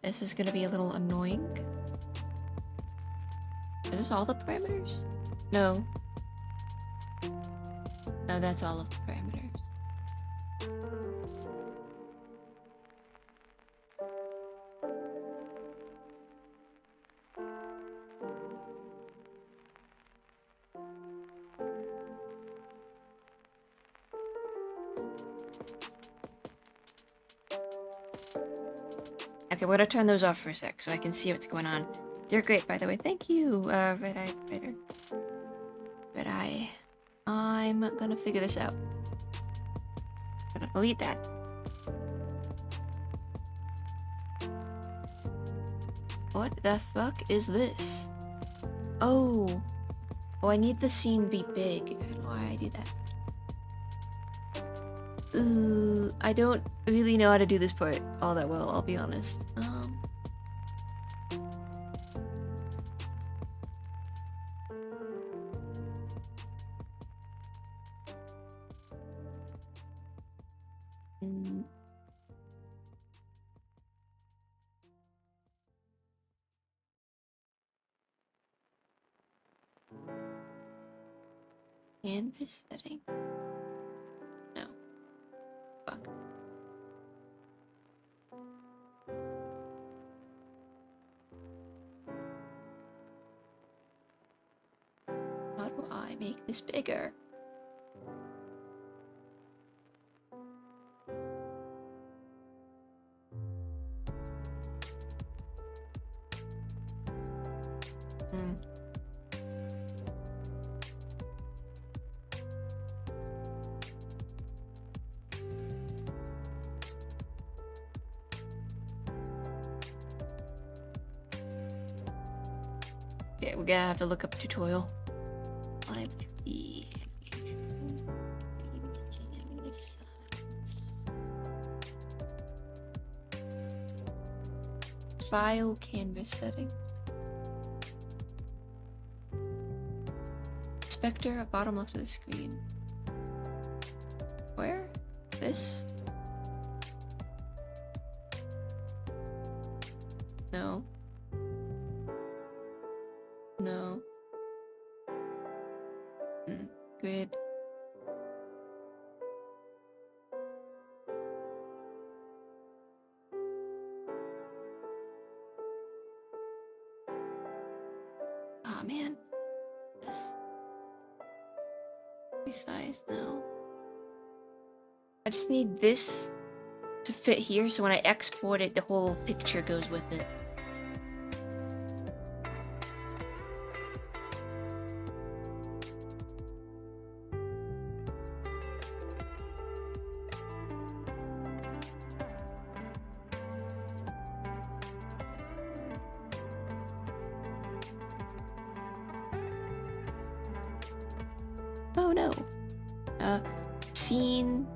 This is gonna be a little annoying. Is this all the parameters? No. No, that's all of the parameters. Okay, we're gonna turn those off for a sec so I can see what's going on. They're great, by the way. Thank you, Red-Eye Fighter. Red-Eye. I'm gonna figure this out. I'm gonna delete that. What the fuck is this? Oh. Oh, I need the scene to be big. I don't know why I do that. I don't really know how to do this part all that well, I'll be honest. Canvas setting? No. Fuck. How do I make this bigger? Okay, we're gonna have to look up a tutorial. LIVE2D. file canvas settings. Inspector, bottom left of the screen. Where? This? No. No. Grid. Ah, man. This. Resize now. I just need this to fit here, so when I export it, the whole picture goes with it. Oh no. Scene,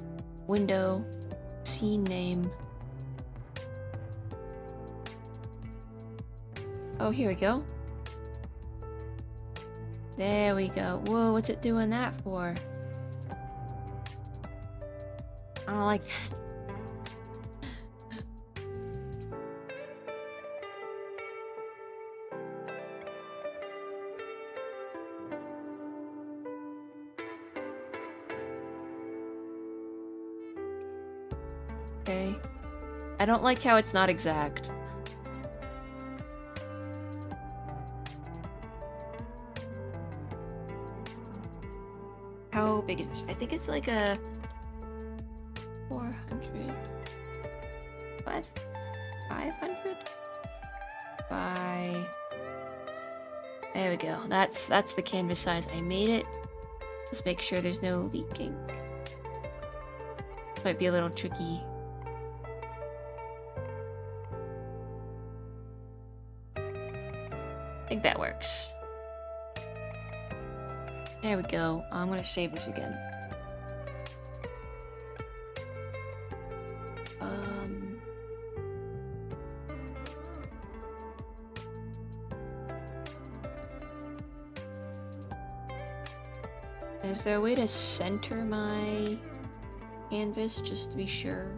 window, scene name. Oh, here we go. There we go. Whoa, what's it doing that for? I don't like that. Okay. I don't like how it's not exact. How big is this? I think it's like a 400. What? 500? By. There we go. That's the canvas size. I made it. Just make sure there's no leaking. Might be a little tricky. I think that works. There we go. I'm gonna save this again. Is there a way to center my canvas just to be sure?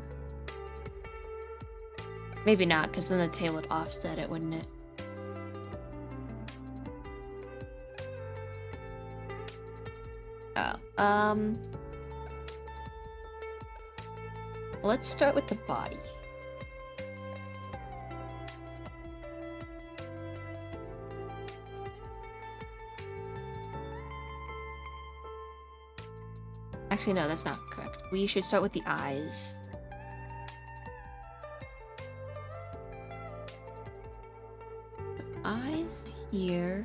Maybe not, because then the tail would offset it, wouldn't it? Oh, let's start with the body. Actually, no, that's not correct. We should start with the eyes. Eyes here.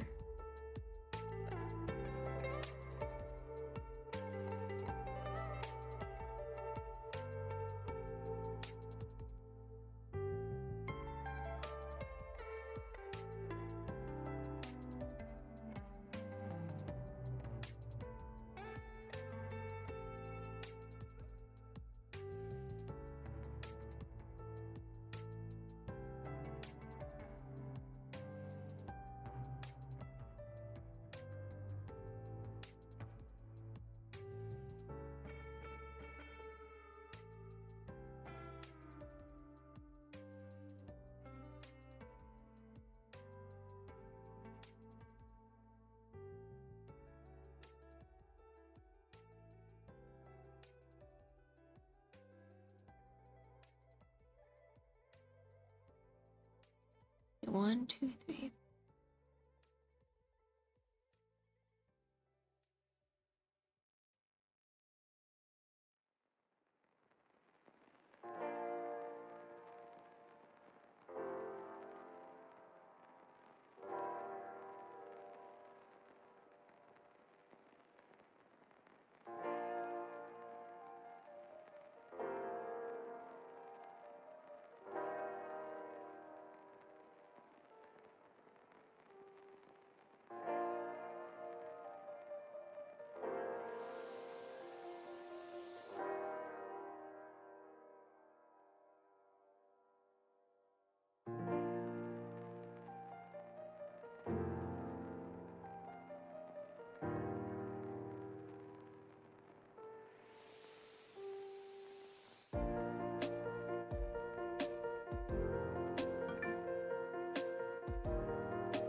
One, two, three.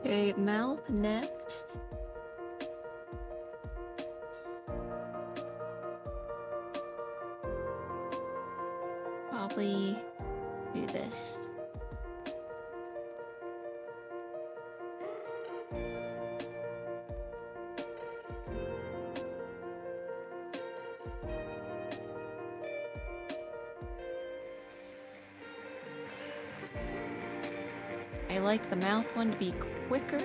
Okay, mouth next. Probably do this. I like the mouth one to be quicker.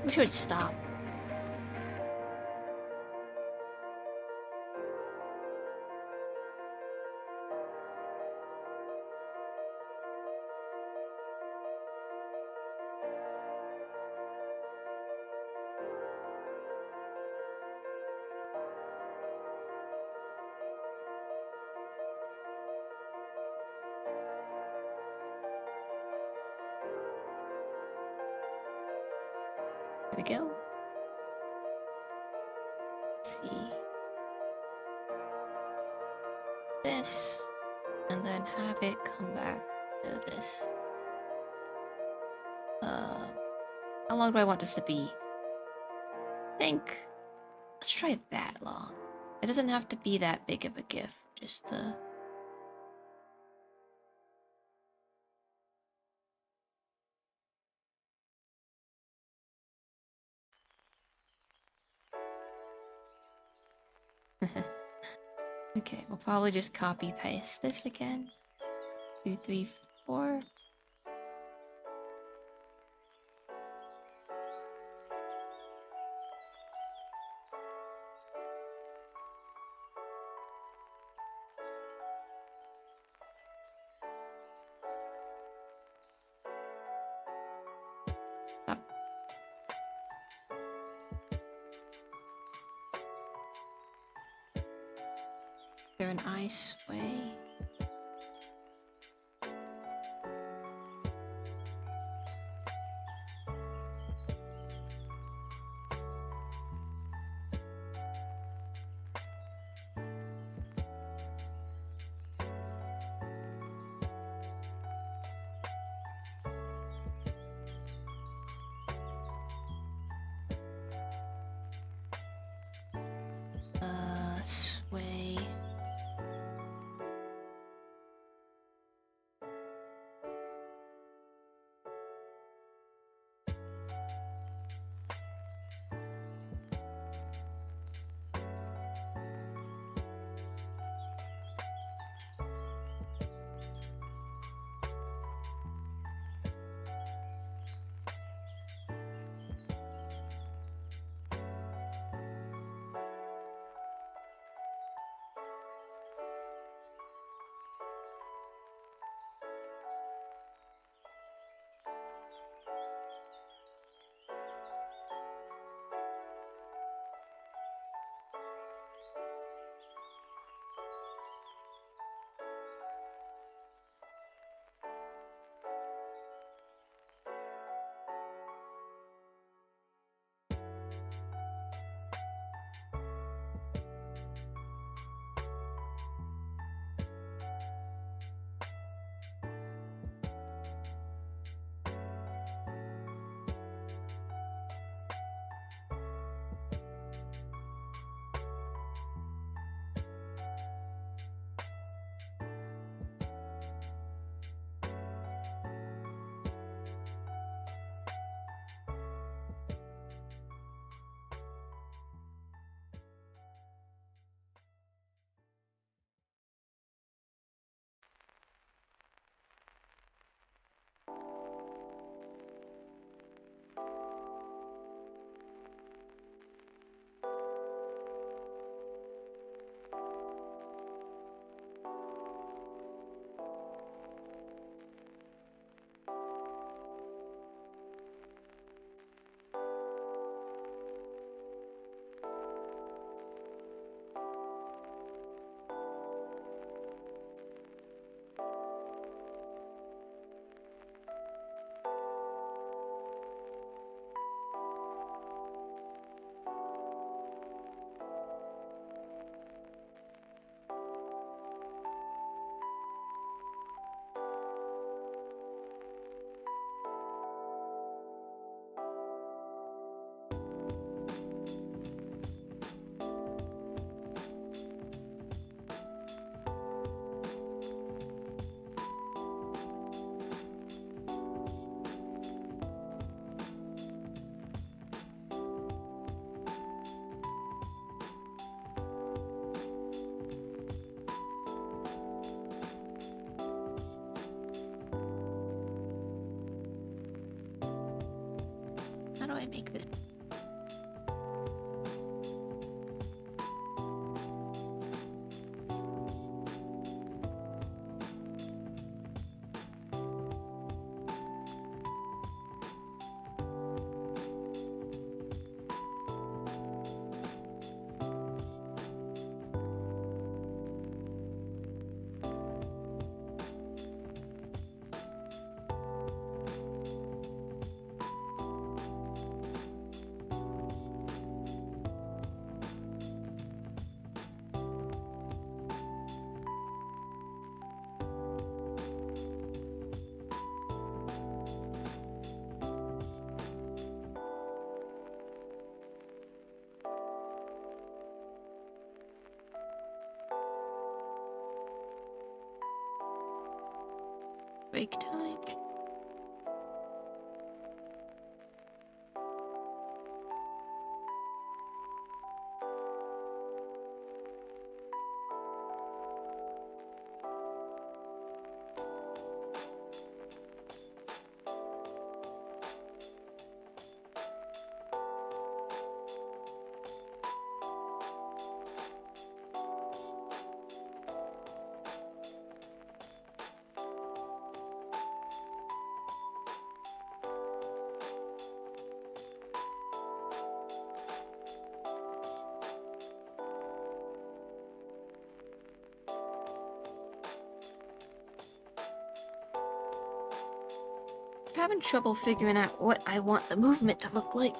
We should stop. Here we go. Let's see. This, and then have it come back to this. How long do I want this to be? I think let's try that long. It doesn't have to be that big of a GIF, just Okay, we'll probably just copy paste this again. 2, 3, 4. Up. Is there an ice way? Sway. do I make this? Break time. I'm having trouble figuring out what I want the movement to look like.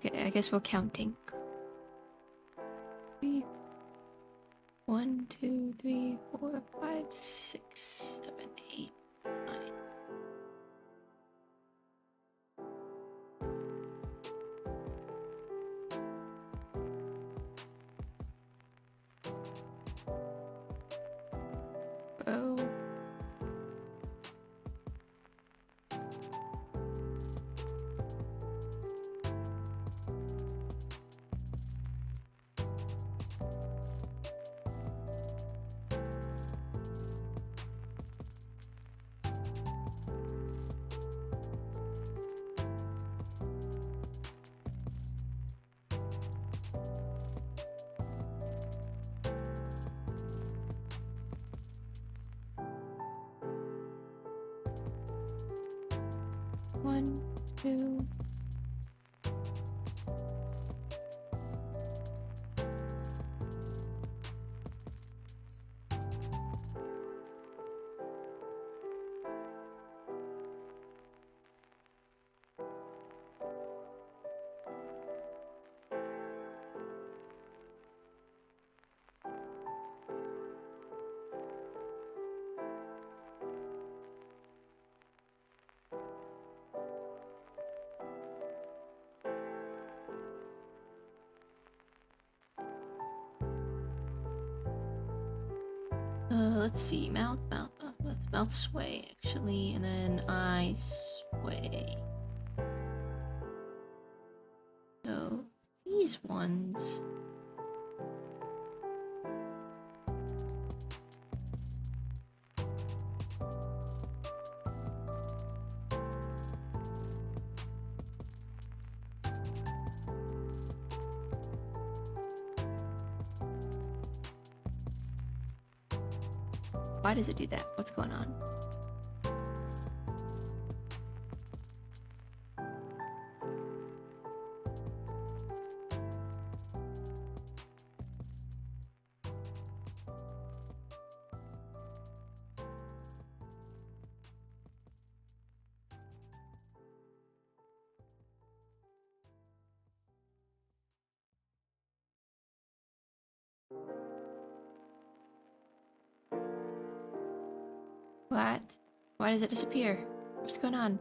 Okay, I guess we're counting. 3, 1, 2, 3, 4, 5, 6, 7, 8, 9. Oh. One, two. Let's see, mouth, mouth sway actually, and then eye sway. So these ones. Why does it do that? What's going on? What? Why does it disappear? What's going on?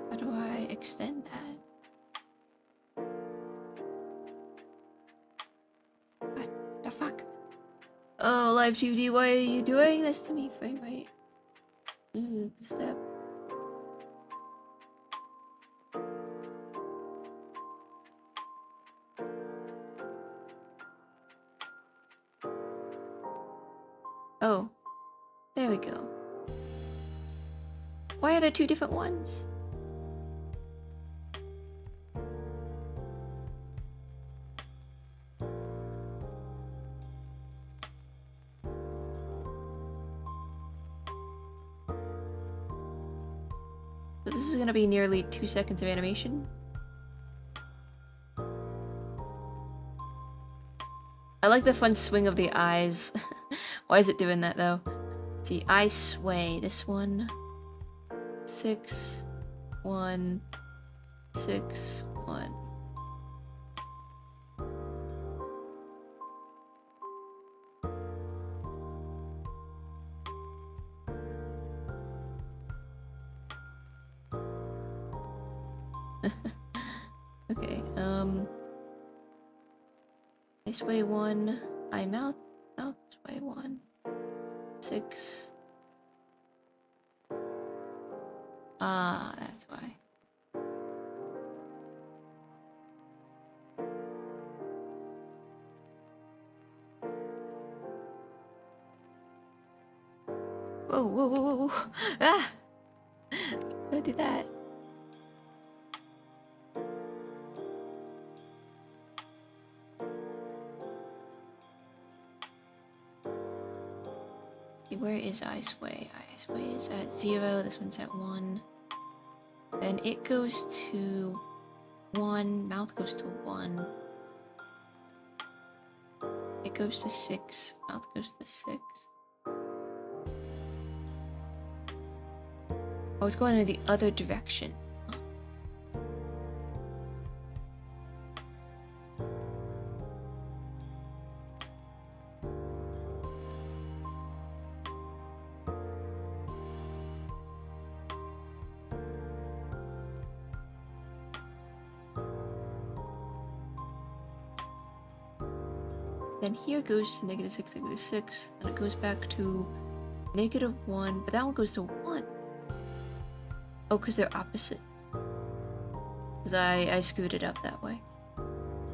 How do I extend that? What the fuck? Oh, Live2D, why are you doing this to me? Frame rate. Ooh, the step. Oh, there we go. Why are there two different ones? So this is gonna be nearly 2 seconds of animation. I like the fun swing of the eyes. Why is it doing that though? Let's see, eye sway. This one. 6, 1, 6, 1. Okay, eye sway 1, eye mouth sway 1, 6. Ah, that's why. Whoa, whoa, whoa, whoa, whoa. Ah! Don't do that. Where is eye sway? Eye sway is at 0, this one's at 1. Then it goes to 1, mouth goes to 1. It goes to 6, mouth goes to 6. Oh, it's going in the other direction. Then here goes to -6, -6, and it goes back to -1, but that one goes to 1. Oh, because they're opposite. Because I screwed it up that way.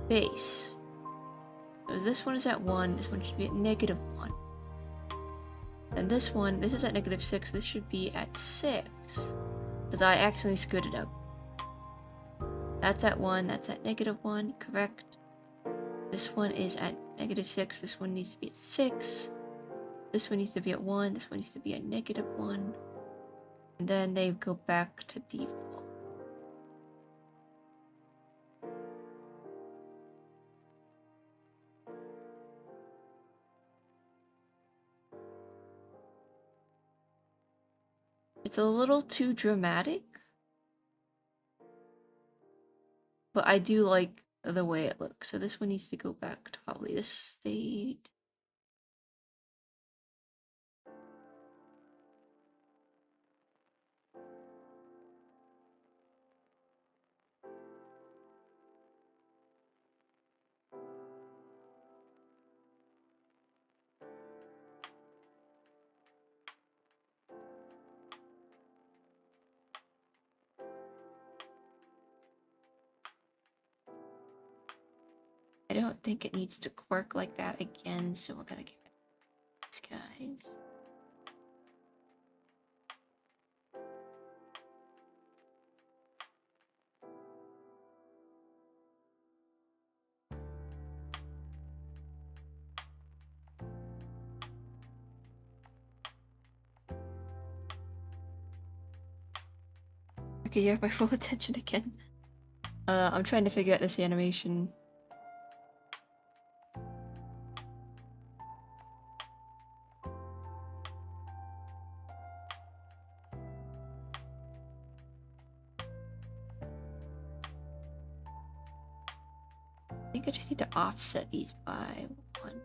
Base. So this one is at 1, this one should be at -1. And this one, this is at -6, this should be at 6. Because I accidentally screwed it up. That's at 1, that's at -1, correct. This one is at -6, this one needs to be at 6. This one needs to be at 1, this one needs to be at -1. And then they go back to default. It's a little too dramatic, but I do like the way it looks. So this one needs to go back to probably this state. I don't think it needs to quirk like that again, so we're gonna give it these guys. Okay, you have my full attention again. I'm trying to figure out this animation. I think I just need to offset these by 1.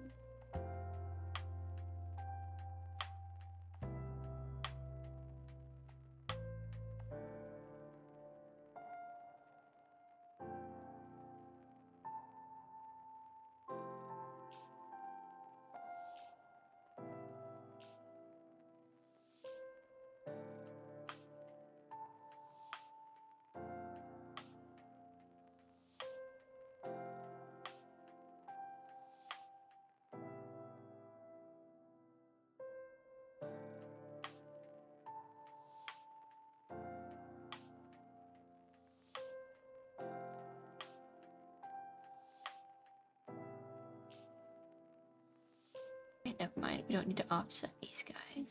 Okay, never mind. We don't need to offset these guys.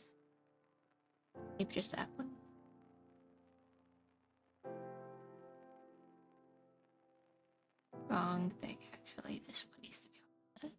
Maybe just that one. Wrong thing, actually. This one needs to be offset.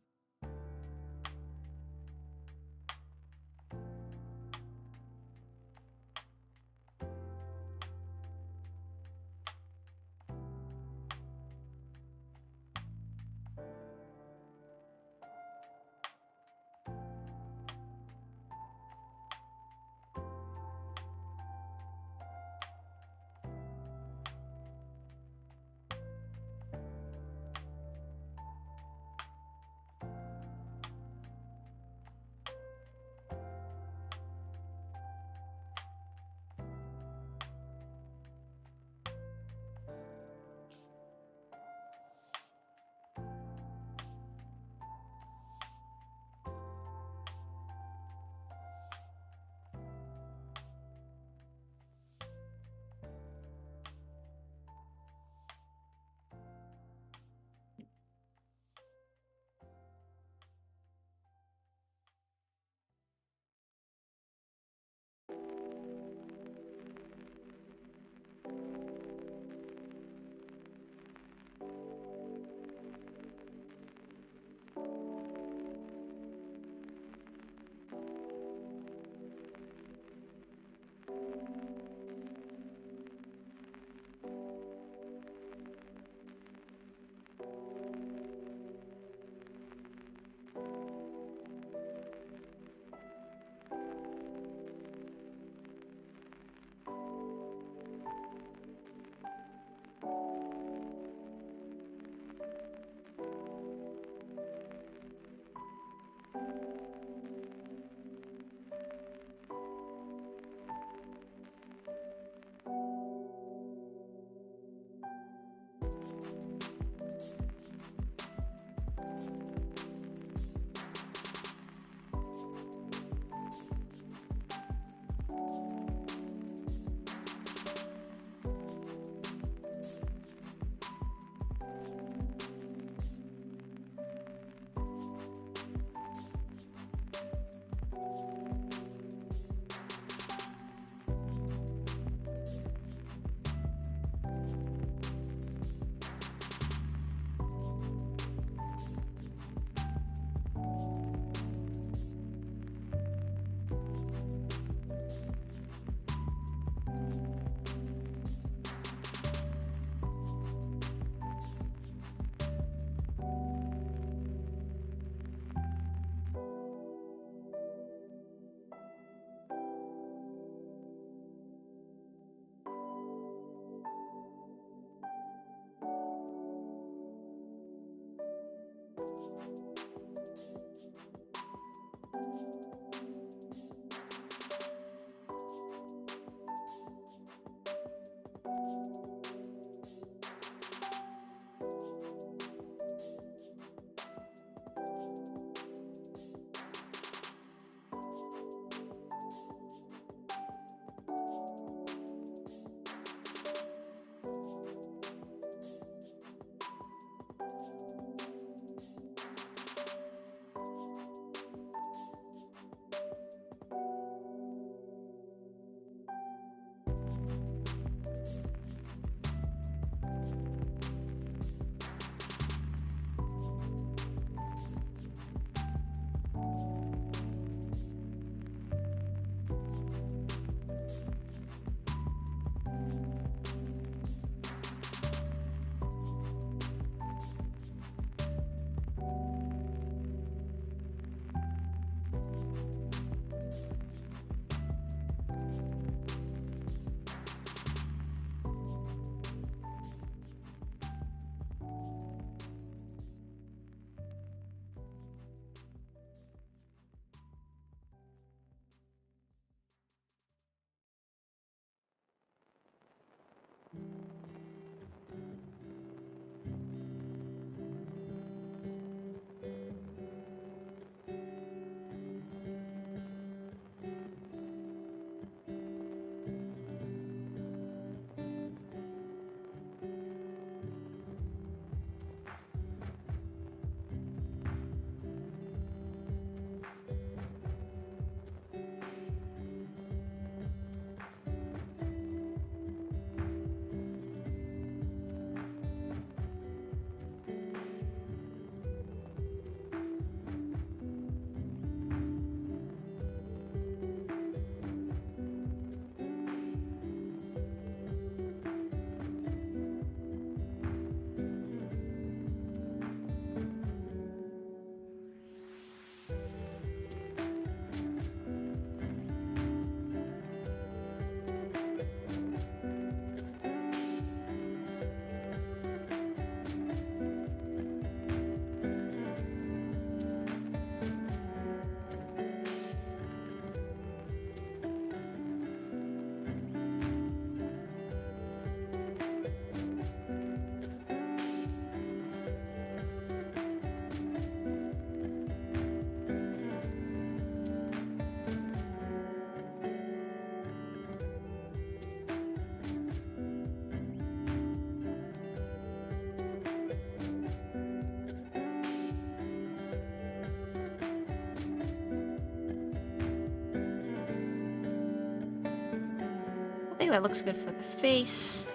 think that looks good for the face.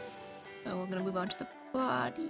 So we're gonna move on to the body.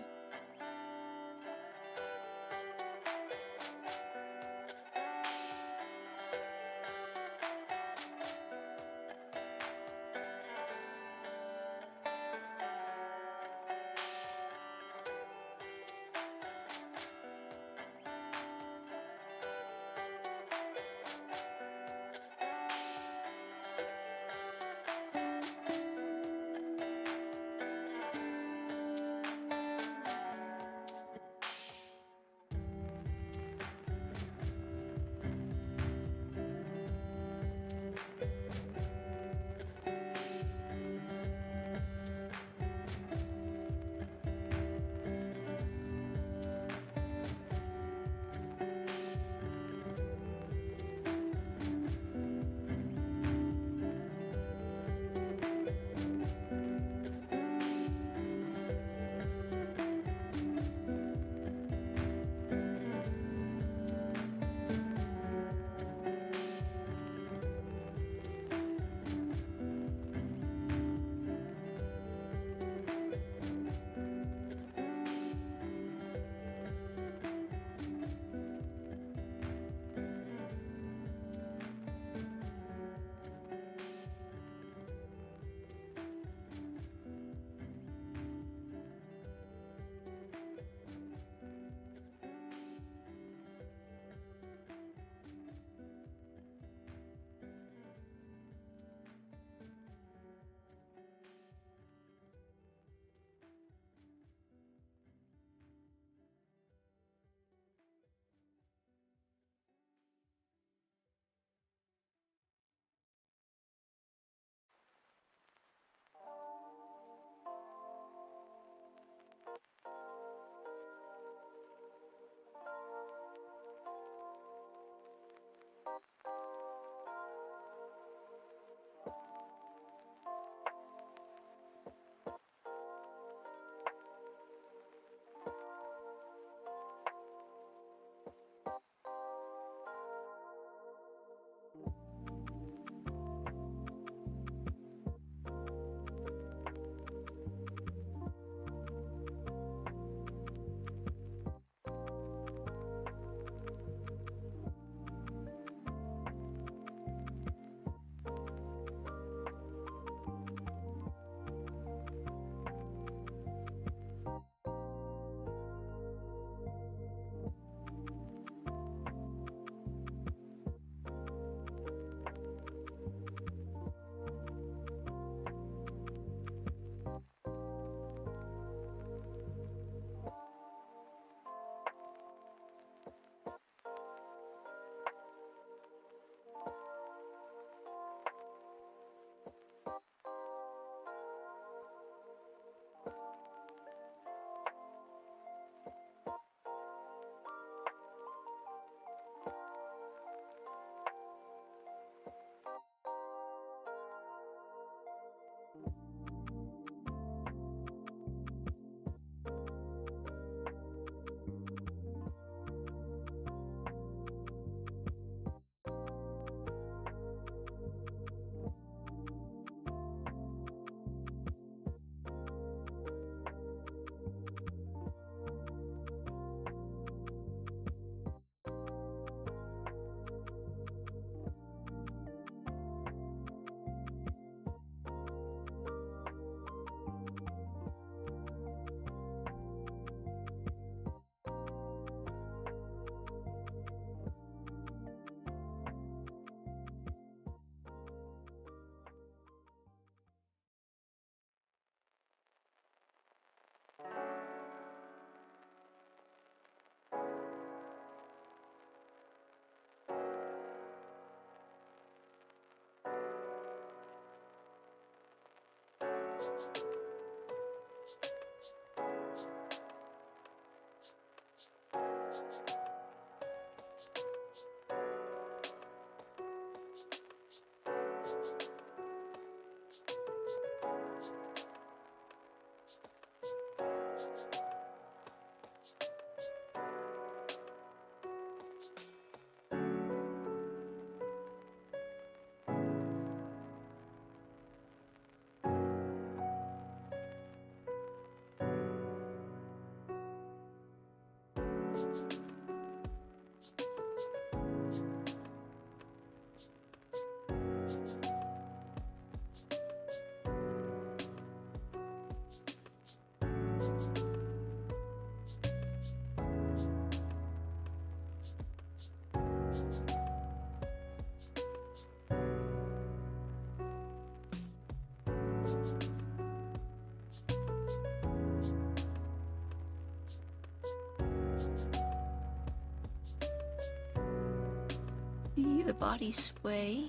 see the body sway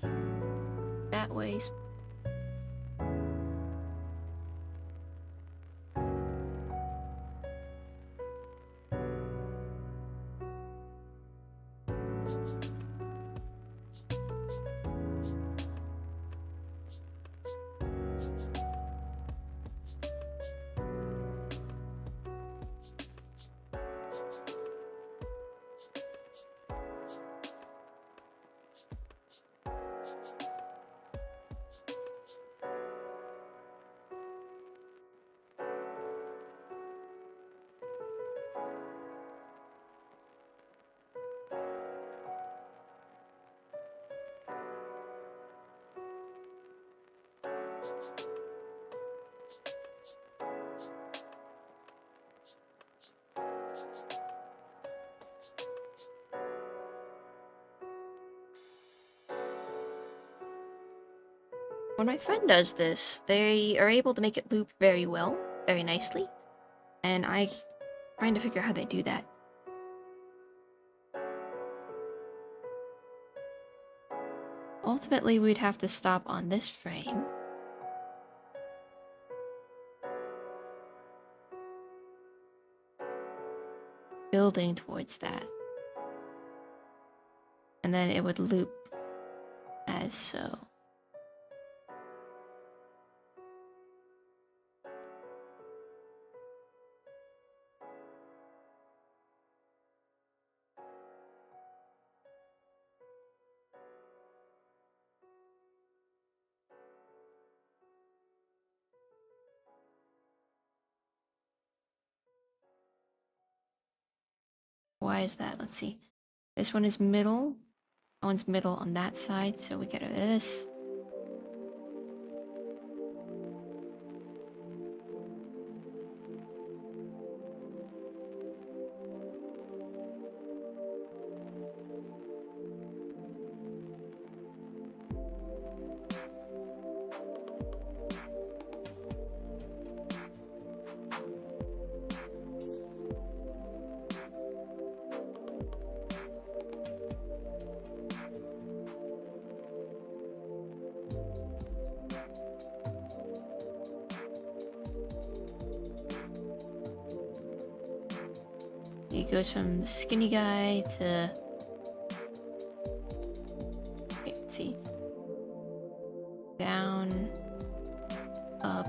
that way. When my friend does this, they are able to make it loop very well, very nicely, and I'm trying to figure out how they do that. Ultimately, we'd have to stop on this frame. Building towards that. And then it would loop as so. Why is that? Let's see. This one is middle. That one's middle on that side, so we get rid of this. It goes from the skinny guy to... Okay, let's see. Down, up.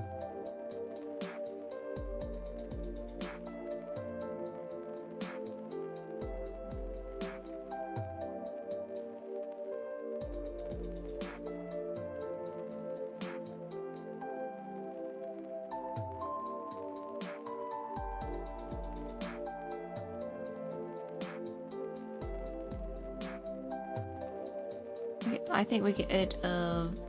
Okay, I think we get rid of the...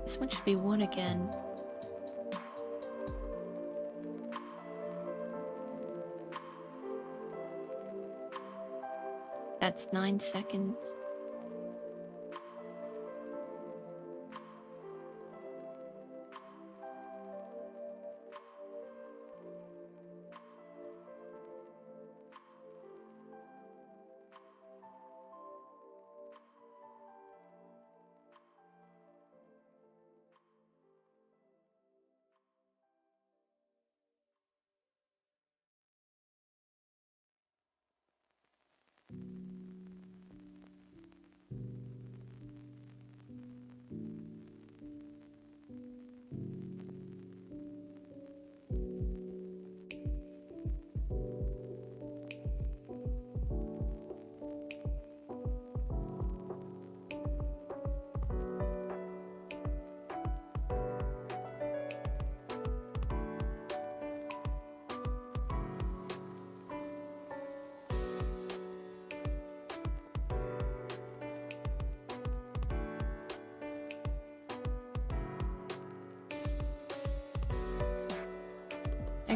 This one should be 1 again. That's 9 seconds.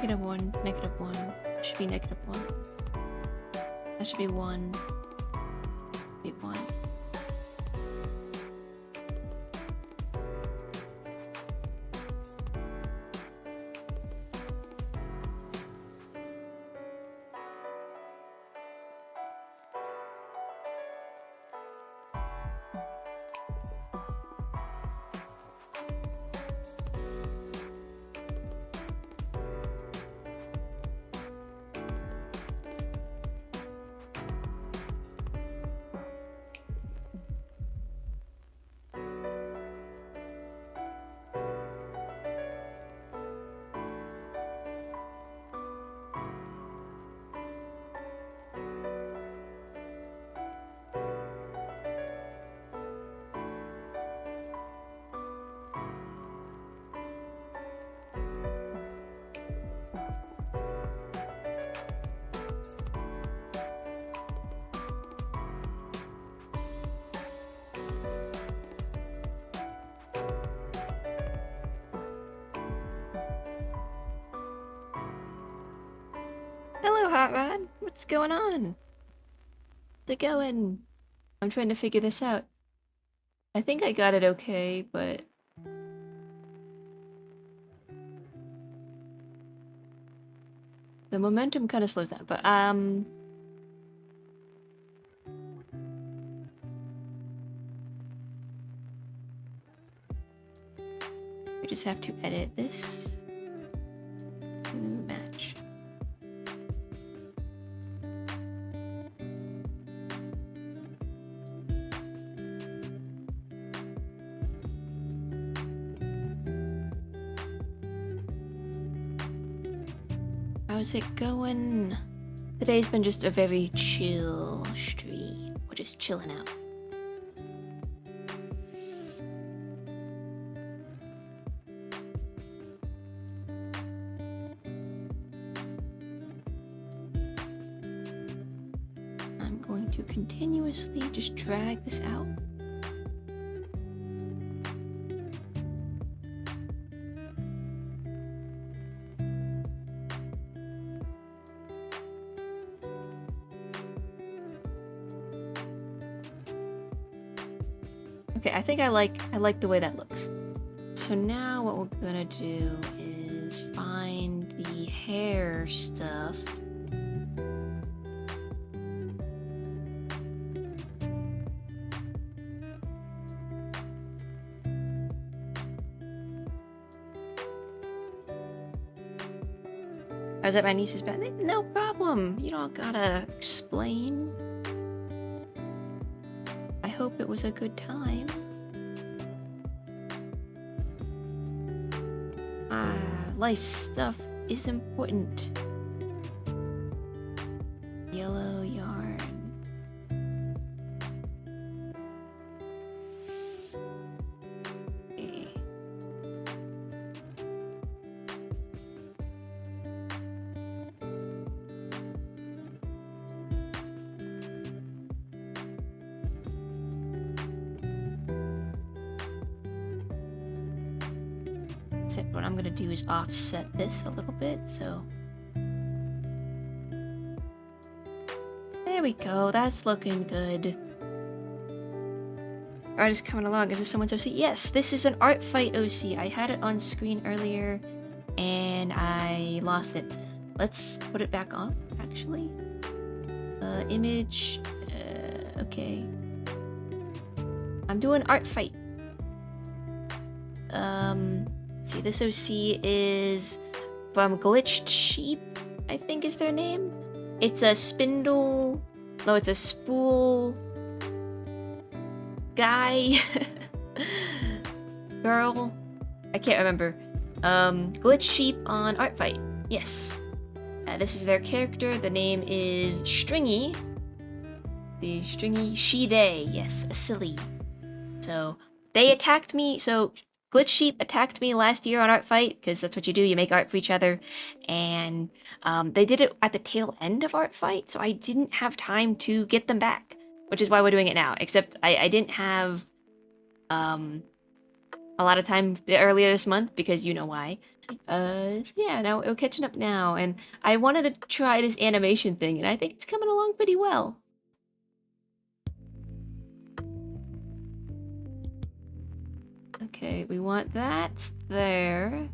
-1, -1. Should be -1. That should be 1. Be 1. Hello, Hot Rod. What's going on? How's it going? I'm trying to figure this out. I think I got it okay, but... the momentum kind of slows down, but, we just have to edit this to match. How's it going? Today's been just a very chill stream. We're just chilling out. I'm going to continuously just drag this out. Okay, I think I like the way that looks. So now what we're gonna do is find the hair stuff. Oh, is that my niece's bed? No problem. You don't gotta explain. I hope it was a good time. Life stuff is important. Yellow yarn. Okay. What I'm gonna do is offset this a little bit, so there we go. That's looking good. Art is coming along. Is this someone's OC? Yes, this is an art fight OC. I had it on screen earlier and I lost it. Let's put it back on, actually. Image. Okay. I'm doing art fight. Let's see, this OC is from Glitched Sheep, I think is their name. It's a spindle. No, it's a spool guy. Girl. I can't remember. Glitched Sheep on Art Fight. Yes. This is their character. The name is Stringy. The Stringy she-they. Yes, a silly. So, they attacked me. So, Glitch Sheep attacked me last year on Art Fight, because that's what you do, you make art for each other, and they did it at the tail end of Art Fight, so I didn't have time to get them back, which is why we're doing it now, except I didn't have a lot of time earlier this month because you know why. So yeah, now we're catching up now, and I wanted to try this animation thing, and I think it's coming along pretty well. Okay, we want that there.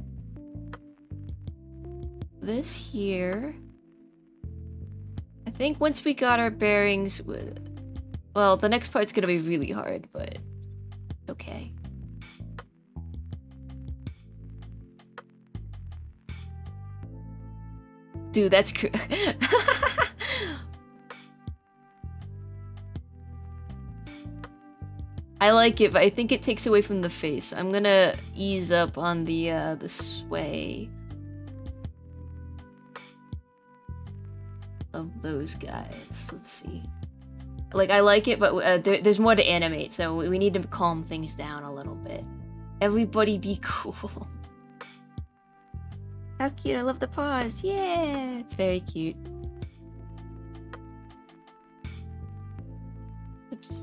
This here. I think once we got our bearings, well, the next part's gonna be really hard, but okay. Dude, that's I like it, but I think it takes away from the face. I'm gonna ease up on the sway of those guys. Let's see. Like, I like it, but there's more to animate, so we need to calm things down a little bit. Everybody be cool. How cute, I love the paws. Yeah, it's very cute. Oops.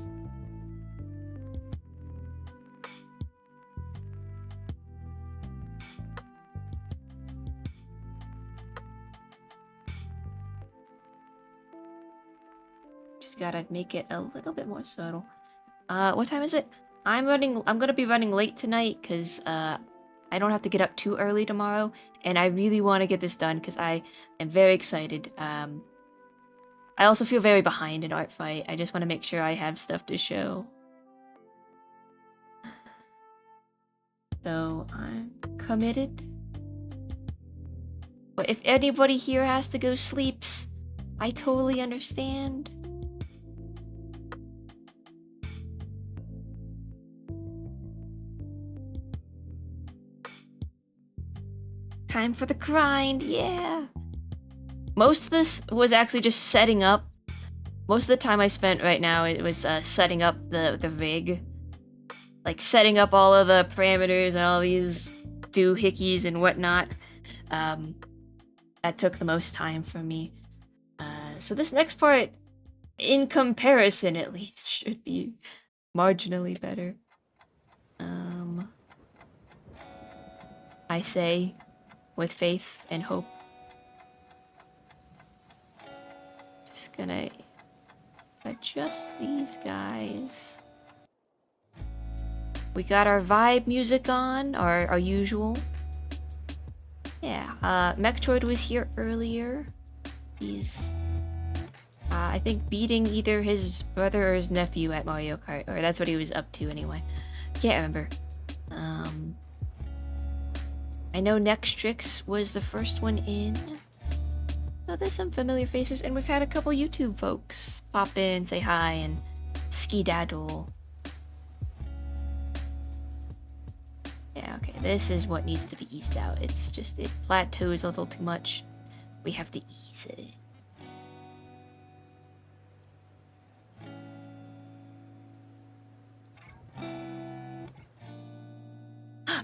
Just gotta make it a little bit more subtle. What time is it? I'm gonna be running late tonight because I don't have to get up too early tomorrow, and I really want to get this done because I am very excited. I also feel very behind in Art Fight. I just want to make sure I have stuff to show. So I'm committed. But if anybody here has to go sleeps, I totally understand. Time for the grind, yeah. Most of this was actually just setting up. Most of the time I spent right now, it was setting up the rig. Like setting up all of the parameters and all these doohickeys and whatnot. That took the most time for me. So this next part, in comparison at least, should be marginally better. I say, with faith and hope. Just gonna adjust these guys. We got our vibe music on, our usual. Yeah, Mechtroid was here earlier. He's, I think, beating either his brother or his nephew at Mario Kart, or that's what he was up to anyway. Can't remember. I know Nextrix was the first one in. Oh, there's some familiar faces, and we've had a couple YouTube folks pop in, say hi, and skedaddle. Yeah, okay, this is what needs to be eased out. It's just, it plateaus a little too much. We have to ease it in.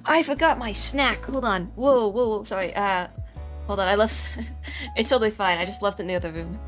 I forgot my snack. Hold on. Whoa, sorry. Hold on. I left. It's totally fine. I just left it in the other room.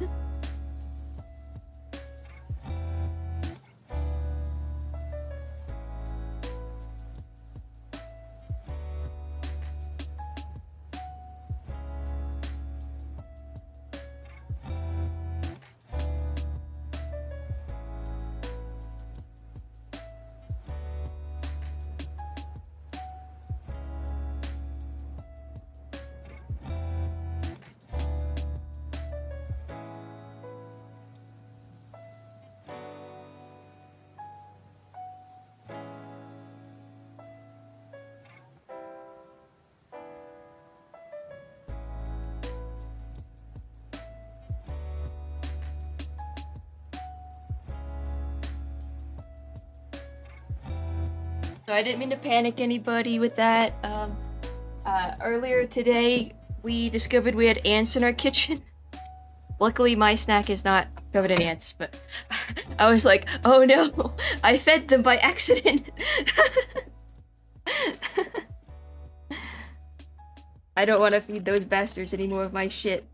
So I didn't mean to panic anybody with that. Earlier today, we discovered we had ants in our kitchen. Luckily, my snack is not covered in ants, but I was like, oh no, I fed them by accident. I don't want to feed those bastards any more of my shit.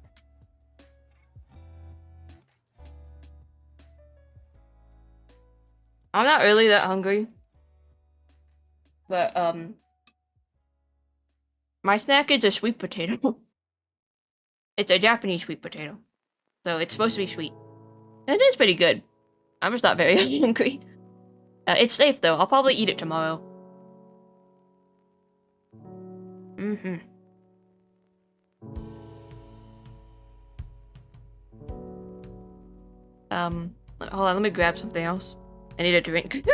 I'm not really that hungry. But, my snack is a sweet potato. It's a Japanese sweet potato. So it's supposed to be sweet. And it is pretty good. I'm just not very hungry. It's safe though. I'll probably eat it tomorrow. Mm-hmm. Hold on, let me grab something else. I need a drink.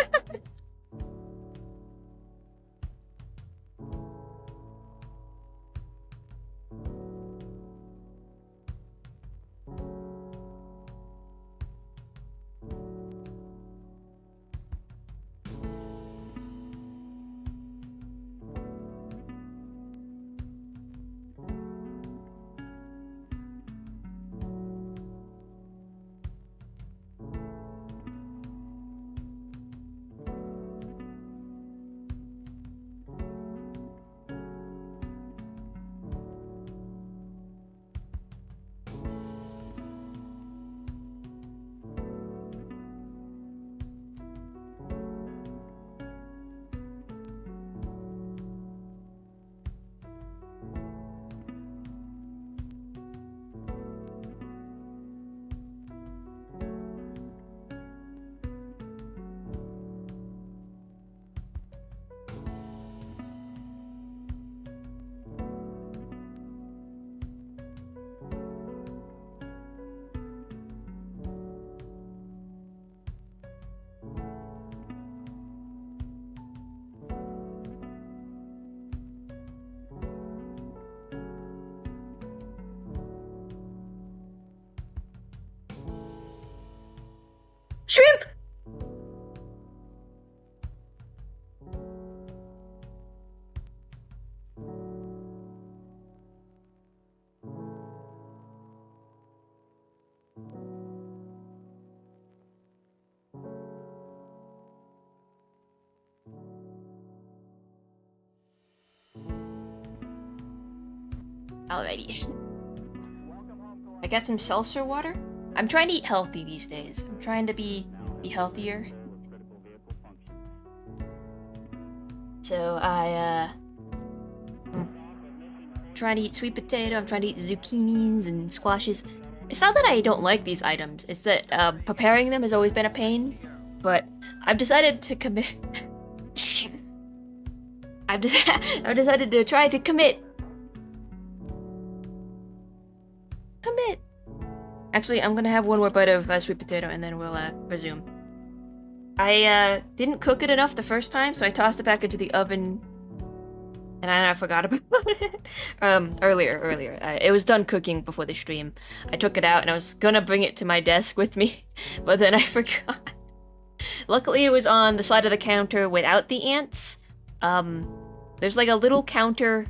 Shrimp! Alrighty. I got some seltzer water. I'm trying to eat healthy these days. I'm trying to be healthier. So I'm trying to eat sweet potato, I'm trying to eat zucchinis and squashes. It's not that I don't like these items, it's that preparing them has always been a pain, but I've decided to commit. I've decided to try to commit. Actually, I'm gonna have one more bite of sweet potato and then we'll resume. I didn't cook it enough the first time, so I tossed it back into the oven, and I forgot about it. Earlier. It was done cooking before the stream. I took it out and I was gonna bring it to my desk with me, but then I forgot. Luckily, it was on the side of the counter without the ants. There's like a little counter.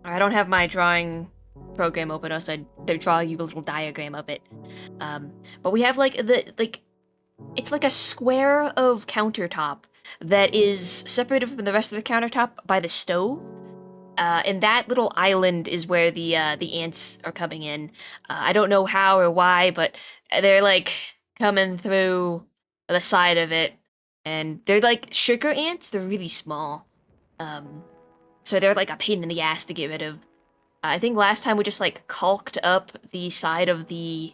I don't have my drawing program open, else I'd draw you a little diagram of it. But we have like it's like a square of countertop that is separated from the rest of the countertop by the stove. And that little island is where the ants are coming in. I don't know how or why, but they're like coming through the side of it, and they're like sugar ants. They're really small, so they're like a pain in the ass to get rid of. I think last time we just like caulked up the side of the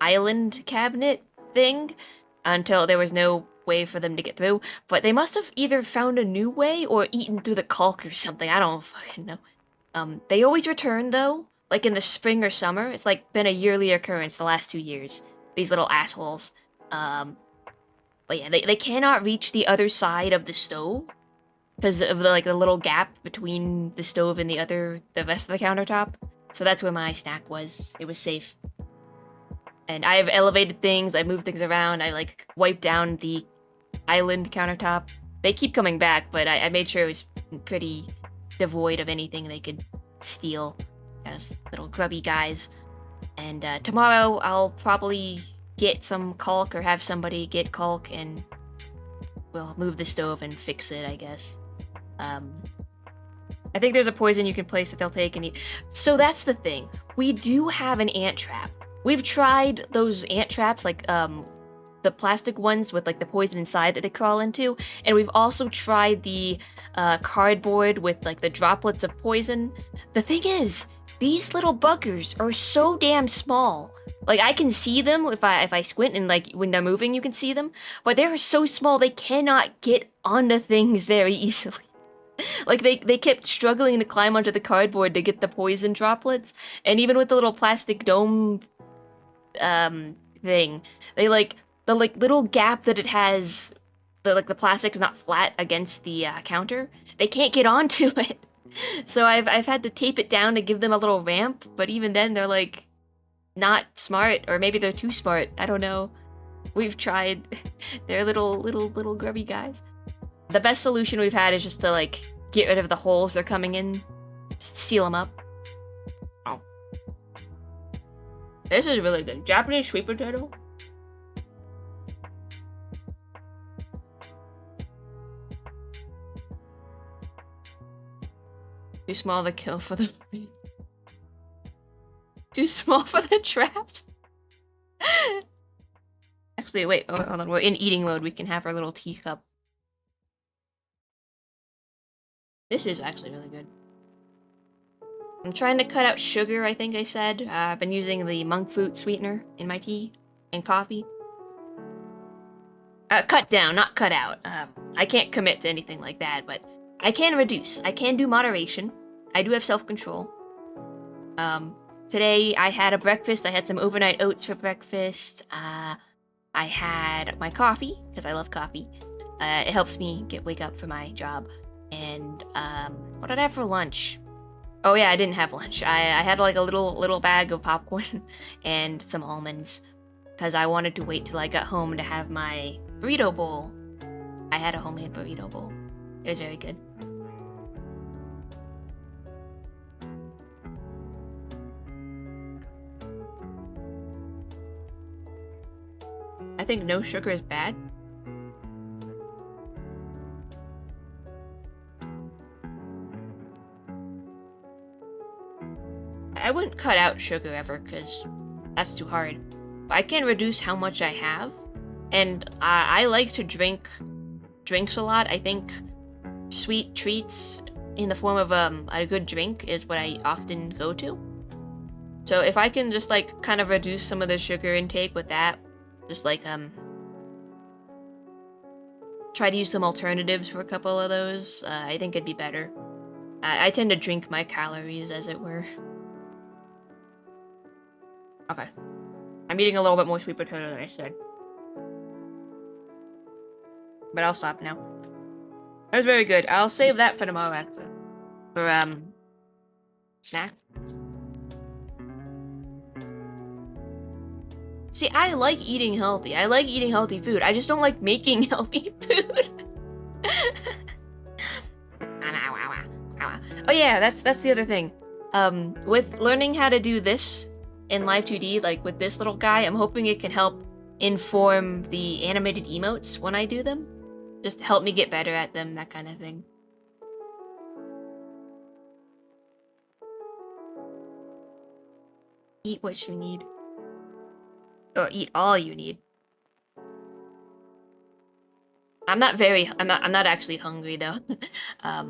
island cabinet thing until there was no way for them to get through, but they must have either found a new way or eaten through the caulk or something. I don't fucking know. They always return though, like in the spring or summer. It's like been a yearly occurrence the last 2 years. These little assholes. But yeah, they cannot reach the other side of the stove because of the little gap between the stove and the rest of the countertop. So that's where my snack was. It was safe. And I've elevated things, I moved things around, I like wiped down the island countertop. They keep coming back, but I made sure it was pretty devoid of anything they could steal. Those little grubby guys. And tomorrow I'll probably get some caulk or have somebody get caulk and we'll move the stove and fix it, I guess. I think there's a poison you can place that they'll take and eat. So that's the thing. We do have an ant trap. We've tried those ant traps, like, plastic ones with like the poison inside that they crawl into, and we've also tried the cardboard with like the droplets of poison. The thing is, these little buggers are so damn small. Like, I can see them if I squint, and like when they're moving you can see them, but they're so small they cannot get onto things very easily. Like, they kept struggling to climb onto the cardboard to get the poison droplets, and even with the little plastic dome thing, they like the little gap that it has, the plastic is not flat against the counter, they can't get onto it. So I've had to tape it down to give them a little ramp, but even then they're like not smart, or maybe they're too smart. I don't know. We've tried. They're little grubby guys. The best solution we've had is just to like get rid of the holes they're coming in, just seal them up. Oh, this is really good. Japanese sweet potato. Too small to kill for the... Too small for the traps? Actually, wait, hold on. We're in eating mode. We can have our little teacup. This is actually really good. I'm trying to cut out sugar, I think I said. I've been using the monk fruit sweetener in my tea and coffee. Cut down, not cut out. I can't commit to anything like that, but I can reduce. I can do moderation. I do have self-control. Today I had a breakfast. I had some overnight oats for breakfast. I had my coffee, because I love coffee. It helps me wake up for my job. And what did I have for lunch? Oh yeah, I didn't have lunch. I had like a little bag of popcorn and some almonds, because I wanted to wait till I got home to have my burrito bowl. I had a homemade burrito bowl. It was very good. I think no sugar is bad. I wouldn't cut out sugar ever, because that's too hard. But I can reduce how much I have, and I like to drink drinks a lot. I think sweet treats in the form of a good drink is what I often go to. So if I can just like kind of reduce some of the sugar intake with that, just like try to use some alternatives for a couple of those, I think it'd be better. I tend to drink my calories, as it were. Okay. I'm eating a little bit more sweet potato than I said. But I'll stop now. That was very good. I'll save that for tomorrow, actually. For, snack. See, I like eating healthy. I like eating healthy food. I just don't like making healthy food. Oh yeah, that's the other thing. With learning how to do this in Live2D, like with this little guy, I'm hoping it can help inform the animated emotes when I do them. Just help me get better at them, that kind of thing. Eat what you need. Or eat all you need. I'm not actually hungry though. I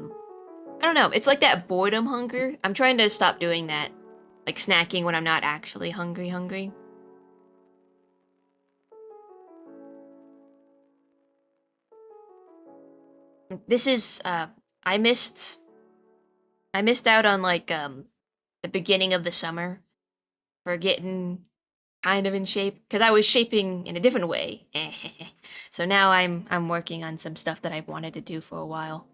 don't know, it's like that boredom hunger. I'm trying to stop doing that. Like snacking when I'm not actually hungry. This is, I missed out on like, the beginning of the summer for getting kind of in shape, because I was shaping in a different way. So now I'm working on some stuff that I've wanted to do for a while,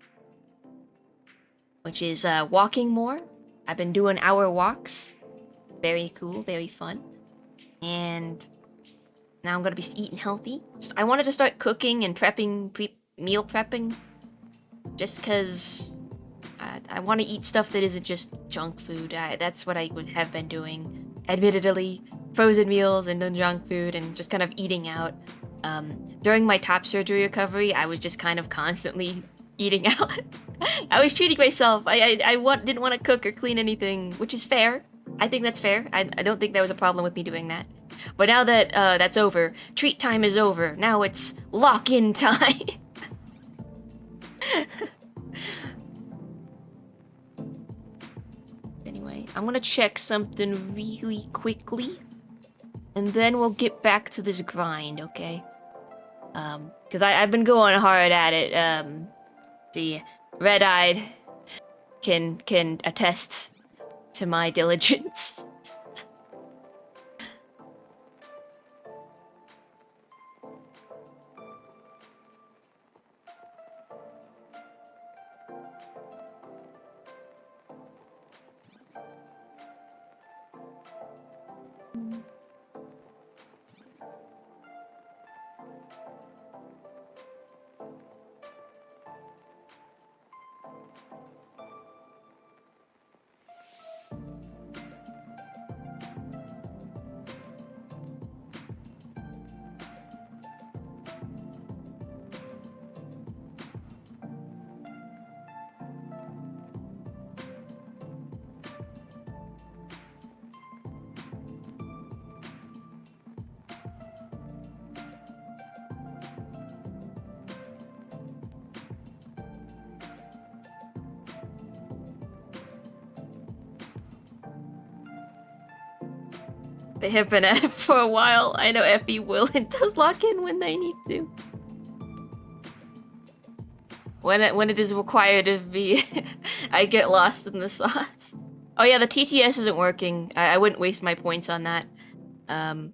which is walking more. I've been doing hour walks. Very cool, very fun. And now I'm gonna be eating healthy. I wanted to start cooking and prepping, meal prepping, just because I want to eat stuff that isn't just junk food. That's what I would have been doing, admittedly. Frozen meals and then junk food and just kind of eating out. During my top surgery recovery, I was just kind of constantly eating out. I was treating myself. I didn't want to cook or clean anything, which is fair. I think that's fair. I don't think there was a problem with me doing that. But now that that's over, treat time is over. Now it's lock-in time. Anyway, I'm gonna check something really quickly. And then we'll get back to this grind, okay? Because I've been going hard at it. The red-eyed can attest to my diligence. They have been at it for a while. I know Effie will and does lock in when they need to. When it is required of me, I get lost in the sauce. Oh yeah, the TTS isn't working. I wouldn't waste my points on that. I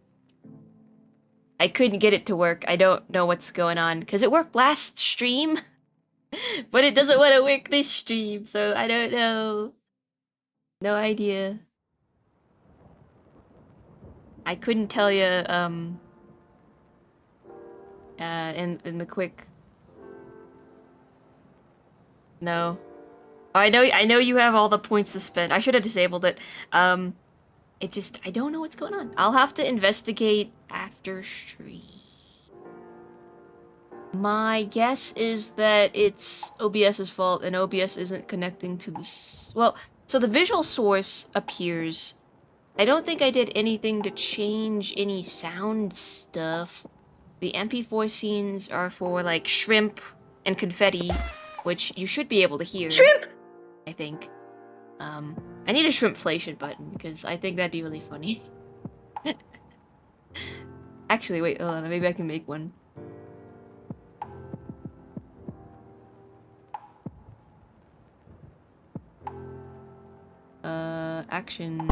couldn't get it to work. I don't know what's going on. Because it worked last stream, but it doesn't want to work this stream, so I don't know. No idea. I couldn't tell you, in the quick. No. Oh, I know you have all the points to spend. I should have disabled it. It just, I don't know what's going on. I'll have to investigate after stream. My guess is that it's OBS's fault and OBS isn't connecting to this. Well, so the visual source appears. I don't think I did anything to change any sound stuff. The MP4 scenes are for, like, shrimp and confetti, which you should be able to hear. Shrimp! I think. I need a shrimpflation button, because I think that'd be really funny. Actually, wait, hold on, maybe I can make one. Action.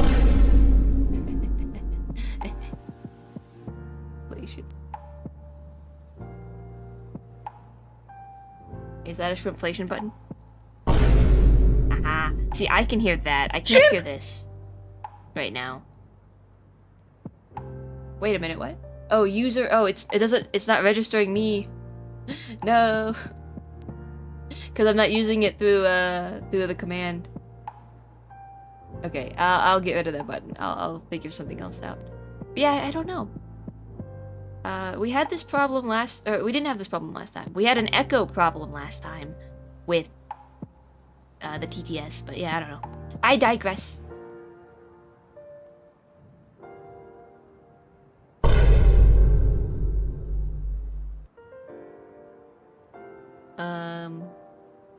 Is that a shrimpflation button? Ah, see, I can hear that. I can't hear this right now. Wait a minute, what? Oh, user. Oh, it's not registering me. No, because I'm not using it through the command. Okay, I'll get rid of that button. I'll figure something else out. But yeah, I don't know. We had this problem we didn't have this problem last time. We had an echo problem last time with the TTS, but yeah, I don't know. I digress.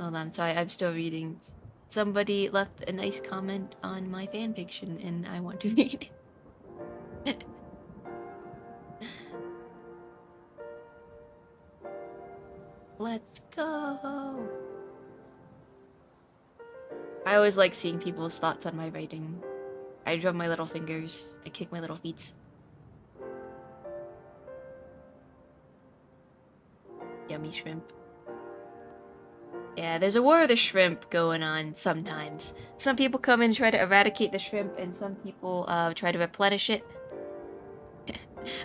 Hold on, sorry, I'm still reading. Somebody left a nice comment on my fanfiction, and I want to read it. Let's go! I always like seeing people's thoughts on my writing. I drum my little fingers. I kick my little feet. Yummy shrimp. Yeah, there's a war of the shrimp going on sometimes. Some people come in and try to eradicate the shrimp, and some people try to replenish it.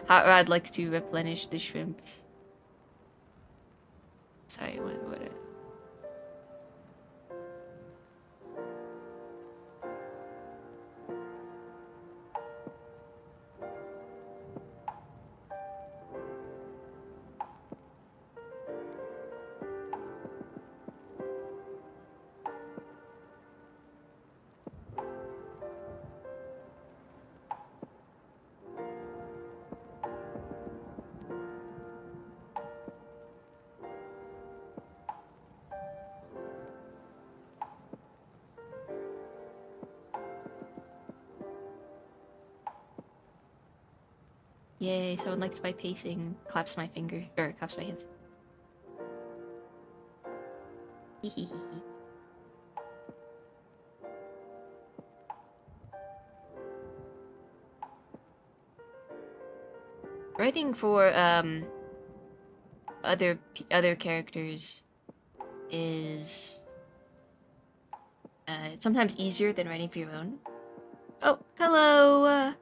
Hot Rod likes to replenish the shrimps. Sorry, what Yay, someone likes my pacing. Claps my finger, or claps my hands. Hehehe. Writing for other characters is sometimes easier than writing for your own. Oh, hello,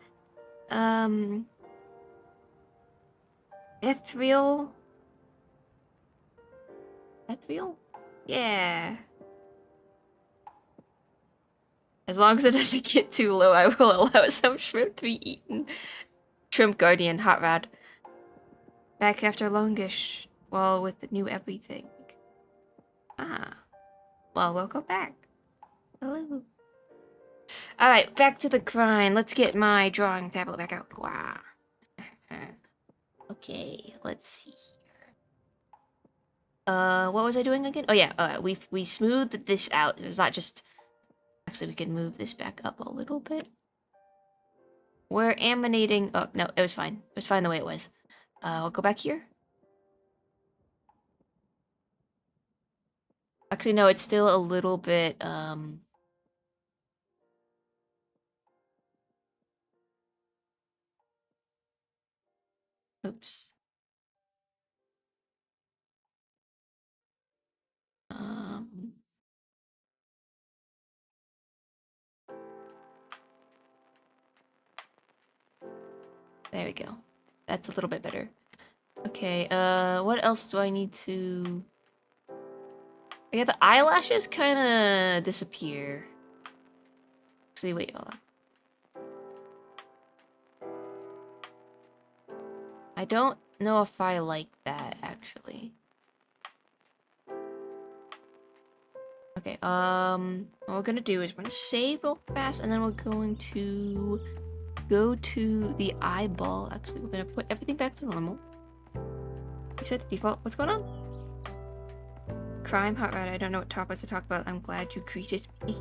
Ethereal? Ethereal? Yeah. As long as it doesn't get too low, I will allow some shrimp to be eaten. Shrimp Guardian, hot rod. Back after longish, well, with the new everything. Ah. Well, welcome back. Hello. Alright, back to the grind. Let's get my drawing tablet back out. Wow. Okay, let's see here. What was I doing again? Oh yeah, we smoothed this out. It's not just... Actually, we can move this back up a little bit. We're emanating... Oh, no, it was fine. It was fine the way it was. We'll go back here. Actually, no, it's still a little bit, Oops. There we go. That's a little bit better. Okay, what else do I need to... Yeah, the eyelashes kind of disappear. Actually, wait, hold on. I don't know if I like that, actually. Okay, what we're gonna do is we're gonna save real fast, and then we're going to go to the eyeball. Actually, we're gonna put everything back to normal. Reset the default. What's going on? Crime, hot rod. I don't know what topics to talk about. I'm glad you greeted me.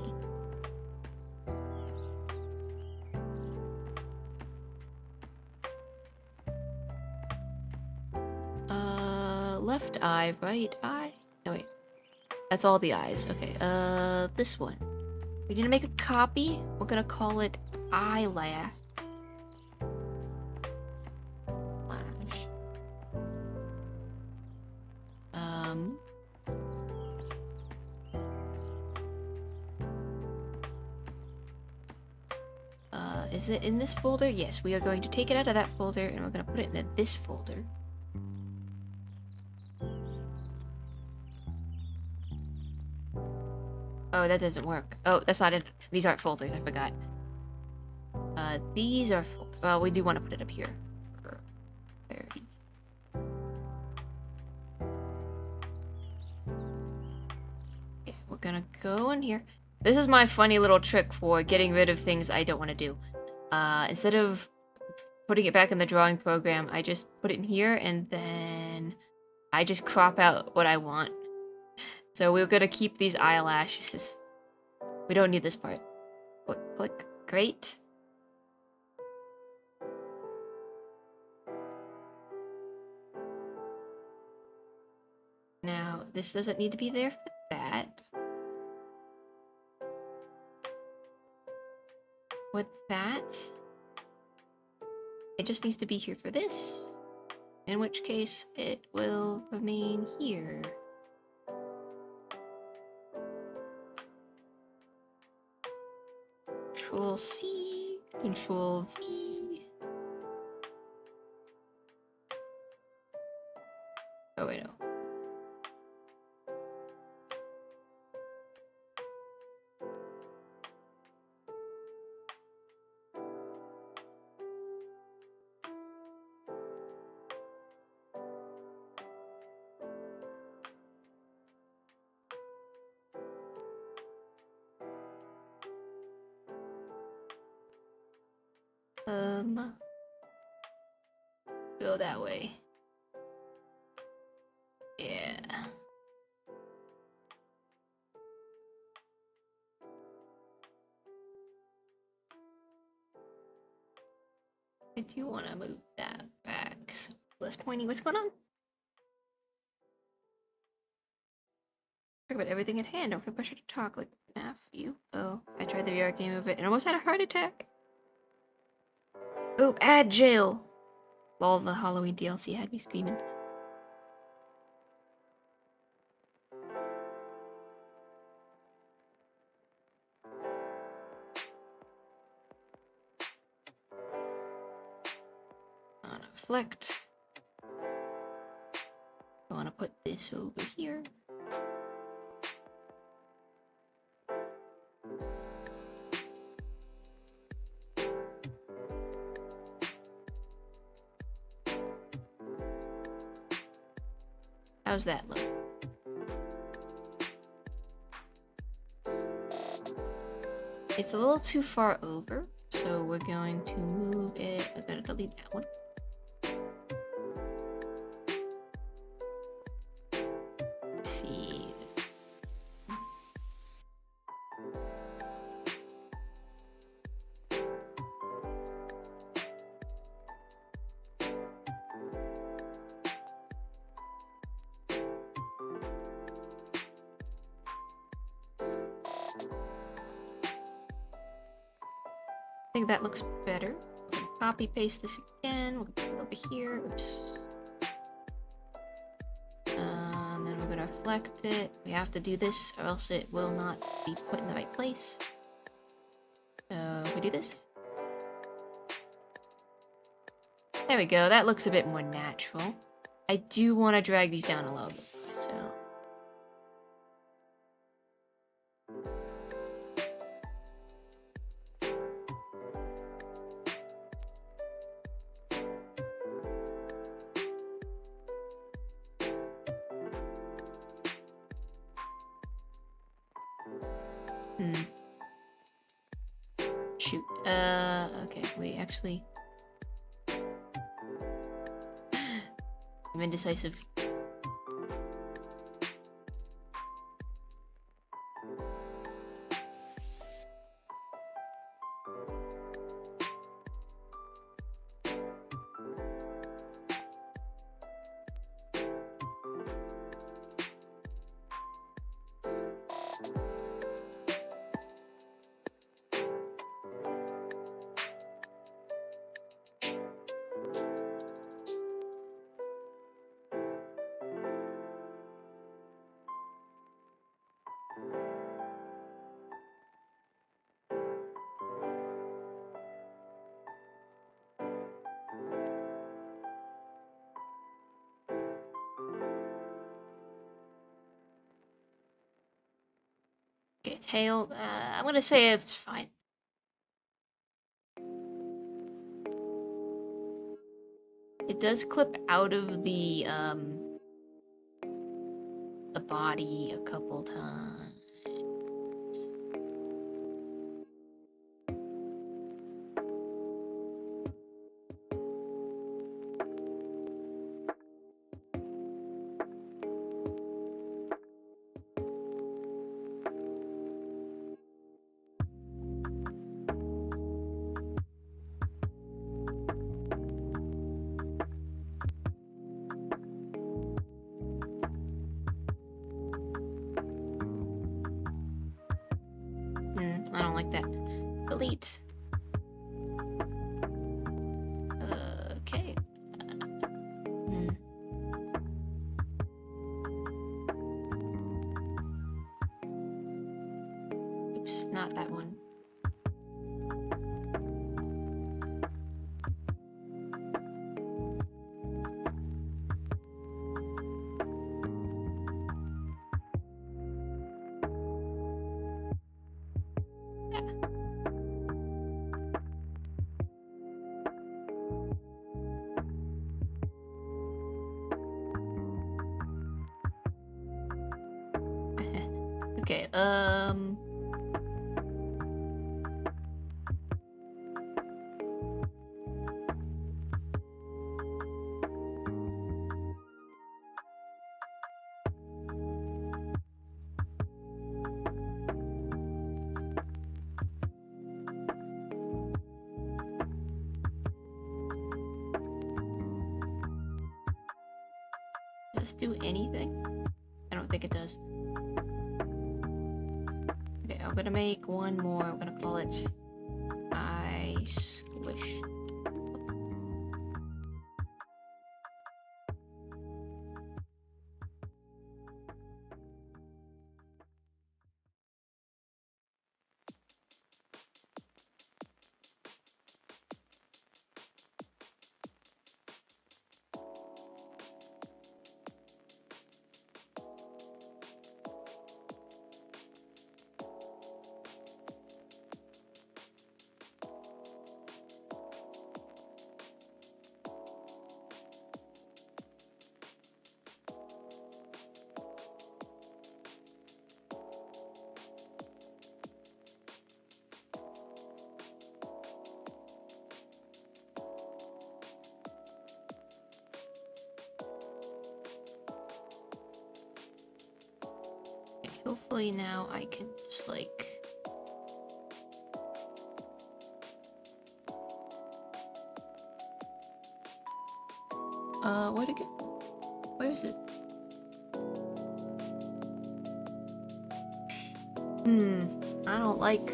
Left eye, right eye? No, wait. That's all the eyes. Okay, this one. We need to make a copy. We're gonna call it eyelash. Is it in this folder? Yes, we are going to take it out of that folder and we're gonna put it in this folder. Oh, that doesn't work. Oh, that's not it. These aren't folders, I forgot. These are folders. Well, we do want to put it up here. 30. Okay, we're gonna go in here. This is my funny little trick for getting rid of things I don't want to do. Instead of putting it back in the drawing program, I just put it in here and then I just crop out what I want. So we're gonna keep these eyelashes. We don't need this part. Click, click. Great. Now, this doesn't need to be there for that. With that, it just needs to be here for this. In which case, it will remain here. Control C, Control V. Oh wait, no. Go that way. Yeah. I do want to move that less pointy. What's going on? Talk about everything at hand. Don't feel pressure to talk. Like, F you. Oh, I tried the VR game of it and almost had a heart attack. Oh, add jail. Lol, the Halloween DLC had me screaming. Reflect. I want to put this over here. How's that look? It's a little too far over, so we're going to move it. I'm gonna delete that one. Let's see. I think that looks better. Copy paste this again. We'll put it over here. Oops. And then we're gonna reflect it. We have to do this, or else it will not be put in the right place. So we do this. There we go. That looks a bit more natural. I do want to drag these down a little bit. So. Shoot. Okay, wait, actually. I'm indecisive. Okay, tail. I'm gonna say it's fine. It does clip out of the body a couple times. I don't like that. Delete. Okay. Oops, not that one. Okay, this do anything? I don't think it does. Okay, I'm gonna make one more. I'm gonna call it I Squish. Hopefully now I can just like... where'd it go? Where is it? I don't like...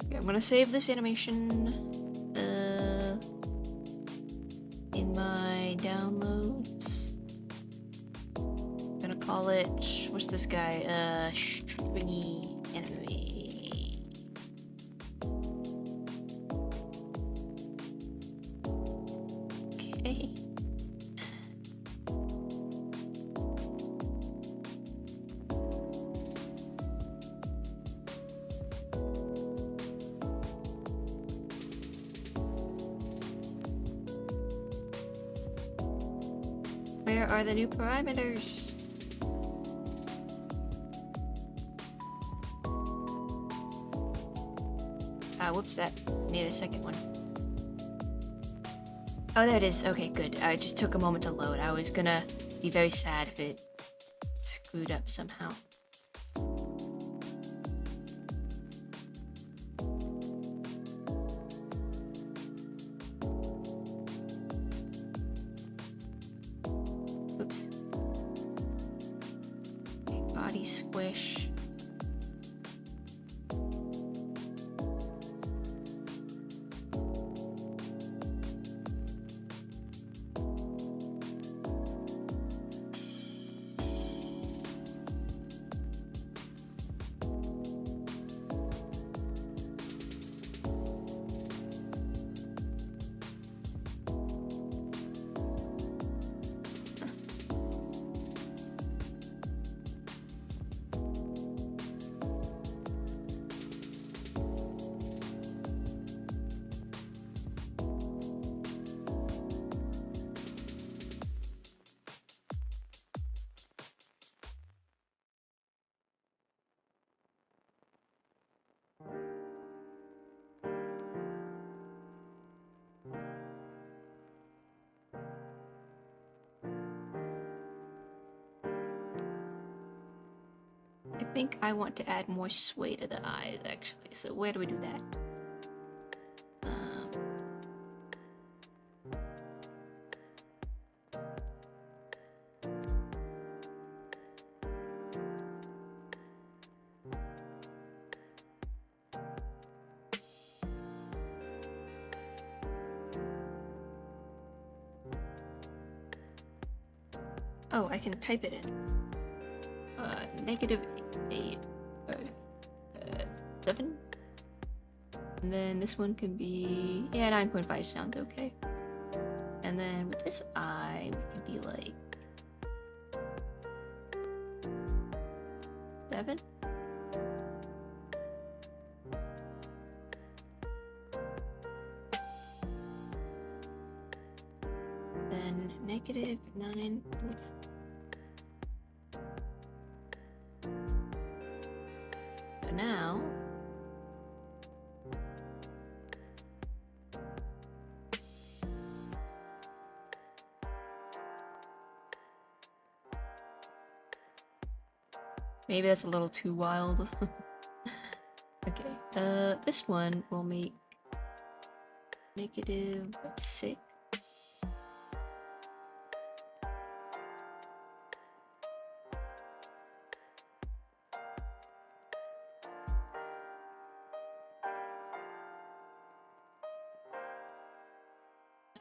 Okay, I'm gonna save this animation in my downloads. I'm gonna call it, what's this guy? Stringy anime. Okay. Where are the new parameters? Whoops, that made a second one. Oh, there it is. Okay, good. I just took a moment to load. I was gonna be very sad if it screwed up somehow. Oops. Okay, body squish. I think I want to add more sway to the eyes, actually. So where do we do that? Oh, I can type it in. -8 or 7. And then this one can be, yeah, 9.5 sounds okay. And then with this eye, we could be like 7. Then -9. So now maybe that's a little too wild. Okay, this one will make -6.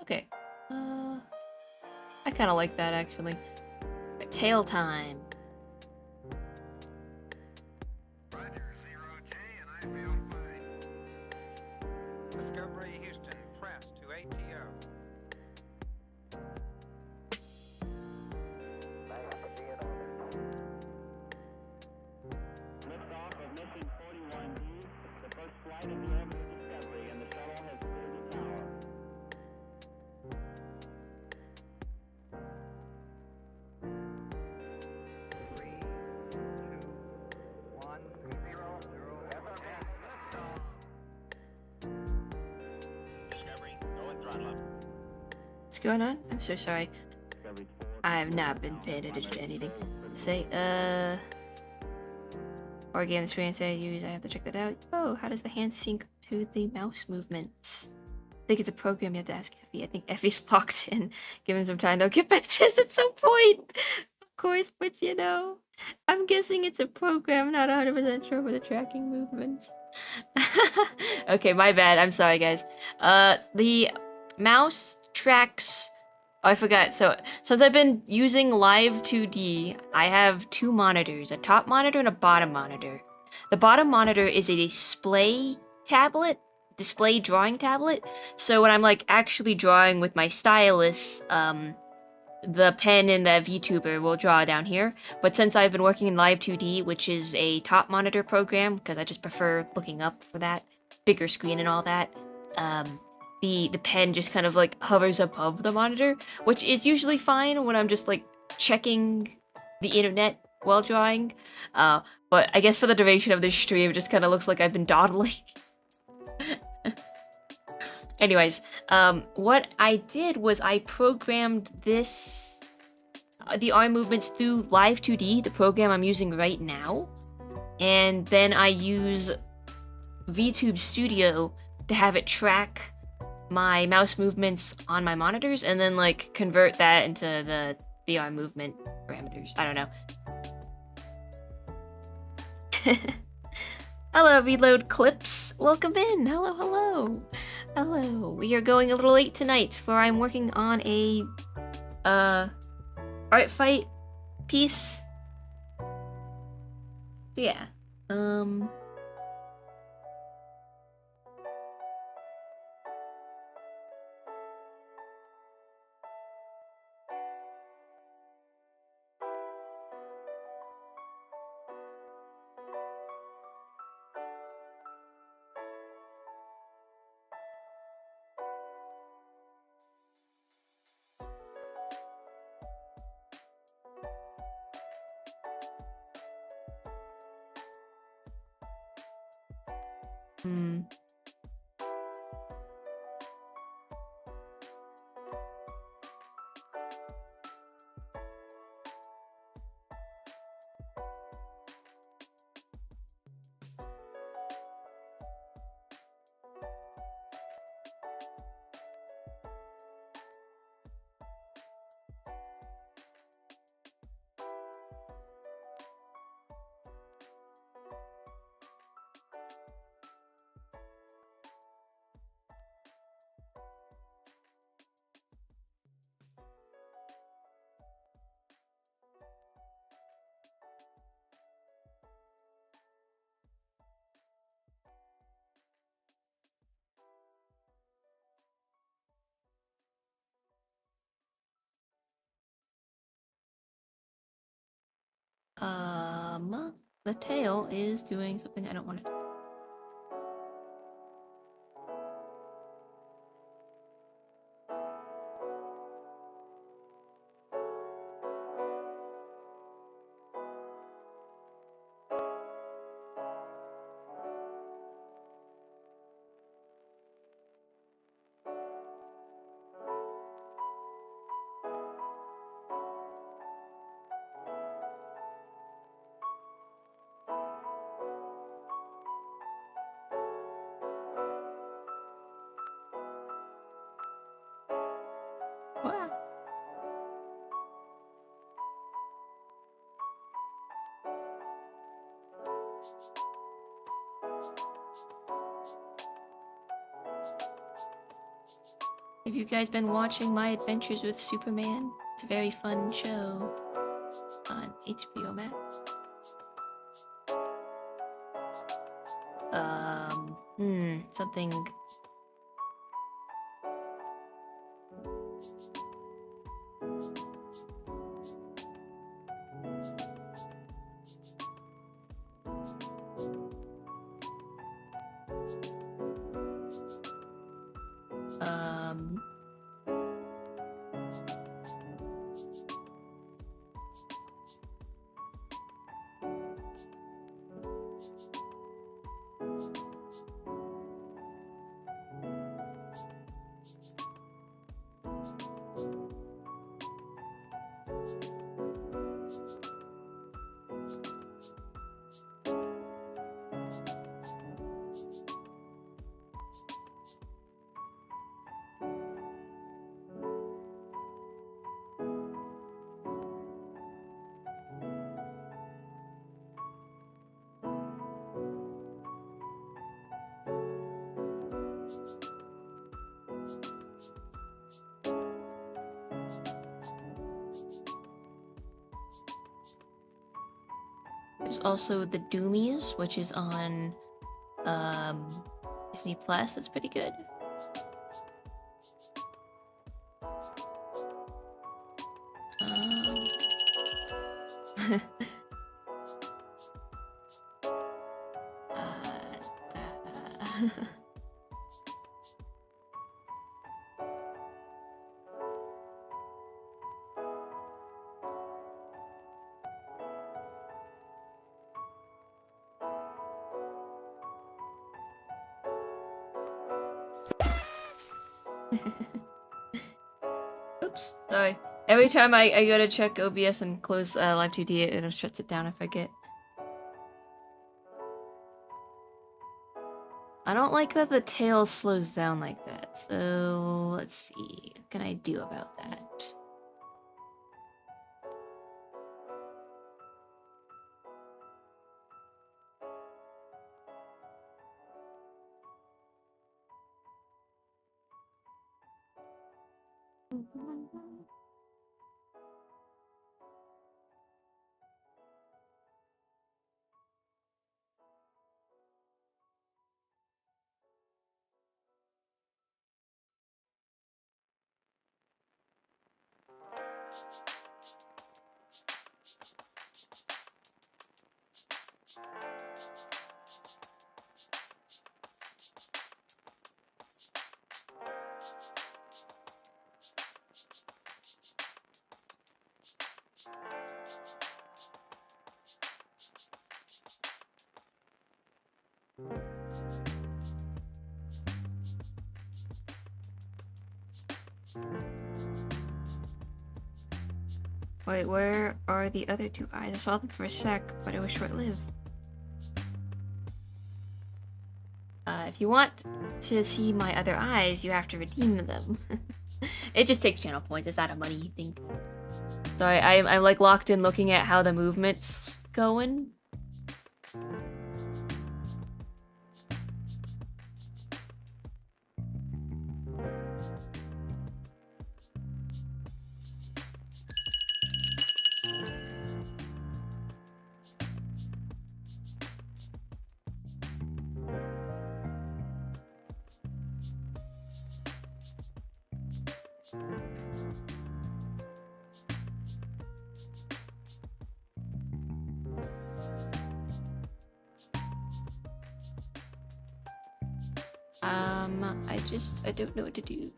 Okay. I kind of like that actually. Tail time. Roger, 0J, and I feel fine. Discovery Houston, press to ATO. Liftoff of mission 41D, the first flight in the orbit of Discovery, and the shuttle has cleared the tower. 3, 2, 1, 0, 0. Discovery, go and throttle up. What's going on? I'm so sorry. Discovery's 4. I have not been paying attention to anything. Say, or game experience I use, I have to check that out. Oh, how does the hand sync to the mouse movements? I think it's a program you have to ask Effie. I think Effie's locked in. Give him some time, they'll get back to us at some point. Of course, but you know, I'm guessing it's a program, not 100% sure for the tracking movements. Okay, my bad. I'm sorry, guys. The mouse tracks. Oh, I forgot. So, since I've been using Live2D, I have two monitors, a top monitor and a bottom monitor. The bottom monitor is a display drawing tablet. So when I'm like actually drawing with my stylus, the pen and the VTuber will draw down here. But since I've been working in Live2D, which is a top monitor program, because I just prefer looking up for that, bigger screen and all that, the pen just kind of like hovers above the monitor, which is usually fine when I'm just like checking the internet while drawing. But I guess for the duration of this stream, it just kind of looks like I've been dawdling. Anyways, what I did was I programmed this, the arm movements through Live2D, the program I'm using right now, and then I use VTube Studio to have it track my mouse movements on my monitors, and then like convert that into the arm movement parameters. I don't know. Hello, Reload Clips. Welcome in. Hello, hello. Hello. We are going a little late tonight, for I'm working on a art fight piece. So yeah. The tail is doing something I don't want it to do. Have you guys been watching My Adventures with Superman? It's a very fun show on HBO Max. Something. There's also The Doomies, which is on Disney Plus. That's pretty good. Oops, sorry. Every time I go to check OBS and close Live2D, it shuts it down if I get. I don't like that the tail slows down like that, so let's see. What can I do about that? Wait, where are the other two eyes? I saw them for a sec, but it was short-lived. If you want to see my other eyes, you have to redeem them. It just takes channel points. It's not a money thing. So I'm like locked in looking at how the movement's going. I don't know what to do.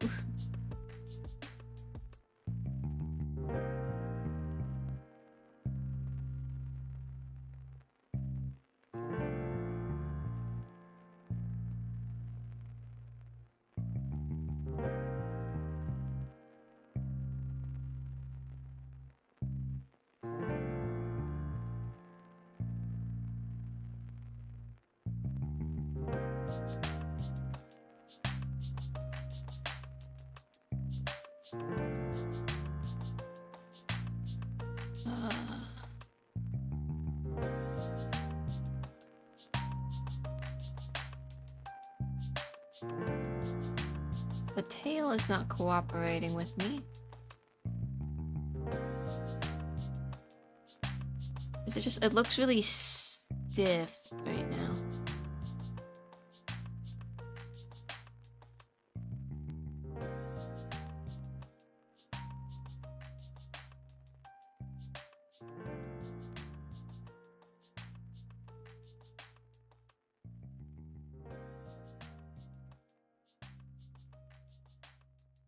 The tail is not cooperating with me. Is it just, it looks really stiff right now.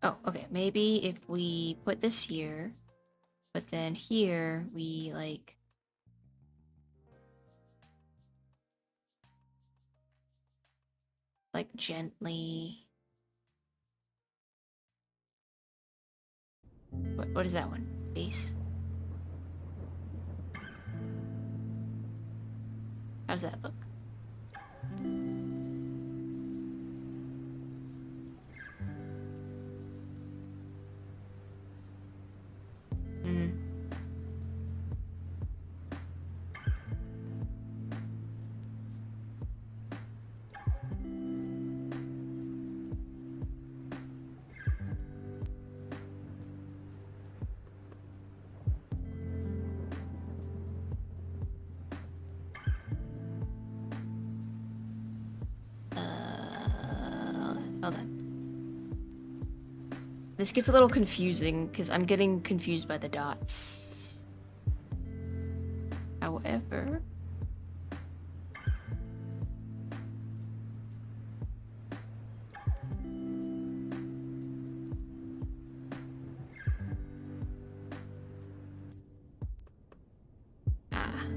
Oh, okay. Maybe if we put this here, but then here we like gently. What is that one? Base? How's that look? Hold on. This gets a little confusing because I'm getting confused by the dots. However,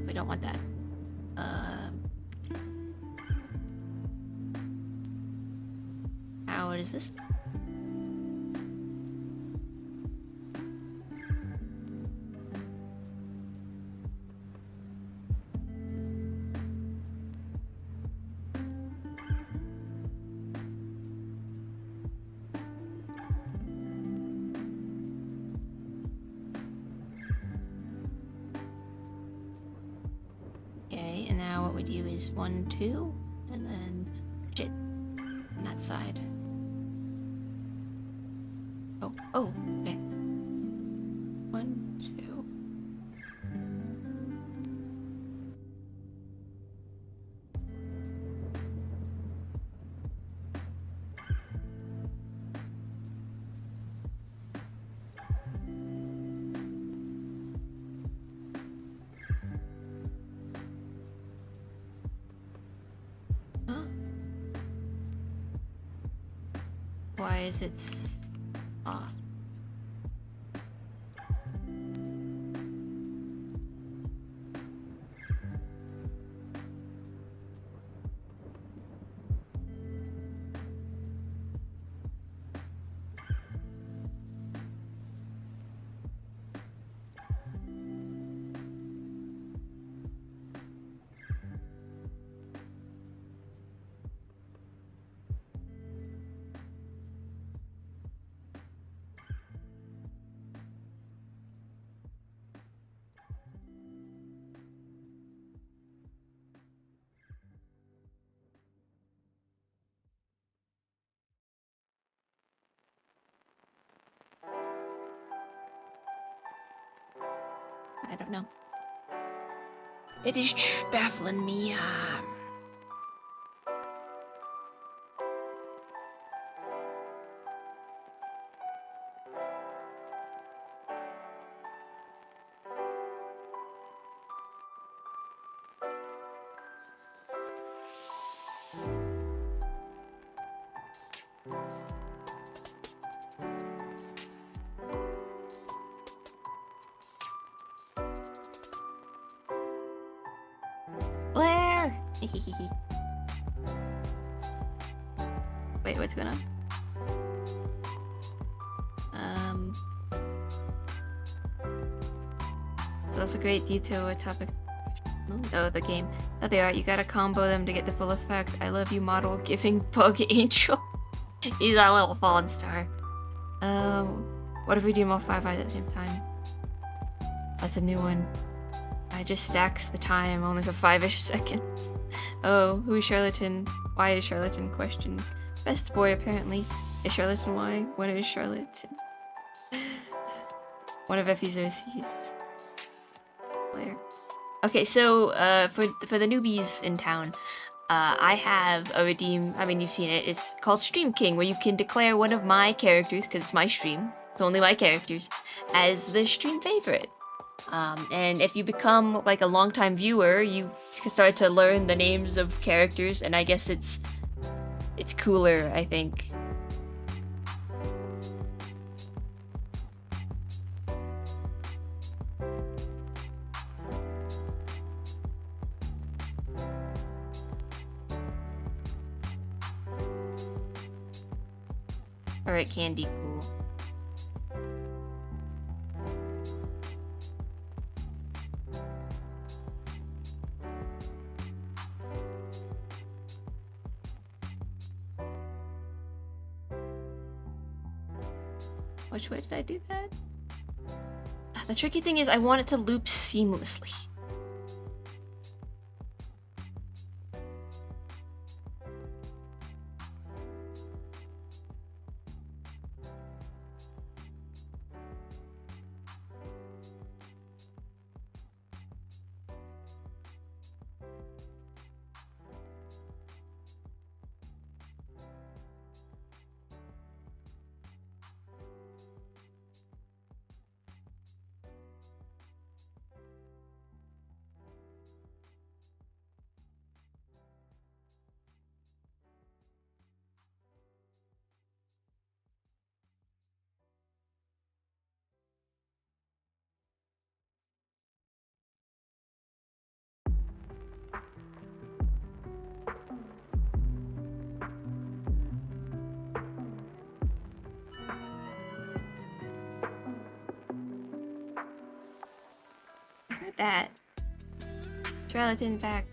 we don't want that. What is this? Okay, and now what we do is 1, 2, and then shit on that side. Oh, okay. 1, 2. Huh? Why is it off? I don't know. It is baffling me. Blair! Wait, what's going on? It's also great detail with topic. Oh, the game. Oh, they are. You gotta combo them to get the full effect. I love you, model giving bug angel. He's our little fallen star. What if we do them all 5 eyes at the same time? That's a new one. I just stacks the time only for 5-ish seconds. Oh, who is charlatan? Why is charlatan? Question. Best boy, apparently. Is Charlotten Y? What is Charlotte? One of Effie's OCs. Player. Okay, so for the newbies in town, I have a redeem. I mean, you've seen it. It's called Stream King, where you can declare one of my characters, because it's my stream. It's only my characters, as the stream favorite. And if you become like a longtime viewer, you can start to learn the names of characters, and I guess it's cooler, I think. Alright, Candy, cool. Which way did I do that? The tricky thing is I want it to loop seamlessly. That. Charlatan back.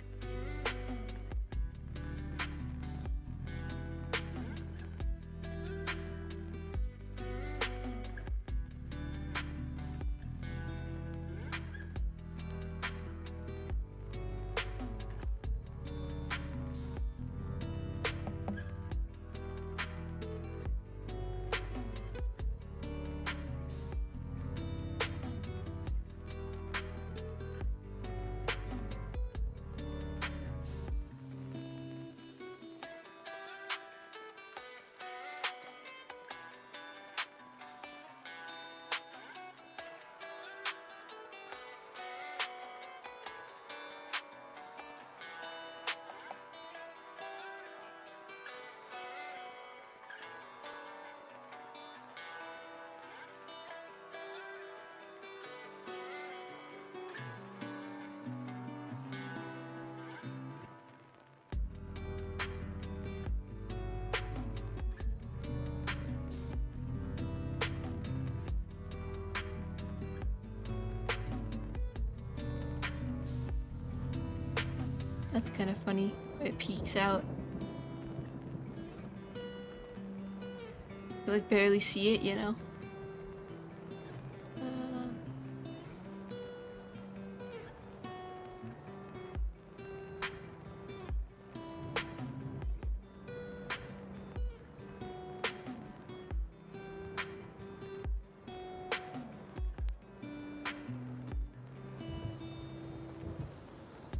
That's kind of funny. It peeks out. You like barely see it, you know?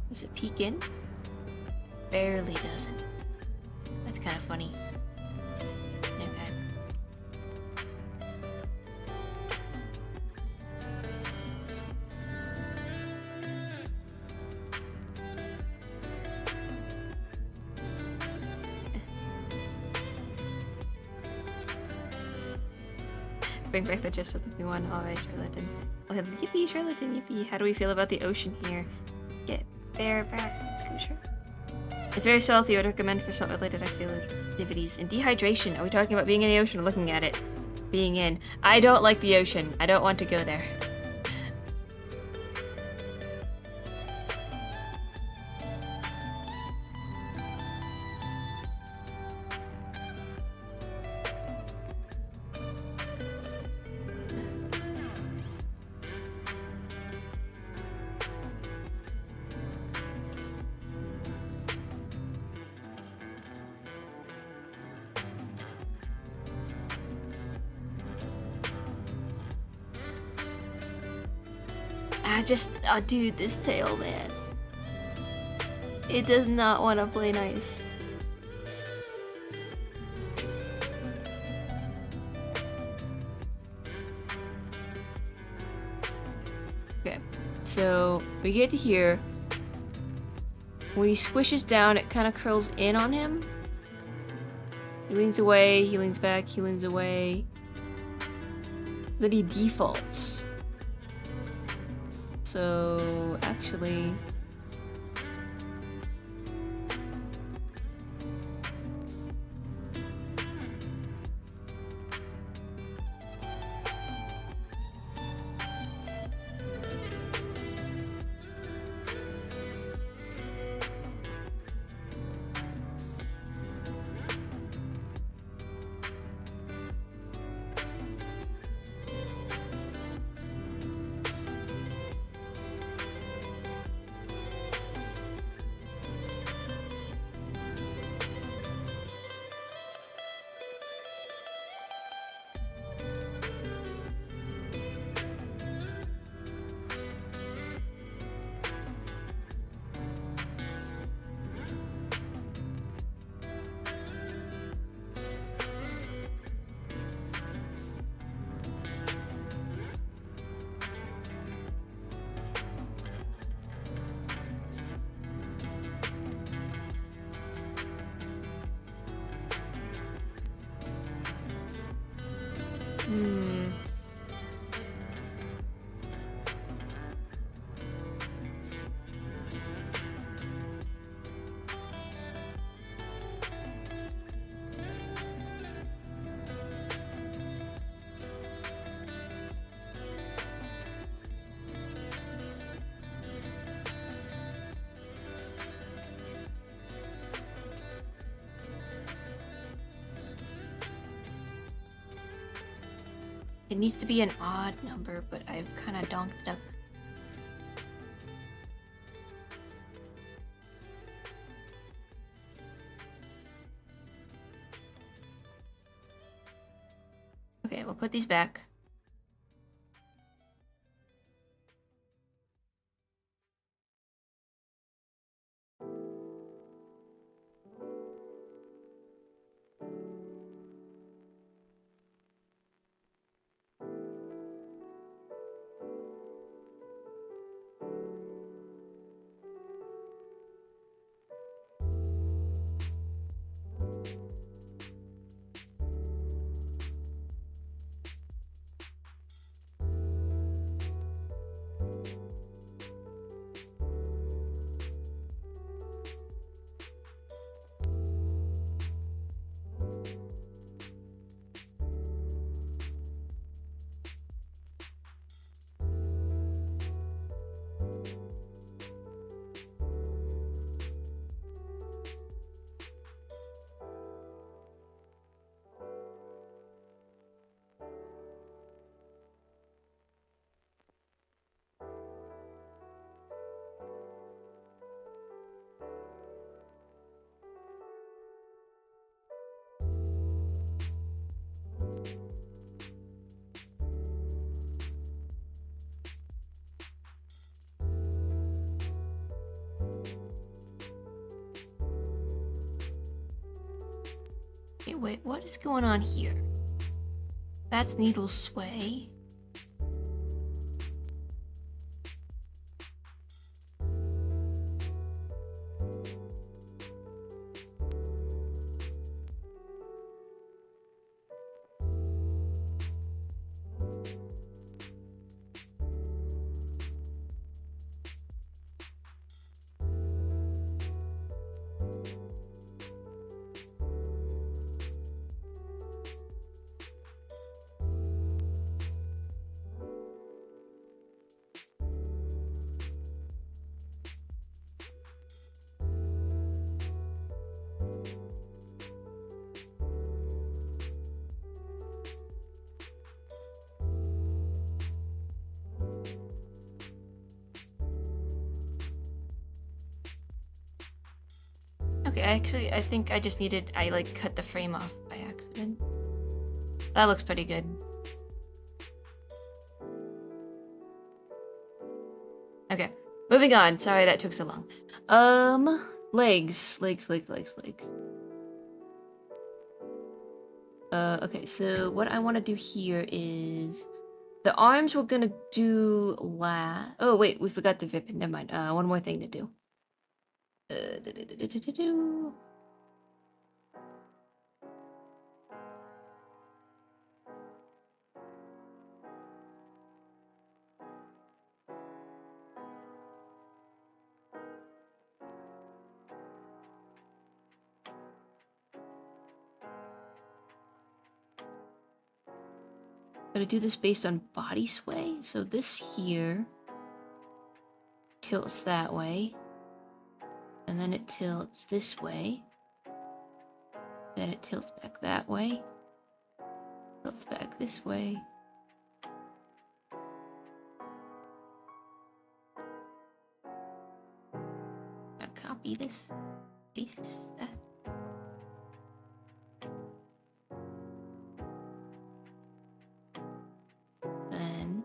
Does it peek in? Barely doesn't. That's kind of funny. Okay. Bring back the gist of the new one. Alright, Charlatan. Okay, yippee, Charlatan, yippee. How do we feel about the ocean here? Get there, back. Let's go, sure. It's very salty. I would recommend for salt-related activities. And dehydration. Are we talking about being in the ocean or looking at it? Being in. I don't like the ocean. I don't want to go there. Dude, this tail, man. It does not want to play nice. Okay, so we get to here. When he squishes down, it kind of curls in on him. He leans away, he leans back, he leans away. Then he defaults. So, actually... It needs to be an odd number, but I've kind of donked it up. Okay, we'll put these back. Okay, wait, what is going on here? That's needle sway. Okay, I think I just needed, I like cut the frame off by accident. That looks pretty good. Okay, moving on. Sorry that took so long. Legs. Okay, so what I want to do here is the arms we're gonna do Oh wait, we forgot the VIP. Never mind. One more thing to do. Do-do-do-do-do-do-do. Gotta do this based on body sway. So this here tilts that way, and then it tilts this way. Then it tilts back that way. Tilts back this way. Now copy this, paste that. Then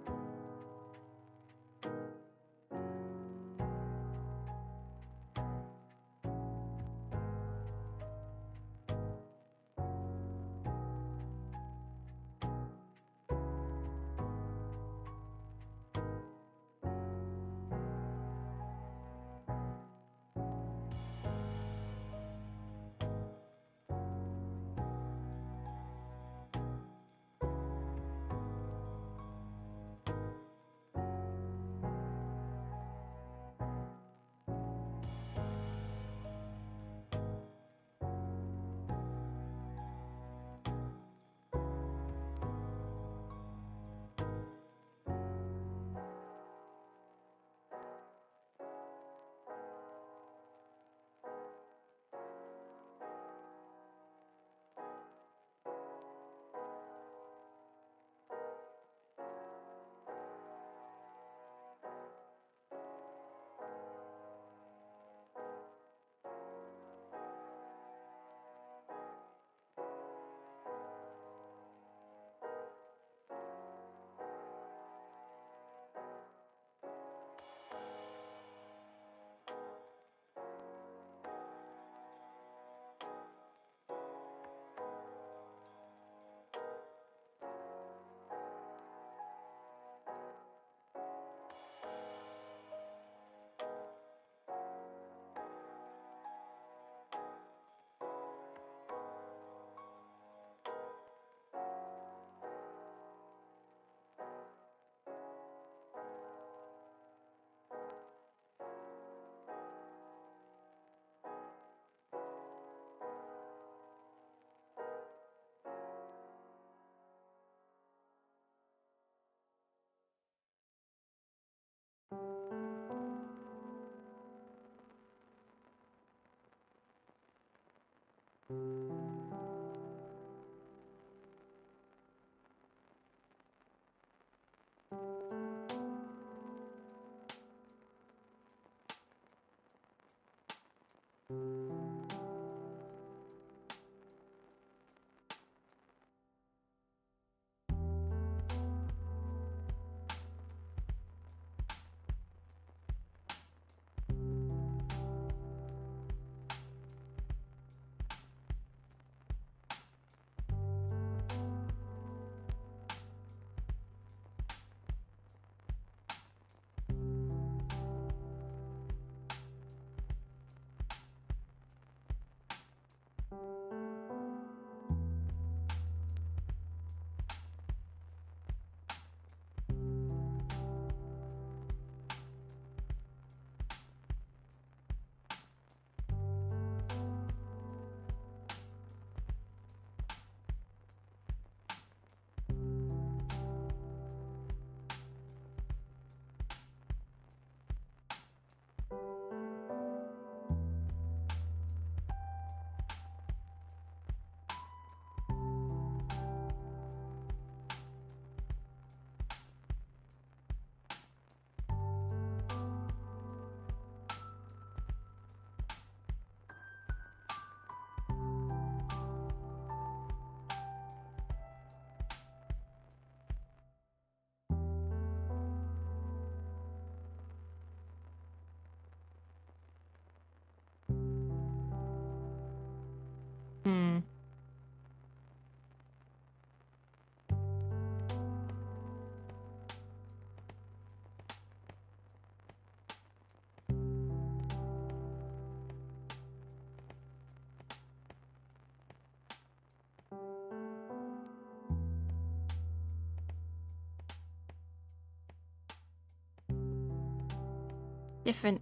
different.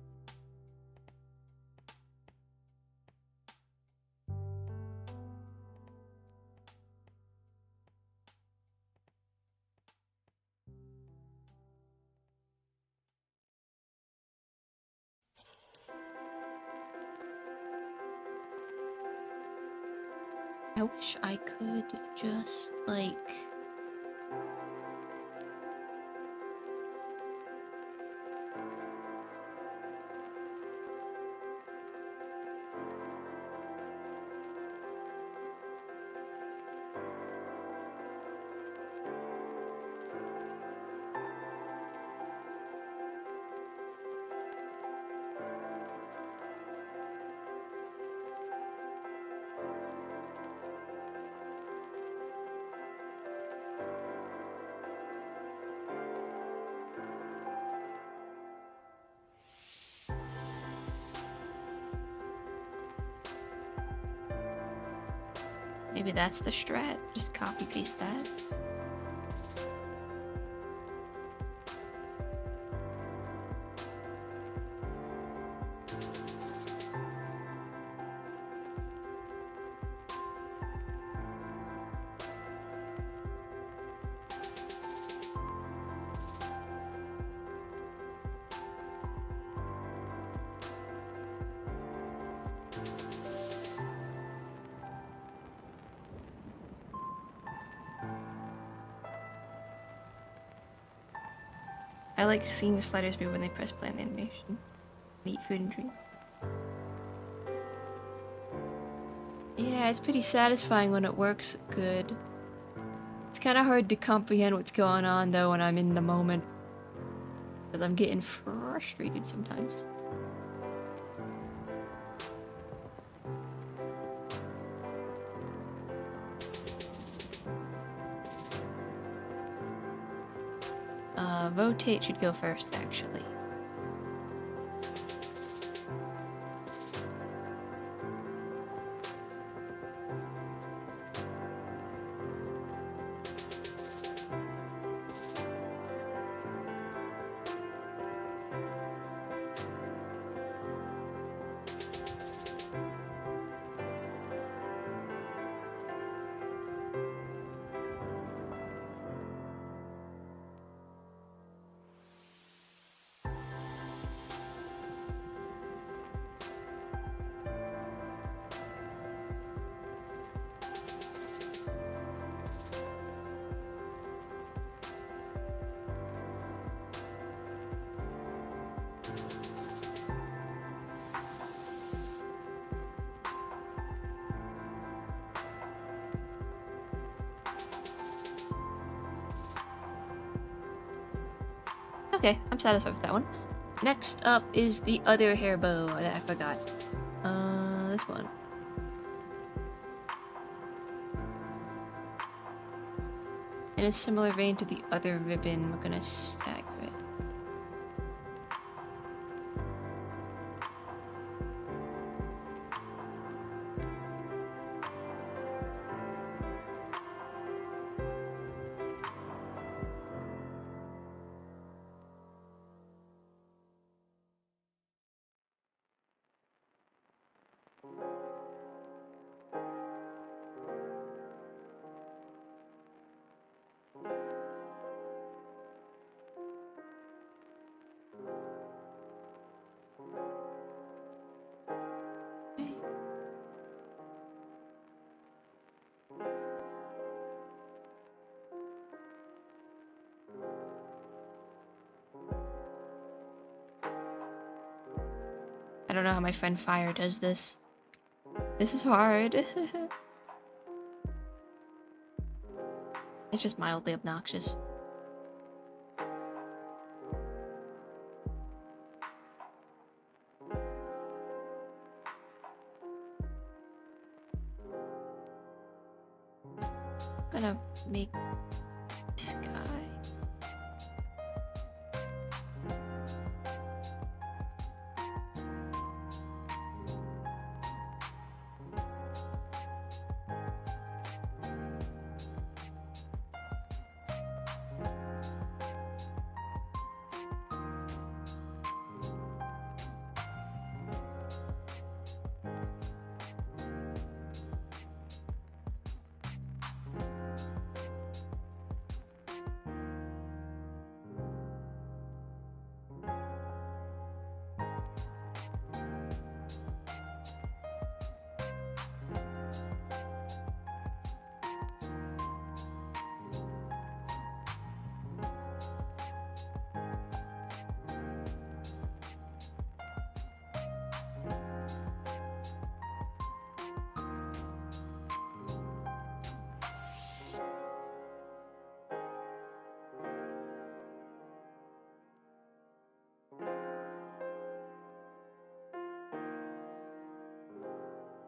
I wish I could just, like... Maybe that's the strat. Just copy paste that. I like seeing the sliders move when they press play on the animation. And eat food and drinks. Yeah, it's pretty satisfying when it works good. It's kind of hard to comprehend what's going on though when I'm in the moment. Because I'm getting frustrated sometimes. Rotate should go first, actually. Okay, I'm satisfied with that one. Next up is the other hair bow that I forgot. This one. In a similar vein to the other ribbon, we're gonna stagger it. I don't know how my friend Fire does this. This is hard. It's just mildly obnoxious. Gonna make this guy.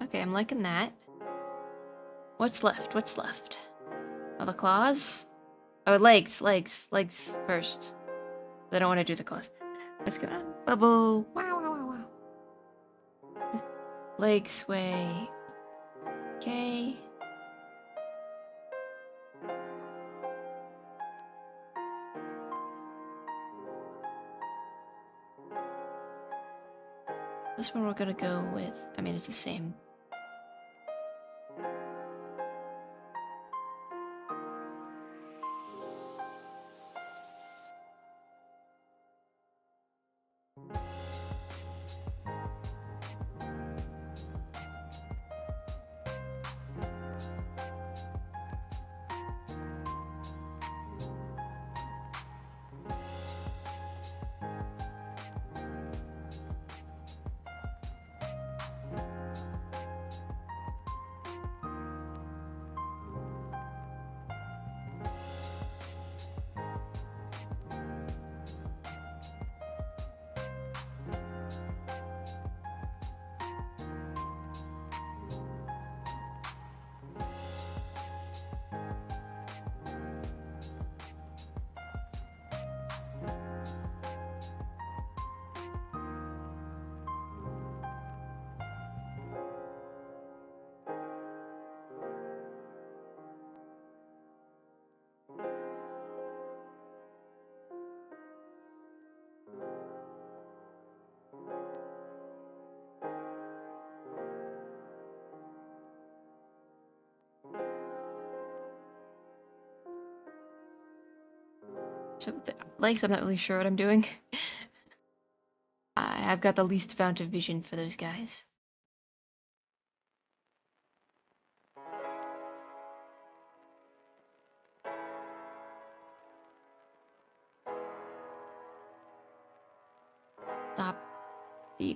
Okay, I'm liking that. What's left? What's left? Oh, the claws? Oh, legs first. I don't want to do the claws. What's going on? Bubble. Wow, wow, wow, wow. Leg sway. Okay. This one we're gonna go with, I mean, it's the same. So the legs, I'm not really sure what I'm doing. I've got the least amount of vision for those guys. Stop.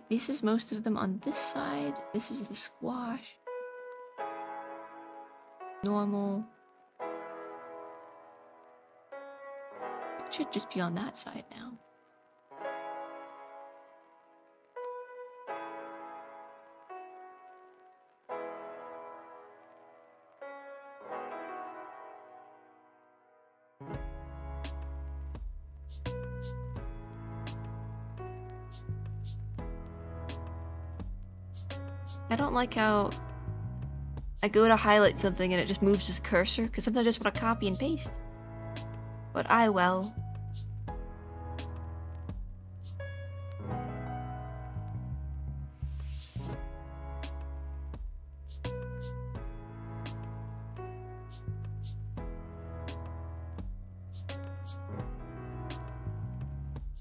This is most of them on this side. This is the squash. Normal. It should just be on that side now. I don't like how I go to highlight something and it just moves this cursor, because sometimes I just want to copy and paste. But I will.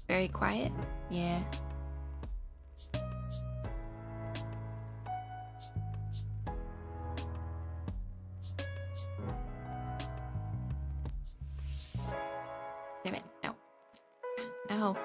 Very quiet? Yeah. Damn it. No. No.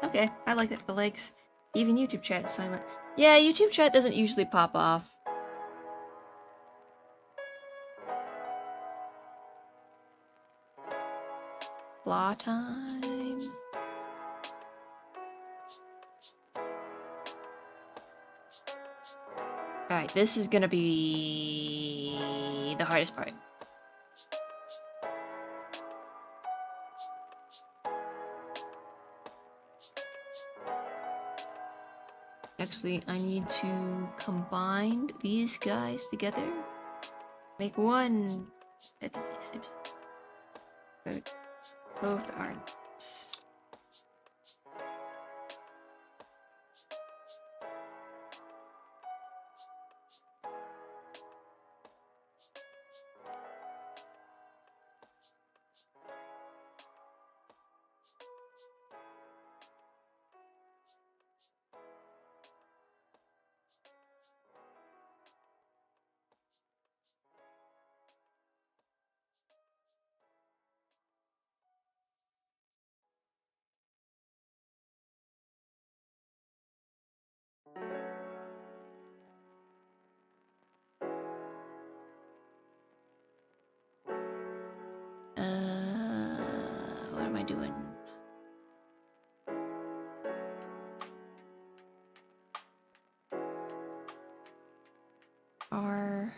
Okay, I like that for the legs. Even YouTube chat is silent. Yeah, YouTube chat doesn't usually pop off. Claw time. Alright, this is gonna be the hardest part. Actually, I need to combine these guys together. Make one adhesives. Both aren't. What am I doing? R.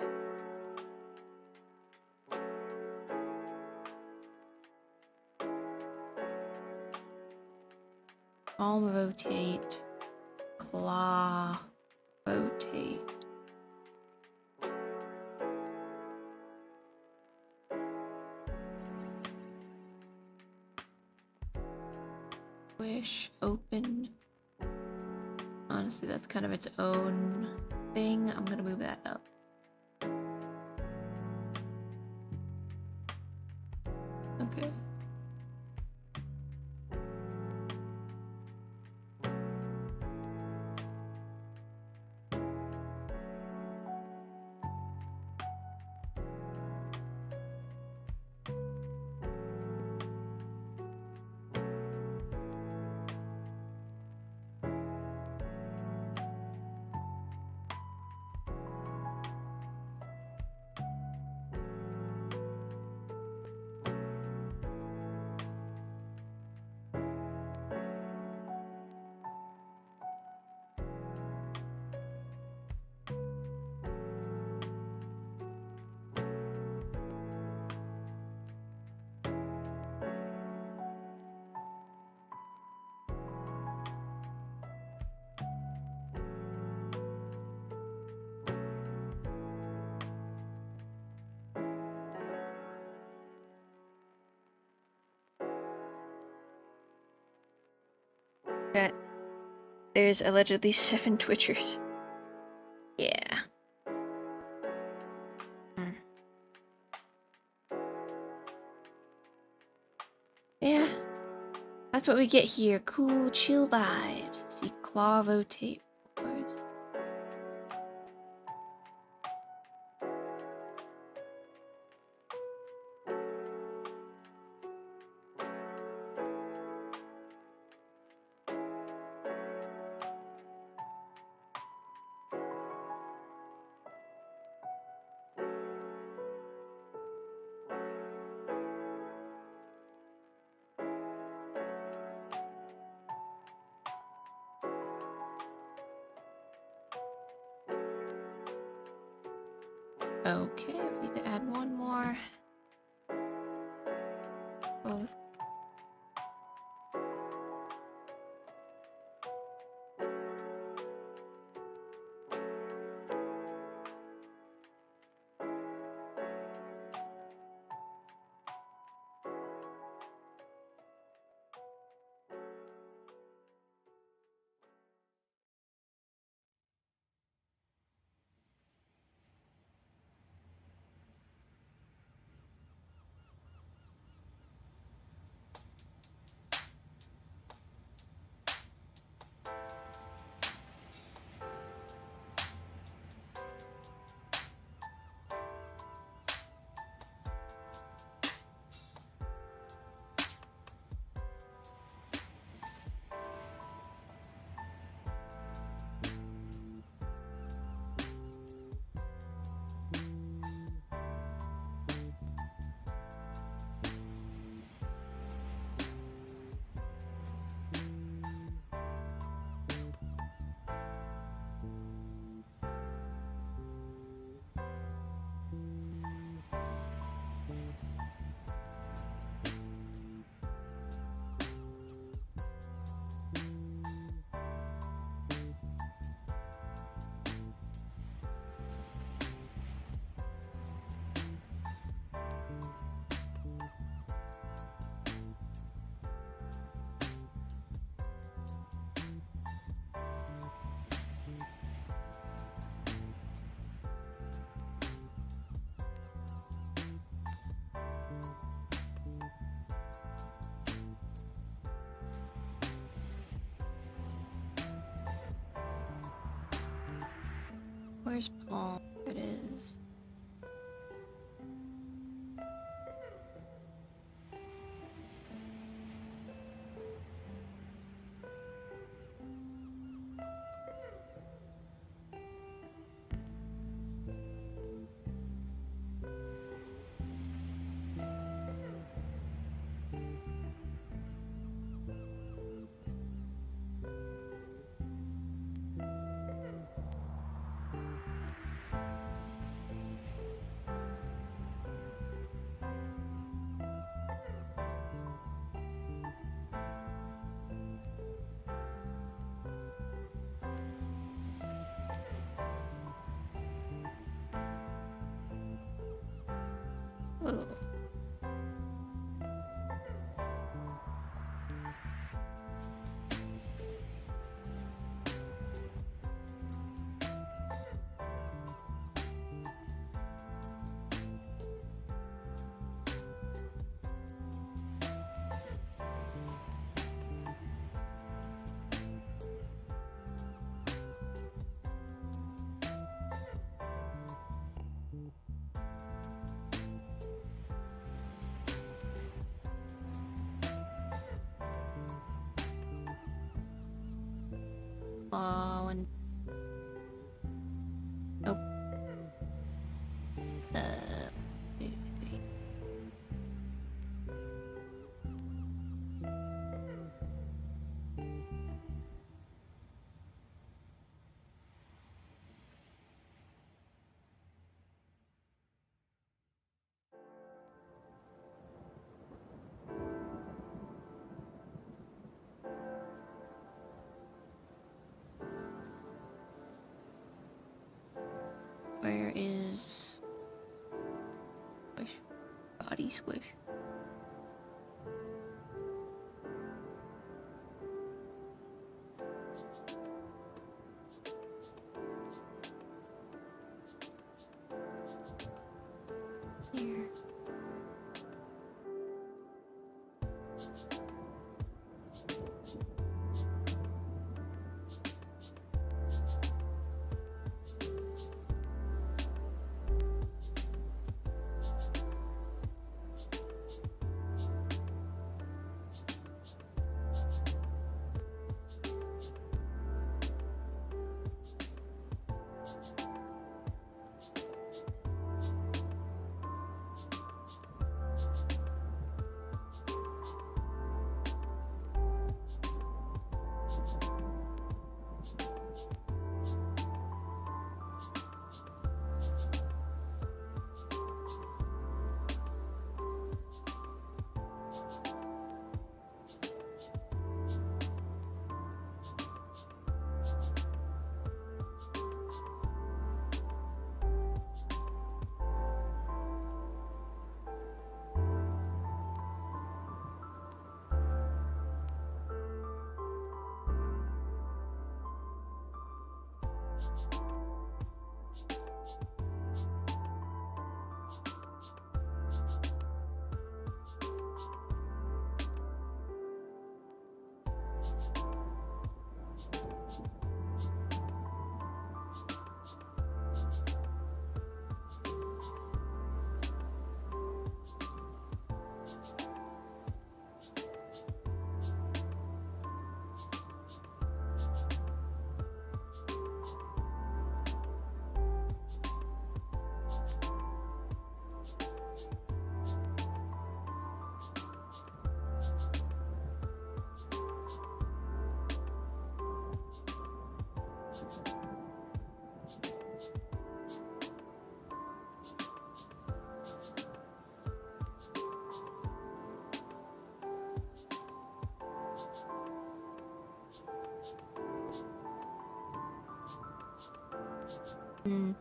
Palm rotate. Claw rotate. Squish, open. Honestly, that's kind of its own thing. I'm gonna move that up. Okay. That there's allegedly 7 Twitchers. Yeah. Yeah. That's what we get here. Cool, chill vibes. Let's see, claw rotate forwards. Okay, we need to add one more. Both. Where's Paul? There it is. Ooh. And nope. 2, 3. Where is squish? Body squish. Here. Mm.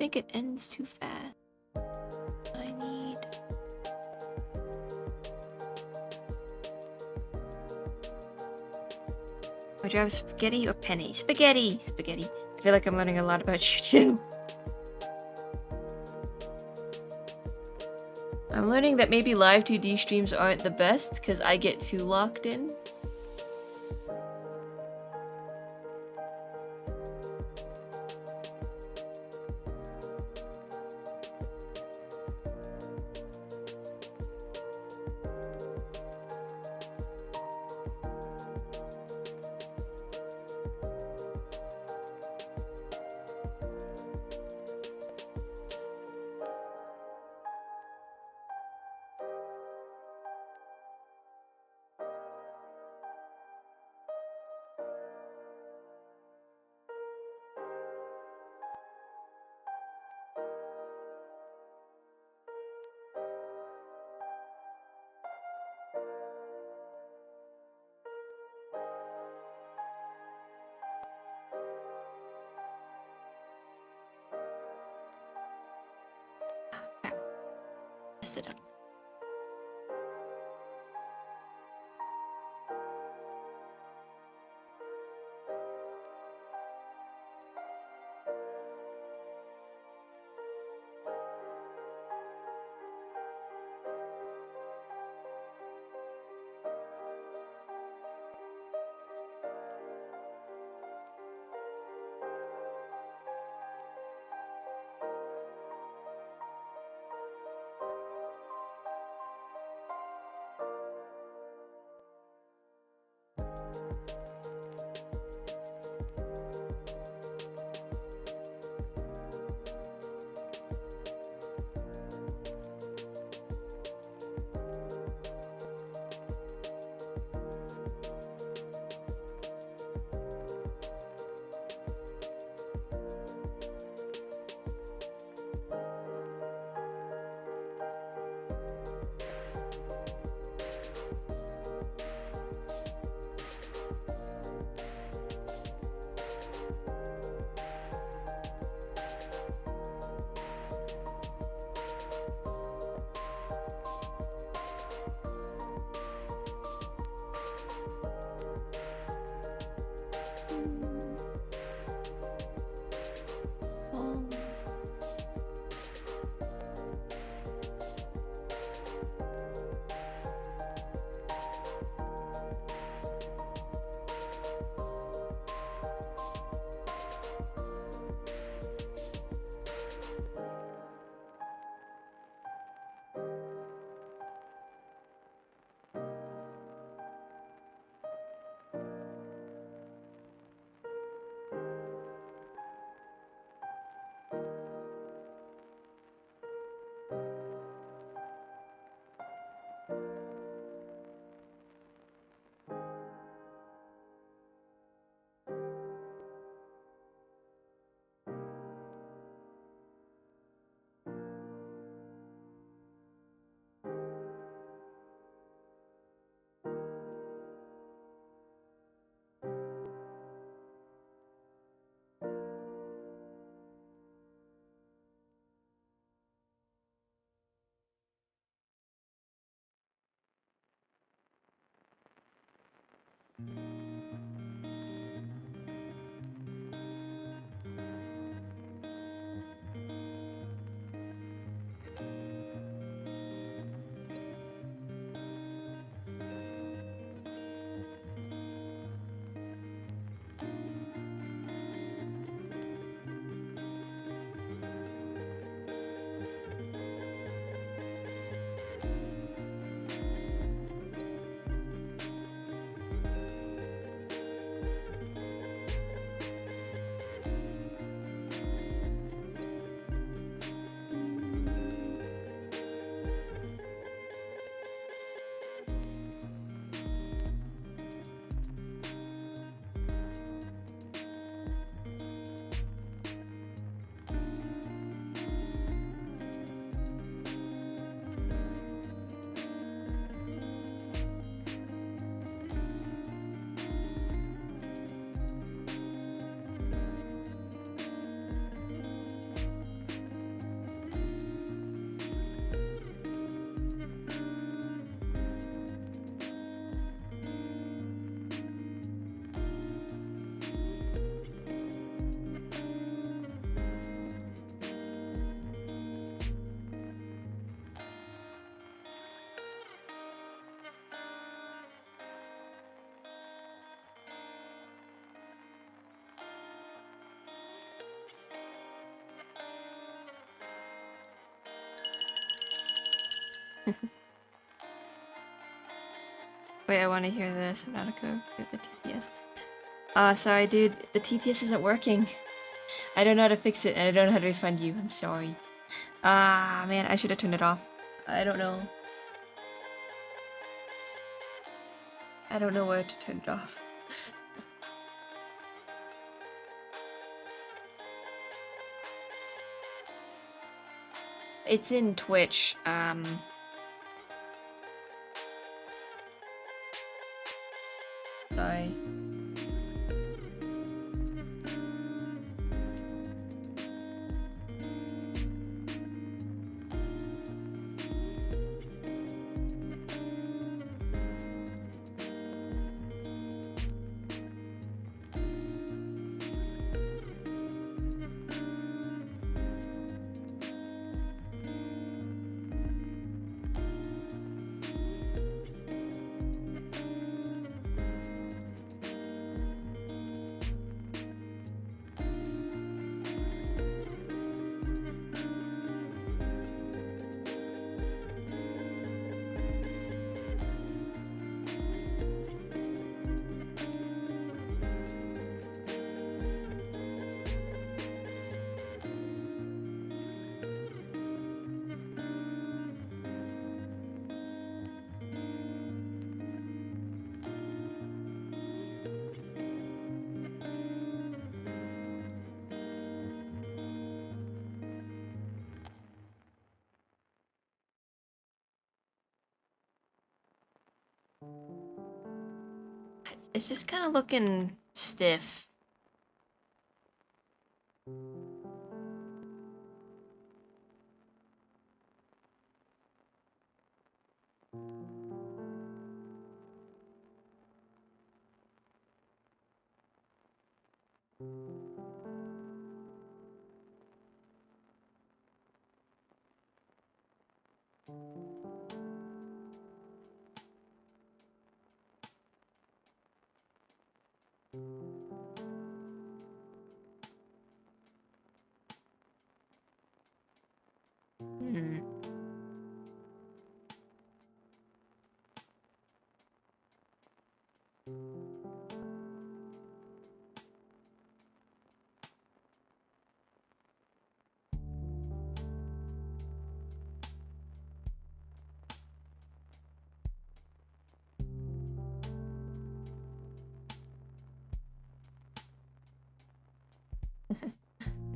think it ends too fast. I need... Would you have spaghetti or penne? Spaghetti! Spaghetti. I feel like I'm learning a lot about you too. I'm learning that maybe Live2D streams aren't the best because I get too locked in. Mess it up. Wait, I want to hear this. I'm not a cook with the TTS. Sorry, dude. The TTS isn't working. I don't know how to fix it, and I don't know how to refund you. I'm sorry. Ah, man, I should have turned it off. I don't know. I don't know where to turn it off. It's in Twitch. Sorry. It's just kind of looking stiff. Hmm.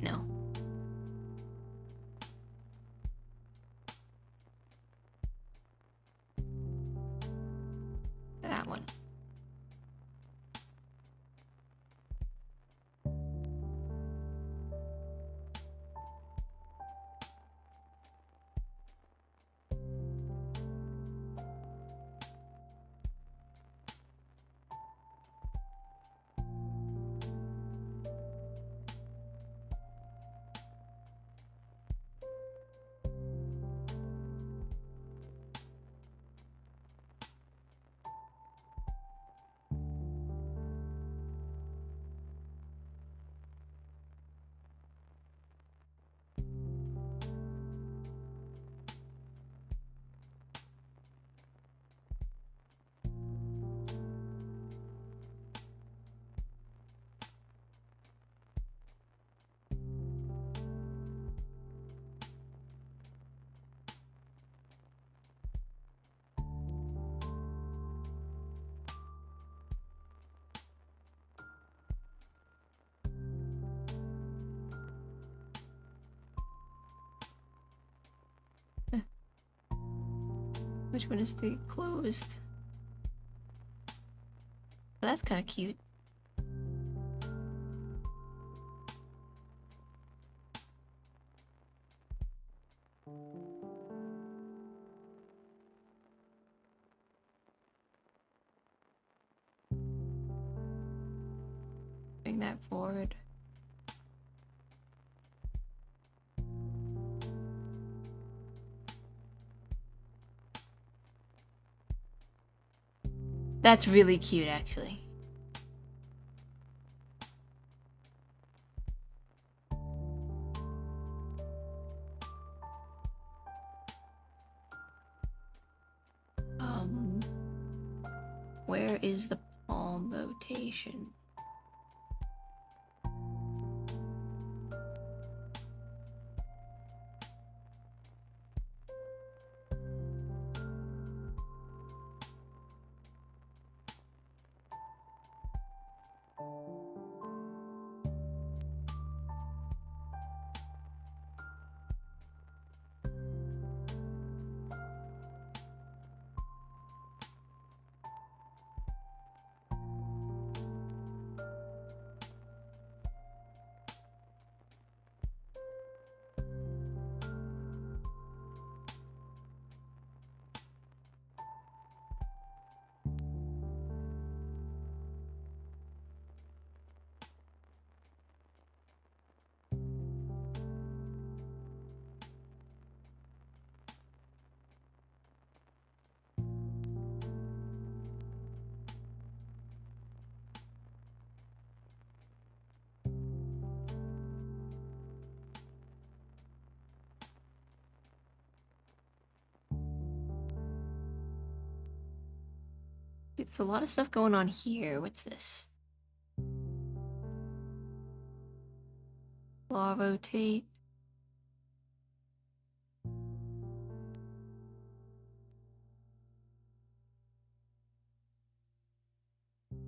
No. That one. Which one is the closed? Well, that's kind of cute. Bring that forward. That's really cute, actually. Where is the palm rotation? There's a lot of stuff going on here. What's this? Law rotate.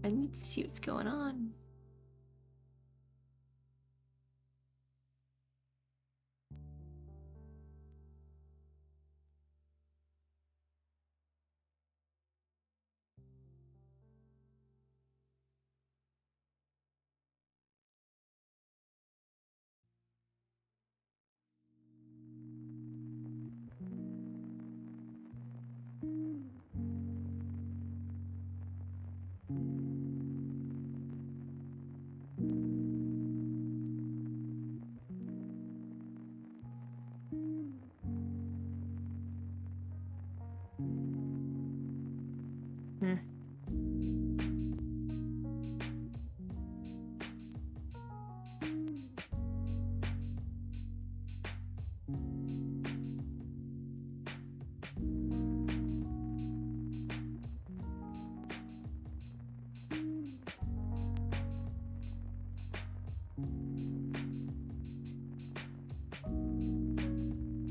I need to see what's going on.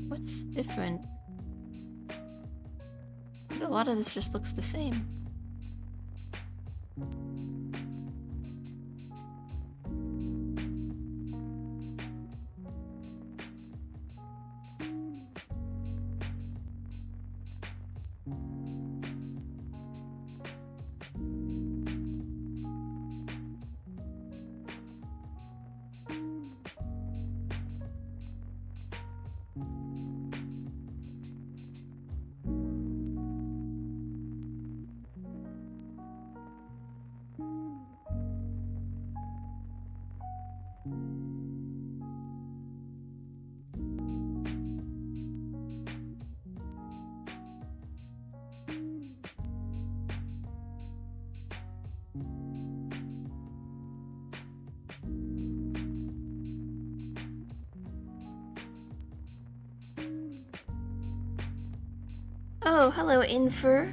What's different? A lot of this just looks the same. Oh, hello, Infer.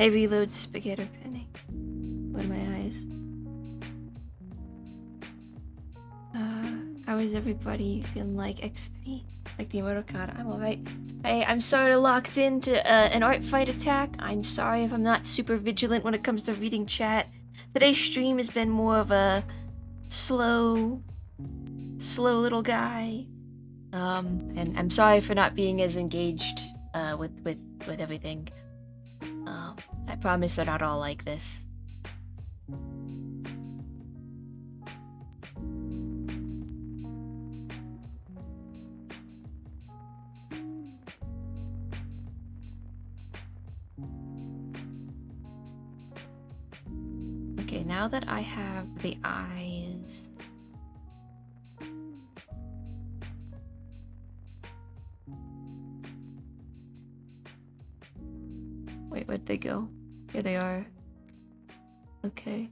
I reload spaghetti penny. What are my eyes? How is everybody feeling like X3? Like the Laurqart? I'm alright. Hey, I'm sorry to locked into an art fight attack. I'm sorry if I'm not super vigilant when it comes to reading chat. Today's stream has been more of a slow little guy. And I'm sorry for not being as engaged with everything. I promise they're not all like this. Okay, now that I have the eyes... Wait, where'd they go? Here they are. Okay.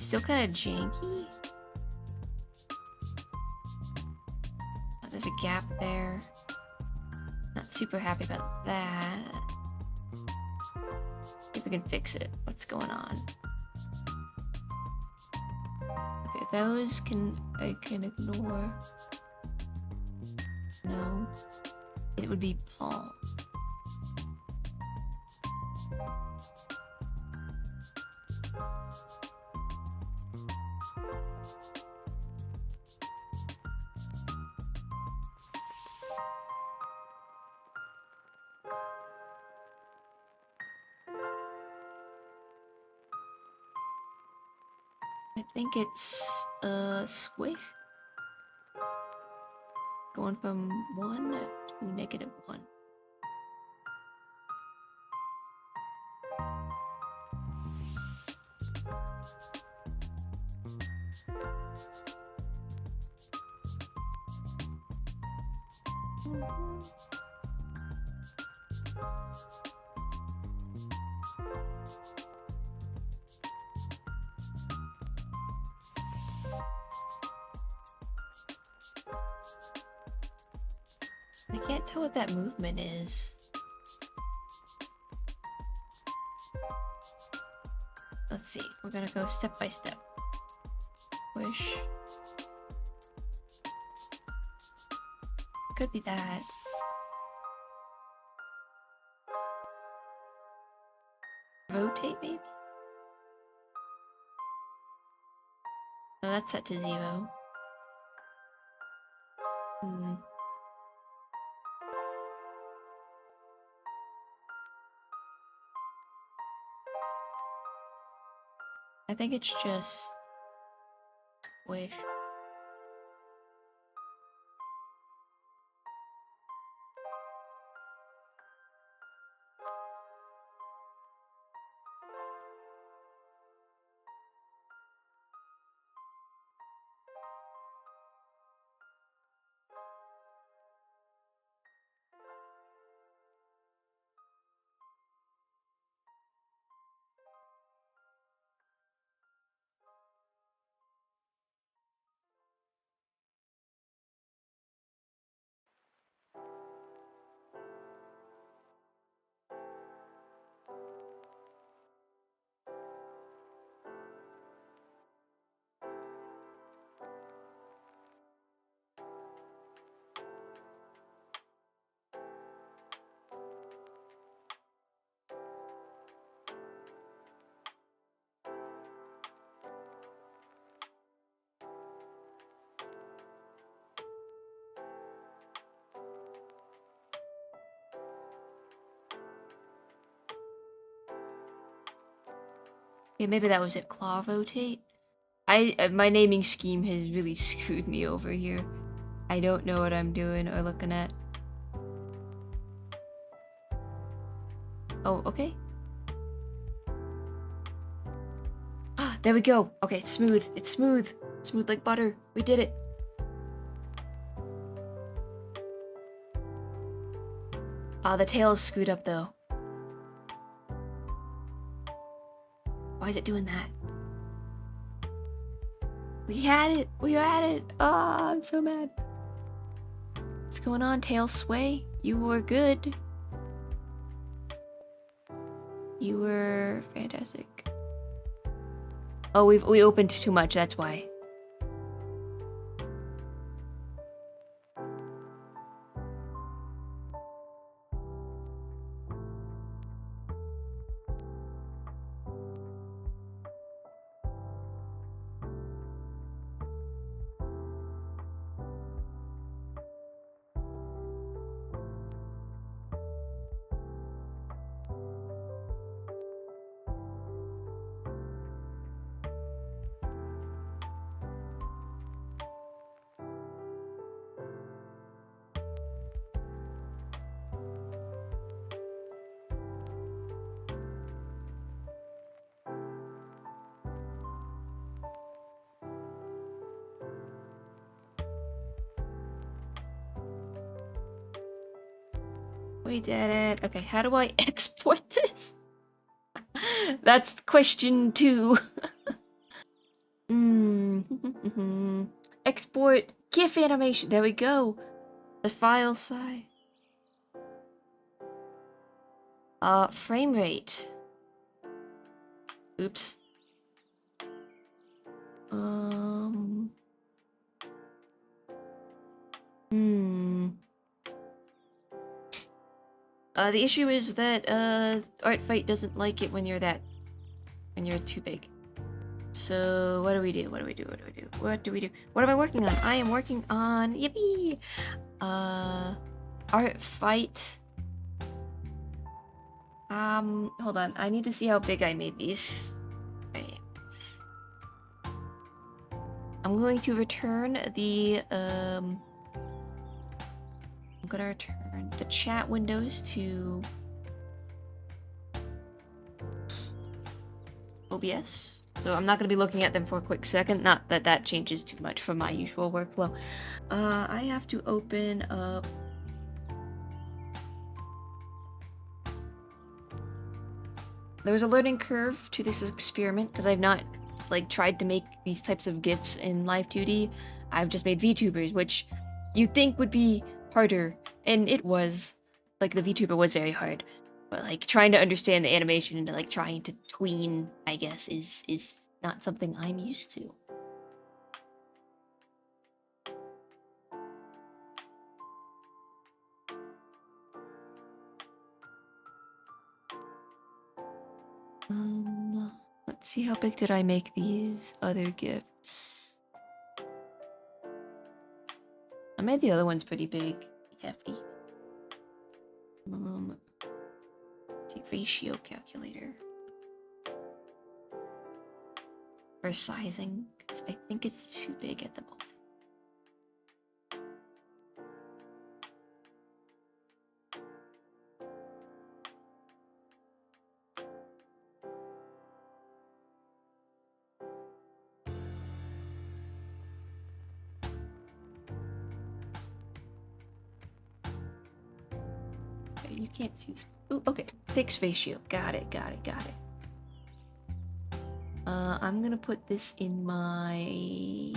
It's still kind of janky. Oh, there's a gap there. Not super happy about that. See if we can fix it. What's going on? Okay, those I can ignore. No. It would be Paul. I think it's squish. Going from 1 to -1. I can't tell what that movement is. Let's see. We're gonna go step by step. Push. Could be that. Rotate, maybe? Oh, that's set to 0. Hmm. I think it's just squish. Yeah, maybe that was it. Claw rotate. My naming scheme has really screwed me over here. I don't know what I'm doing or looking at. Oh, okay. Ah, there we go. Okay, it's smooth. It's smooth. Smooth like butter. We did it. Ah, the tail is screwed up though. Why is it doing that? We had it! We had it! Ah, I'm so mad. What's going on, tail sway? You were good. You were fantastic. Oh, we opened too much, that's why. We did it. Okay, how do I export this? That's question 2. Export GIF animation. There we go. The file size. Frame rate. Oops. The issue is that, Artfight doesn't like it when you're too big. So, what do we do? What am I working on? I am working on, yippee! Artfight. Hold on. I need to see how big I made these frames. I'm going to return the, I'm gonna return the chat windows to OBS. So I'm not gonna be looking at them for a quick second. Not that that changes too much from my usual workflow. I have to open up. There was a learning curve to this experiment because I've not tried to make these types of GIFs in Live2D. I've just made VTubers, which you'd think would be harder, and it was. Like, the VTuber was very hard, but trying to understand the animation and trying to tween, I guess, is not something I'm used to. Let's see, how big did I make these other GIFs? I made the other ones pretty big, hefty. Take ratio calculator for sizing, because I think it's too big at the moment. You can't see this. Ooh, okay. Fixed ratio. Got it. I'm gonna put this in my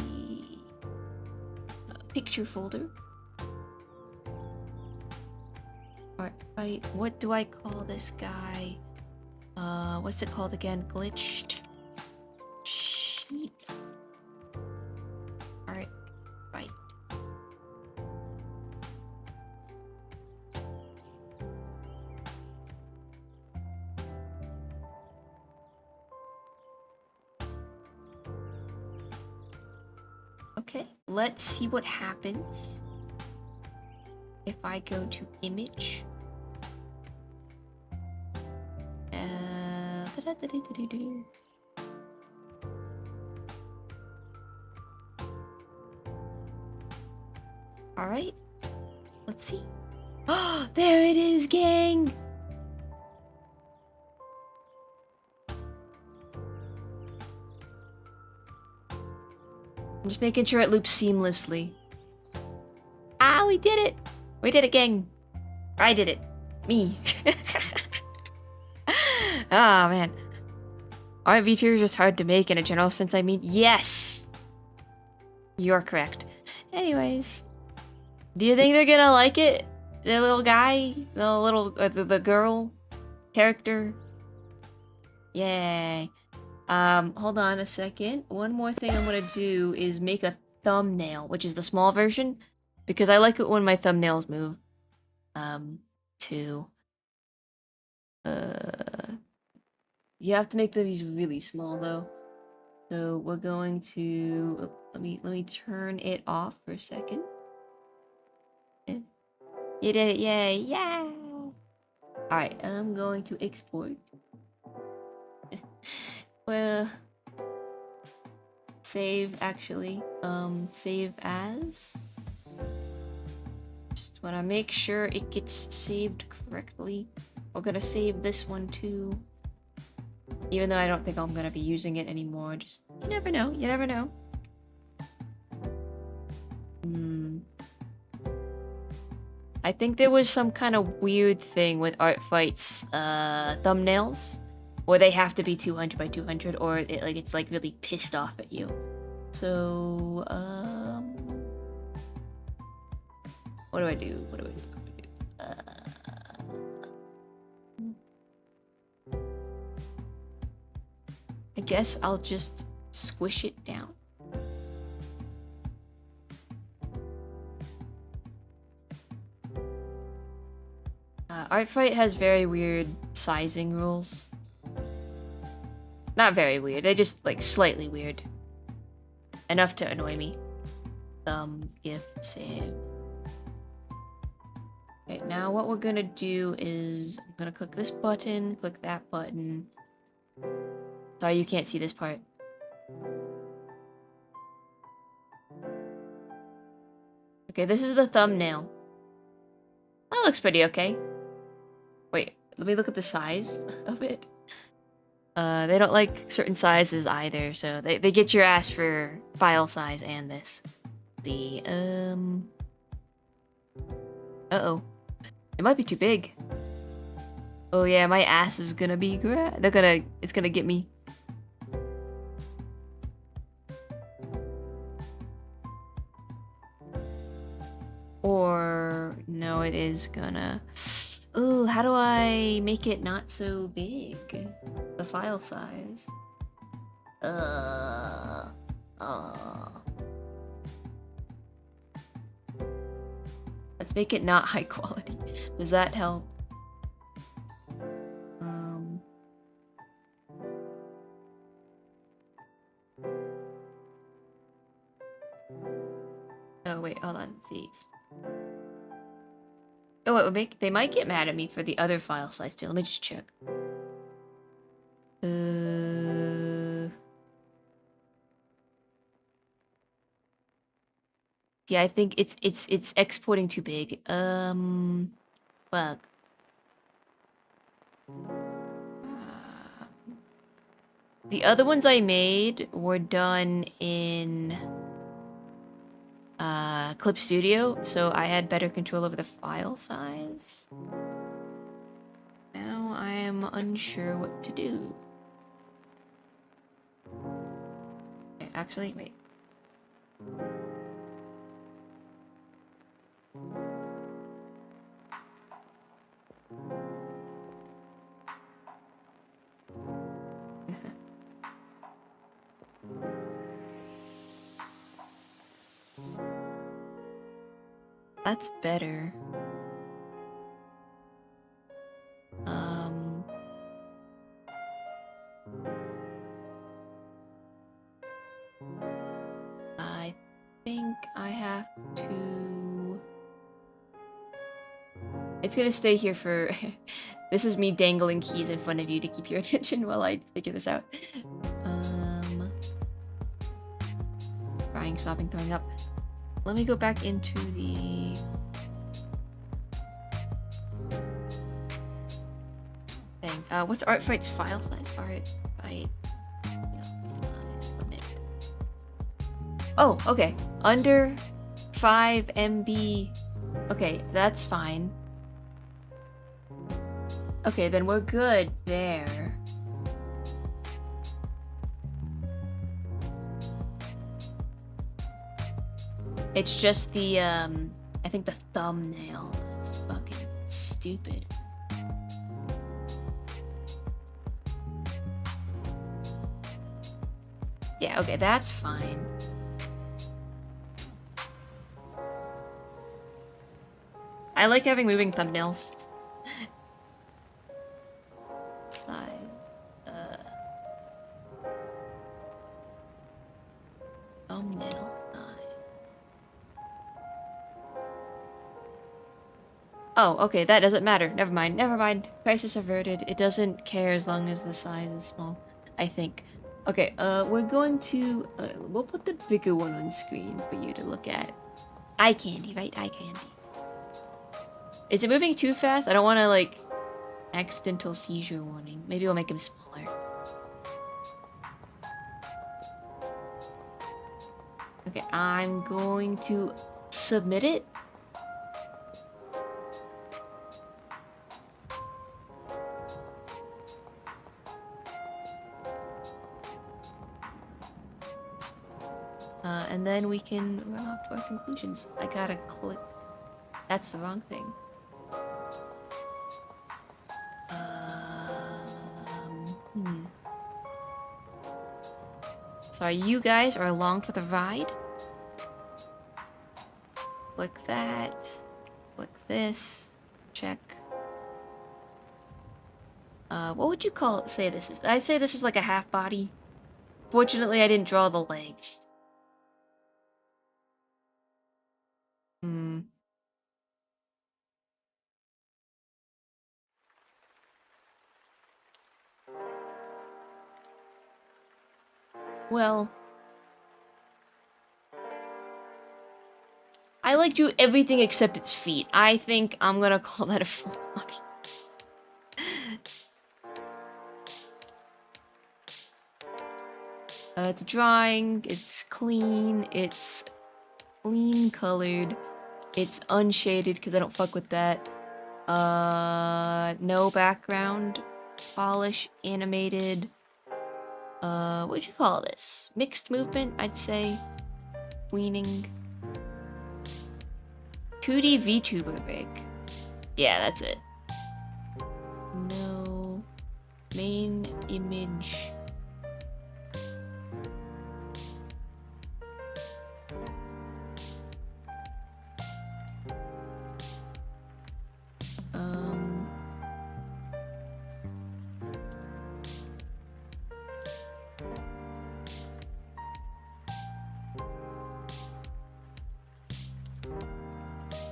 picture folder. Alright, what do I call this guy? What's it called again? Glitched sheep. Alright, right. Okay, let's see what happens if I go to image. All right, let's see. Oh, there it is, gang. I'm just making sure it loops seamlessly. Ah, we did it! We did it, gang! I did it. Me. Ah, man. Aren't VTubers just hard to make in a general sense? I mean, yes! You're correct. Anyways. Do you think they're gonna like it? The little guy? The little... the girl? Character? Yay. Hold on a second. One more thing I'm gonna do is make a thumbnail, which is the small version, because I like it when my thumbnails move. You have to make these really small though. So we're going to let me turn it off for a second. You did it, yay, yeah! Alright, I'm going to export. Well, save actually. Save as. Just wanna make sure it gets saved correctly. We're gonna save this one too. Even though I don't think I'm gonna be using it anymore. Just, you never know, you never know. I think there was some kind of weird thing with Artfight's thumbnails, where they have to be 200 by 200, or it's really pissed off at you. So, what do I do? I guess I'll just squish it down. Artfight has very weird sizing rules. Not very weird, they just like slightly weird. Enough to annoy me. Gift save. Okay, now what we're gonna do is I'm gonna click this button, click that button. Sorry, you can't see this part. Okay, this is the thumbnail. That looks pretty okay. Wait, let me look at the size of it. They don't like certain sizes either, so they get your ass for file size and this. Uh-oh. It might be too big. Oh yeah, my ass is gonna be it's gonna get me. Or no, it is gonna. Ooh, how do I make it not so big? The file size. Let's make it not high quality. Does that help? Oh wait, hold on. Let's see. Oh, it would make. They might get mad at me for the other file size too. Let me just check. Yeah, I think it's exporting too big. Bug. The other ones I made were done in Clip Studio, so I had better control over the file size. Now I am unsure what to do. Okay, actually, wait. That's better. I think I have to... It's gonna stay here for... This is me dangling keys in front of you to keep your attention while I figure this out. Crying, sobbing, throwing up. Let me go back into the... thing. What's Artfight's file size? Artfight size limit. Oh, okay. Under 5 MB. Okay, that's fine. Okay, then we're good there. It's just the, I think the thumbnail is fucking stupid. Yeah, okay, that's fine. I like having moving thumbnails. Size, thumbnail size. Oh, okay, that doesn't matter. Never mind, never mind. Crisis averted. It doesn't care as long as the size is small, I think. Okay, we're going to, we'll put the bigger one on screen for you to look at. Eye candy, right? Eye candy. Is it moving too fast? I don't want to, like, accidental seizure warning. Maybe we'll make him smaller. Okay, I'm going to submit it. And then we can run off to our conclusions. I gotta click. That's the wrong thing. Hmm. So are you guys are along for the ride? Click that. Click this. Check. What would you call it? Say this is. I'd say this is like a half body. Fortunately, I didn't draw the legs. Hmm. Well, I like drew everything except its feet. I think I'm gonna call that a full body. It's a drawing, it's clean colored, it's unshaded because I don't fuck with that. No background, polish, animated. What would you call this? Mixed movement, I'd say. Weaning. 2D VTuber rig. Yeah, that's it. No. Main image.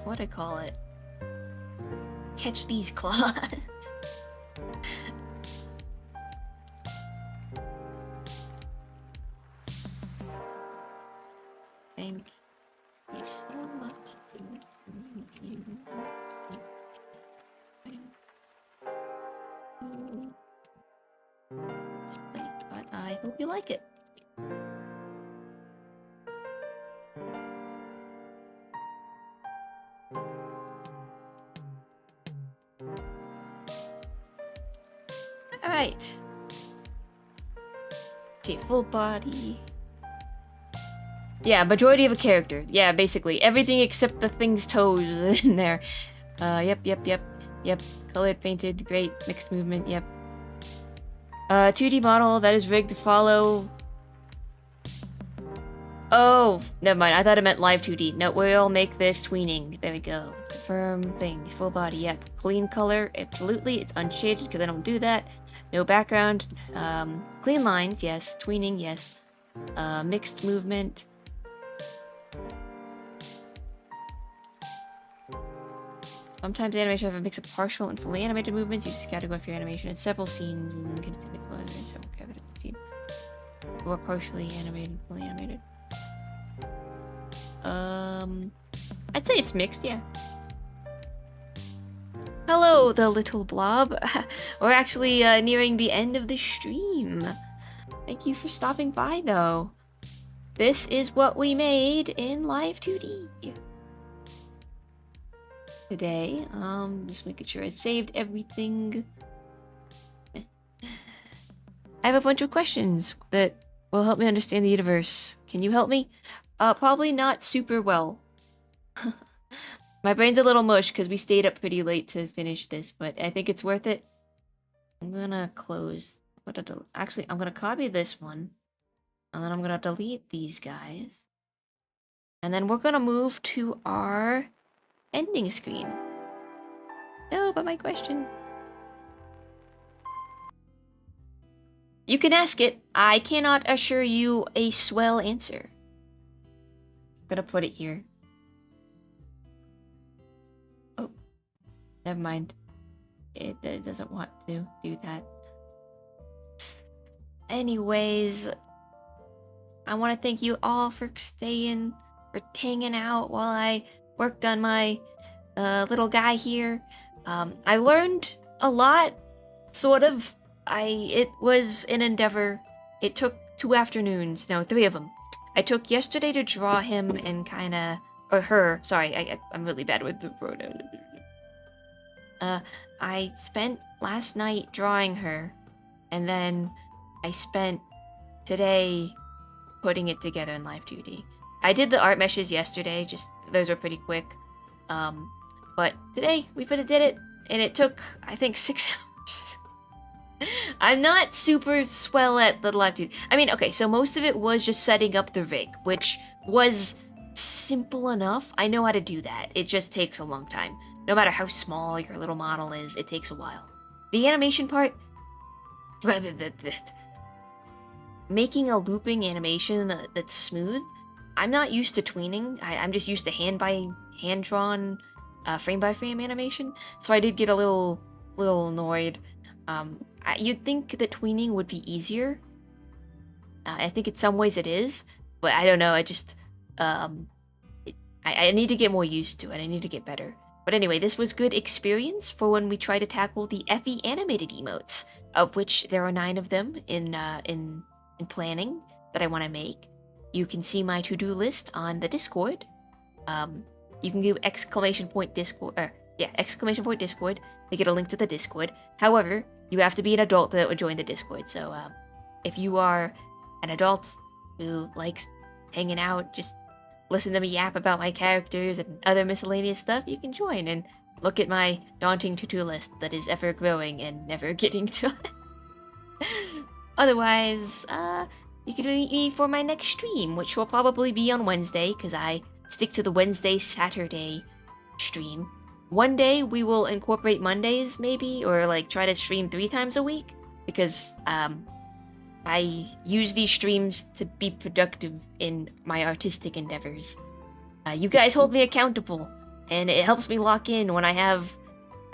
What I call it? Catch these claws. Thank you so much. It's late, but I hope you like it. Alright. See, full body. Yeah, majority of a character. Yeah, basically. Everything except the thing's toes is in there. Yep. Colored, painted, great. Mixed movement, yep. 2D model that is rigged to follow... Oh, never mind. I thought it meant Live2D. No, we'll make this tweening. There we go. Confirm thing. Full body, yep. Clean color, absolutely. It's unshaded because I don't do that. No background. Clean lines, yes. Tweening, yes. Mixed movement. Sometimes animation have a mix of partial and fully animated movements. Use this category for your animation in several scenes and can mix several characters scene. Or partially animated, fully animated. I'd say it's mixed, yeah. Hello, the little blob. We're actually nearing the end of the stream. Thank you for stopping by, though. This is what we made in Live2D today. Just making sure I saved everything. I have a bunch of questions that will help me understand the universe. Can you help me? Probably not super well. My brain's a little mush because we stayed up pretty late to finish this, but I think it's worth it. I'm gonna close. Actually, I'm gonna copy this one, and then I'm gonna delete these guys, and then we're gonna move to our ending screen. No, but my question. You can ask it. I cannot assure you a swell answer. I'm gonna put it here. Oh, never mind. It doesn't want to do that. Anyways, I want to thank you all for staying, for hanging out while I worked on my little guy here. I learned a lot, sort of. It was an endeavor. It took 2 afternoons, no, 3 of them. I took yesterday to draw him and kinda, or her, sorry, I'm really bad with the pronouns. I spent last night drawing her, and then I spent today putting it together in Live2D. I did the art meshes yesterday, just those were pretty quick. But today we did it, and it took, I think, 6 hours. I'm not super swell at the Live2D. I mean, okay, so most of it was just setting up the rig, which was simple enough. I know how to do that. It just takes a long time. No matter how small your little model is, it takes a while. The animation part... Making a looping animation that's smooth, I'm not used to tweening. I'm just used to hand-drawn frame-by-frame animation, so I did get a little annoyed. You'd think that tweening would be easier. I think in some ways it is, but I don't know. I just... I need to get more used to it. I need to get better. But anyway, this was good experience for when we try to tackle the Effie animated emotes, of which there are 9 of them in planning that I want to make. You can see my to-do list on the Discord. You can do !Discord, !Discord to get a link to the Discord. However, you have to be an adult to join the Discord. So if you are an adult who likes hanging out, just listen to me yap about my characters and other miscellaneous stuff, you can join and look at my daunting to-do list that is ever growing and never getting done. Otherwise, you can meet me for my next stream, which will probably be on Wednesday, because I stick to the Wednesday-Saturday stream. One day we will incorporate Mondays, maybe, or like try to stream 3 times a week, because I use these streams to be productive in my artistic endeavors. You guys hold me accountable, and it helps me lock in when I have,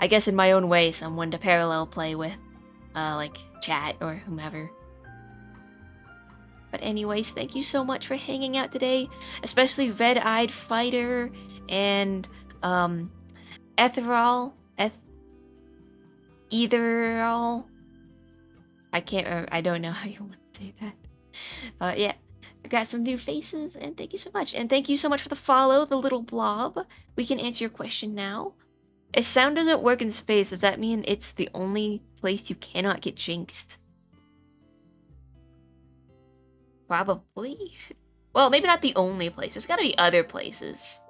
I guess in my own way, someone to parallel play with, like chat or whomever. But anyways, thank you so much for hanging out today, especially Red-Eyed Fighter and Etheral. I don't know how you want to say that. Yeah, I got some new faces, and thank you so much. And thank you so much for the follow, the little blob. We can answer your question now. If sound doesn't work in space, does that mean it's the only place you cannot get jinxed? Probably. Well, maybe not the only place. There's gotta be other places.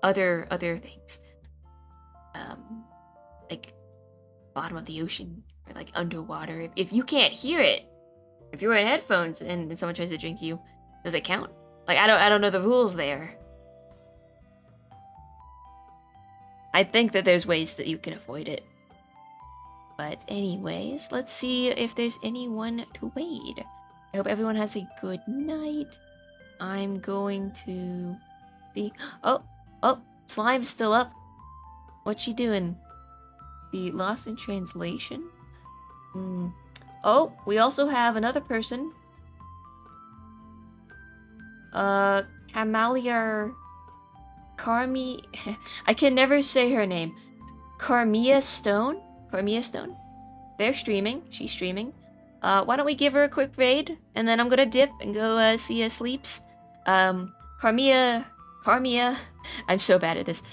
Other things. Like bottom of the ocean or like underwater. If you can't hear it, if you're wearing headphones and someone tries to drink you, does it count? Like I don't know the rules there. I think that there's ways that you can avoid it. But anyways, let's see if there's anyone to raid. I hope everyone has a good night. I'm going to see. Oh, Slime's still up. What's she doing? The Lost in Translation? Oh, we also have another person. Camaliar... Carmi... I can never say her name. Carmia Stone? They're streaming. She's streaming. Why don't we give her a quick raid? And then I'm gonna dip and go see Sleeps. Carmia... I'm so bad at this.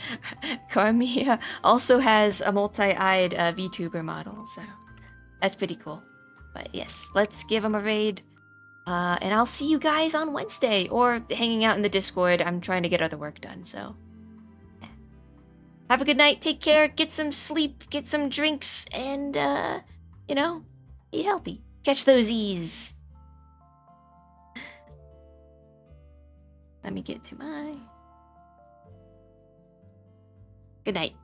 Carmia also has a multi-eyed VTuber model, so that's pretty cool. But yes, let's give him a raid. And I'll see you guys on Wednesday, or hanging out in the Discord. I'm trying to get other work done, so... yeah. Have a good night, take care, get some sleep, get some drinks, and, you know, eat healthy. Catch those E's. Let me get to my... Good night.